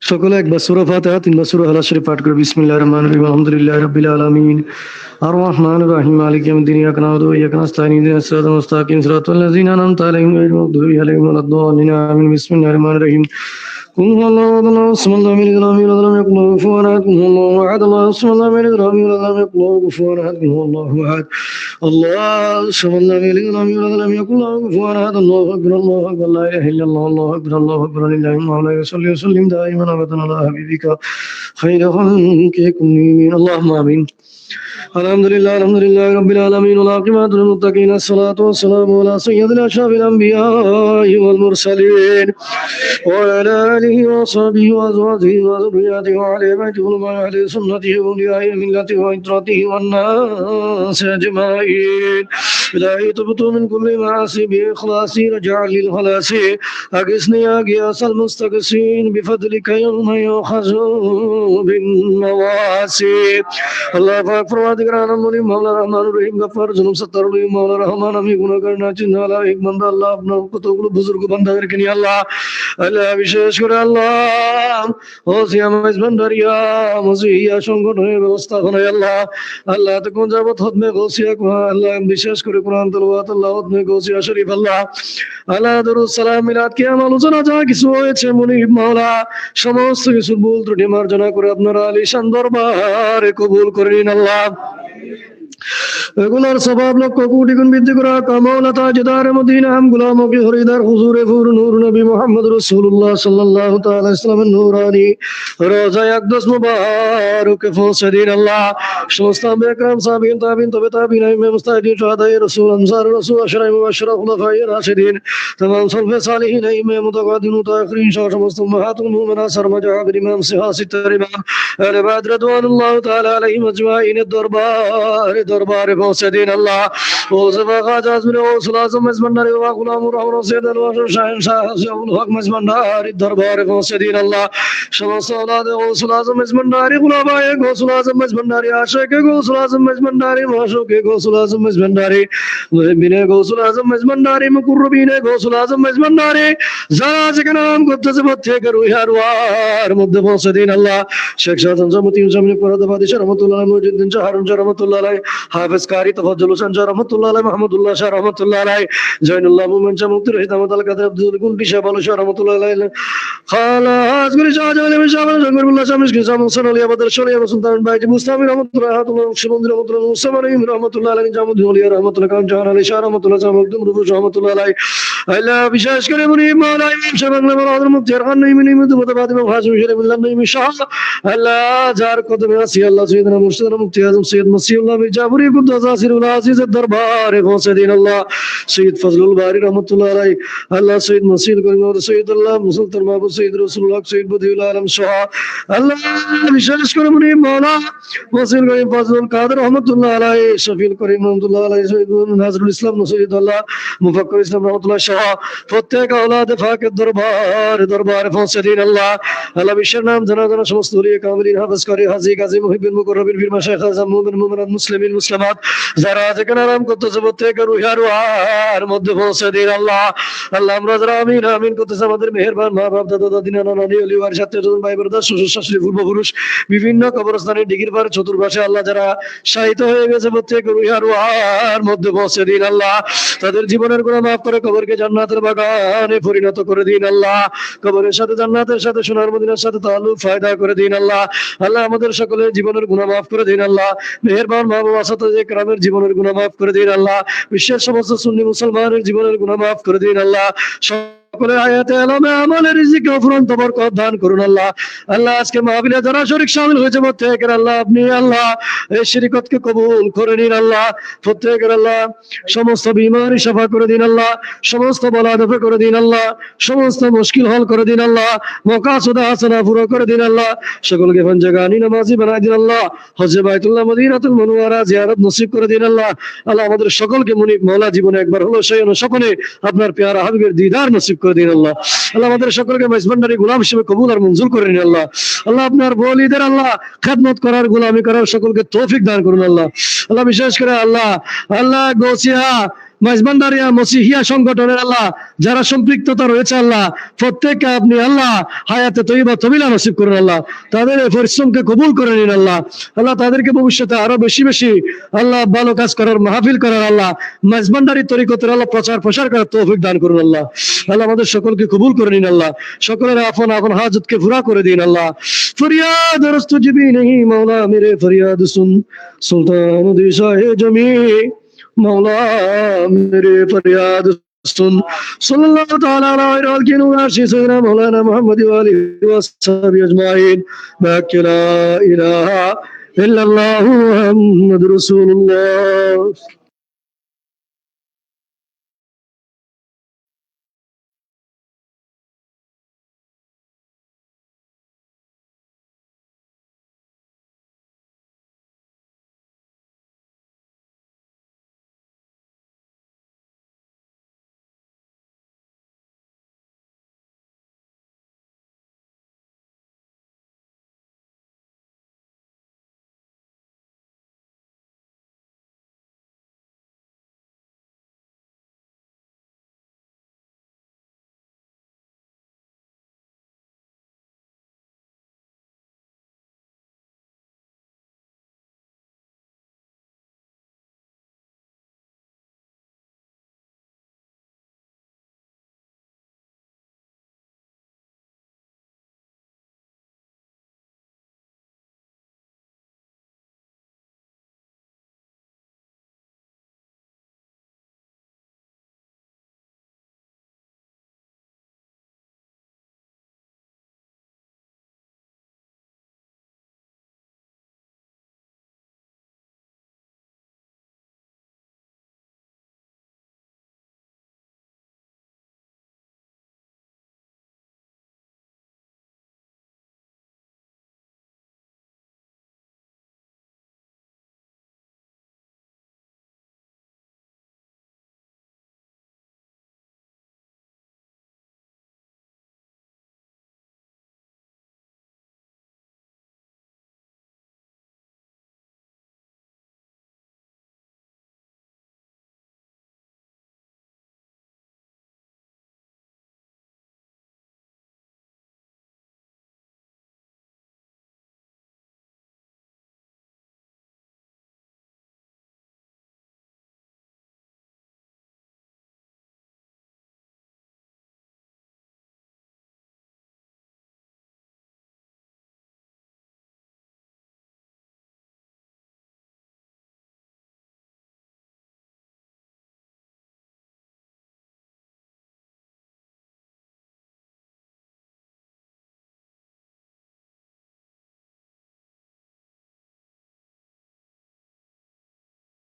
S3: সকলে একবার সূরা ফাতিহা, তিনবার সূরা ইখলাস শরীফ পাঠ করে বিসমিল্লাহির রহমানির রহিম আলহামদুলিল্লাহি রাব্বিল আলামিন আর রহমানির রহিম মালিকি ইয়াউমিদ্দিন ইয়্যাকা না'বুদু ওয়া ইয়্যাকা নাস্তাঈন ইহদিনাস সিরাতাল মুস্তাকিম সিরাতাল লাযিনা আন'আমতা আলাইহিম গায়রিল মাগদুবি আলাইহিম ওয়ালাদ-দাল্লিন আমিন বিসমিল্লাহির রহমানির রহিম قل هو الله احد الله الصمد لم يلد ولم يولد ولم يكن له كفوا احد قل هو الله احد الله الصمد لم يلد ولم يولد ولم يكن له كفوا احد قل هو الله احد الله الصمد لم يلد ولم يولد ولم يكن له كفوا احد الله اكبر الله اكبر لا اله الا الله الله اكبر الله اكبر لله المولى صلى وسلم دائما ابدا على حبيبك خير خلقك كلهم اللهم امين الحمد لله رب العالمين والعاقبة للمتقين الصلاة والسلام على سيدنا أشرف الأنبياء والمرسلين وعلى آله وصحبه وأزواجه وذرياته وعلى بيته وعلى سنته وأولياء ملته وعترته والناس أجمعين إلهي تبت من كل معاصي بإخلاصي رجاء للخلاص أغثني يا غياث المستغيثين بفضلك يوم يؤخذ بالنواسي الله أكبر وادگرانم মুনি মাওলা রহমান রহিম গফফার জুনুব সত্তার রহিম মাওলা রহমান আমি গুনাহগার নাচিন আল্লাহ এক বান্দা আল্লাহ আপনার কতগুলো বুজুর্গ বান্দাদেরকে নিয়ে আল্লাহ আল্লাহ বিশেষ করে আল্লাহ ও সিয়ামাইজ ভান্ডারিয়া মজিয়া সংগঠনের ব্যবস্থাপনায় আল্লাহ আল্লাহ তখন যাবত হদমে গৌসিয়া আল্লাহ বিশেষ করে কোরআন তেলাওয়াত আল্লাহ হদমে গৌসিয়া শরীফ আল্লাহ আল্লাহ দরুদ সালাম মিলাদ কিয়াম আলোচনা যা কিছু হয়েছে মুনিব মাওলা সমস্ত কিছু ভুল ত্রুটি মার্জনা করে আপনার আলিশান দরবারে কবুল করে নিন আল্লাহ এগুলার সবাব লক্ষ কোটি গুণ বৃদ্ধি করা কামৌলা তাজদার মদিনা হাম গুলামো কি হরিদার হুজুরে ফুর নূর নবী মুহাম্মদ রাসূলুল্লাহ সাল্লাল্লাহু তাআলা ইসলামের নূরানি রোজা আকদাস মুবারকে পৌঁছে দিন আল্লাহ সমস্ত আম্বিয়া کرام সাহাবীন তাবিন তবে তাবিন ইমাম মুস্তাহিদিন শুহাদায়ে রাসূল আনসার রাসূল আশরাফ মুবাশশিরা খুলাফায়ে রাশিদিন तमाम সলফে সালিহিন ইমাম মুতাকাদ্দিম মুতাআখিরিন সহ সমস্ত উম্মাহাতুল মুমিনাত সরমাজা আবির ইমাম সিহাসিত ইমাম আলে বাদ রাদওয়ানুল্লাহ তাআলা আলাইহিম আজমাইন দরবারে পৌঁছে দিন আল্লাহ ও জবাগাজ আজমির ও সুলাজম মজমন্ডারি ওয়া গুলামুর রহমান সৈয়দ আল ওয়াসির শাহিন শাহ আবুল হক মজমন্ডারি দরবারে পৌঁছে দিন আল্লাহ সমস্ত আওলাদ ও সুলাজম মজমন্ডারি গুলাবায়ে গো সুলাজম মজমন্ডারি আশিকে গো সুলাজম মজমন্ডারি মাশুকে গো সুলাজম মজমন্ডারি মুহিবিনে গো সুলাজম মজমন্ডারি মুকুরবিনে গো সুলাজম মজমন্ডারি যারা যেখানে নাম করতেছে প্রত্যেক রুহার ওয়ার মধ্যে পৌঁছে দিন আল্লাহ শেখ শাহজাহান জামতি জামিনী পরাদাবাদী রহমাতুল্লাহ মুজিদ্দিন শাহ হারুন রহমাতুল্লাহ আলাইহি হাফেজ কারি তফাজ্জল হোসেন শাহ রহমাতুল্লাহ আলাইহি মাহমুদুল্লাহ শাহ রহমাতুল্লাহ আলাইহি জয়নুল্লাহ মুমিন শাহ মুফতি রহিত আহমদ আল কাদের আব্দুল কুন্টি শাহ বালু শাহ রহমাতুল্লাহ আলাইহি খালাস গুরি শাহ জালাল শাহ জঙ্গরুল্লাহ শাহ মিশকিন শাহ মুহসিন আলী আবাদ শরিয়া সুলতান বাইজি মুস্তাফি রহমাতুল্লাহ শিবন্দি রহমাতুল্লাহ মুসা রহিম রহমাতুল্লাহ আলাইহি জামুদ ওলিয়া রহমাতুল্লাহ কান জাহান আলী শাহ রহমাতুল্লাহ শাহ মখদুম রুবু রহমাতুল্লাহ আলাইহি আল্লাহ বিশেষ করে মুনি মাওলা ইমাম শাহ বাংলা মাওলানা মুফতি আরহান নঈমি মুতাবাদি হাশিম শরীফুল্লাহ নঈমি শাহ আল্লাহ যার কদমে আসি আল্লাহ সৈয়দনা মুর্শিদ মুফতি আজম সৈয়দ মসিউল্লাহ মির জাফরি কুদ্দাস আসিরুল আজিজের দরবারে পৌঁছে দিন আল্লাহ সৈয়দ ফজলুল বারি রহমাতুল্লাহ আলাইহি আল্লাহ সৈয়দ মসিউল করিম সৈয়দুল্লাহ মুসলমান মাহবুব সৈয়দ রাসূলুল্লাহ সৈয়দ বদিউল আলম শাহ আল্লাহ বিশেষ করে মুনি মাওলা মসিউল করিম ফজলুল কাদের রহমাতুল্লাহ আলাইহি শফিউল করিম রহমাতুল্লাহ আলাইহি সৈয়দ নাজরুল ইসলাম সৈয়দুল্লাহ মুফাক্কির ইসলাম রহমাতুল্লাহ শাহ প্রত্যেক আওলাদ পাকের দরবারে পৌঁছে দিন আল্লাহ আল্লাহ বিশ্বের নাম জানা জানা সমস্ত ওলিয়া কামিলিন হাফেজ করি হাজী গাজী মুহিবিন মুকররবিন বীর মাশায়েখ আযম মুমিন মুমিনাত মুসলিমিন মুসলিমাত যারা যেখানে নাম করতেছে প্রত্যেকের রুহার মধ্যে পৌঁছে দিন আল্লাহ আল্লাহ আমরা যারা আমিন আমিন করতেছে আমাদের মেহেরবান মা বাপ দাদা দাদি নানা নানি ওলি ওয়ারিস আত্মীয়স্বজন ভাই ব্রাদার শ্বশুর শাশুড়ি পূর্বপুরুষ বিভিন্ন কবরস্থানে ডিগির পার চতুর্পাশে আল্লাহ যারা শাহিদ হয়ে গেছে প্রত্যেকের রুহার মধ্যে পৌঁছে দিন আল্লাহ তাদের জীবনের গুনাহ মাফ করে কবরকে জান্নাতের বাগানে পরিণত করে দিন আল্লাহ কবরের সাথে জান্নাতের সাথে সোনার মদিনার সাথে তাআল্লুক ফায়দা করে দিন আল্লাহ আল্লাহ আমাদের সকলের জীবনের গুনাহ মাফ করে দিন আল্লাহ মেহেরবান মা বাবা সাথে کرامের জীবনের গুনাহ মাফ করে দিন আল্লাহ বিশ্বের সমস্ত সুন্নি মুসলমানের জীবনের গুনাহ মাফ করে দিন আল্লাহ সকলের আয়াতে আলমে আমলের রিজিকে অফুরন্ত বরকত দান করুন আল্লাহ। আল্লাহ আজকে মাহফিলে যারা শরীক শামিল হয়েছে প্রত্যেকের আল্লাহ আপনি আল্লাহ এই শিরকতকে কবুল করে নিন আল্লাহ। প্রত্যেকের আল্লাহ সমস্ত বিমারি সাফা করে দিন আল্লাহ, সমস্ত বলা দফা করে দিন আল্লাহ, সমস্ত মুশকিল হল করে দিন আল্লাহ, মকাসুদ হাসানা পুরো করে দিন আল্লাহ। সকলকে পঞ্জাগানি নামাজি বানাই দিন আল্লাহ। হজে বাইতুল্লাহ মদিনাতুল মুনওয়ারা জিয়ারত নসিব করে দিন আল্লাহ। আল্লাহ আমাদের সকলকে মুনিব মাওলা জীবনে একবার হলো সেই অনুসপনে আপনার পেয়ারা হাবিবের দিদার নসিব করে দিন আল্লাহ। আল্লাহ আমাদের সকলকে মেজবান্ডারি গোলাম হিসেবে কবুল আর মঞ্জুর করে নিন আল্লাহ। আল্লাহ আপনার বলিদের আল্লাহ খেদমত করার গোলামি করার সকলকে তৌফিক দান করুন আল্লাহ। আল্লাহ বিশেষ করে আল্লাহ আল্লাহ গৌসিয়া মাইজবান্ডারিয়া মসিহিয়া সংগঠনের আল্লাহ যারা সম্পৃক্ততা রয়েছে আল্লাহ প্রত্যেককে আপনি আল্লাহ হায়াতে তৈবা তবিলা নসিব করুন আল্লাহ। তাদের এই পরিশ্রমকে কবুল করে নিন আল্লাহ। আল্লাহ তাদেরকে ভবিষ্যতে আরো বেশি বেশি আল্লাহ ভালো কাজ করার মাহফিল করার আল্লাহ মাইজবান্ডারি তরিকতের আল্লাহ প্রচার প্রসার করার তৌফিক দান করুন আল্লাহ। আল্লাহ আমাদের সকলকে কবুল করে নিন আল্লাহ। সকলের আপন আপন হাজতকে পুরা করে দিন আল্লাহ। ফরিয়াদ রস্তজিবি নেহি মাওলা মেরে ফরিয়াদ সুন সুলতান দিশায়ে জমি मौला मेरे फरियाद सुन। सल्लल्लाहु तआला अलैहि वसल्लम मौलाना मुहम्मद व आलिहि वसहबिहि अजमाइन। ला इलाहा इल्लल्लाहु मुहम्मदुर रसूलुल्लाह।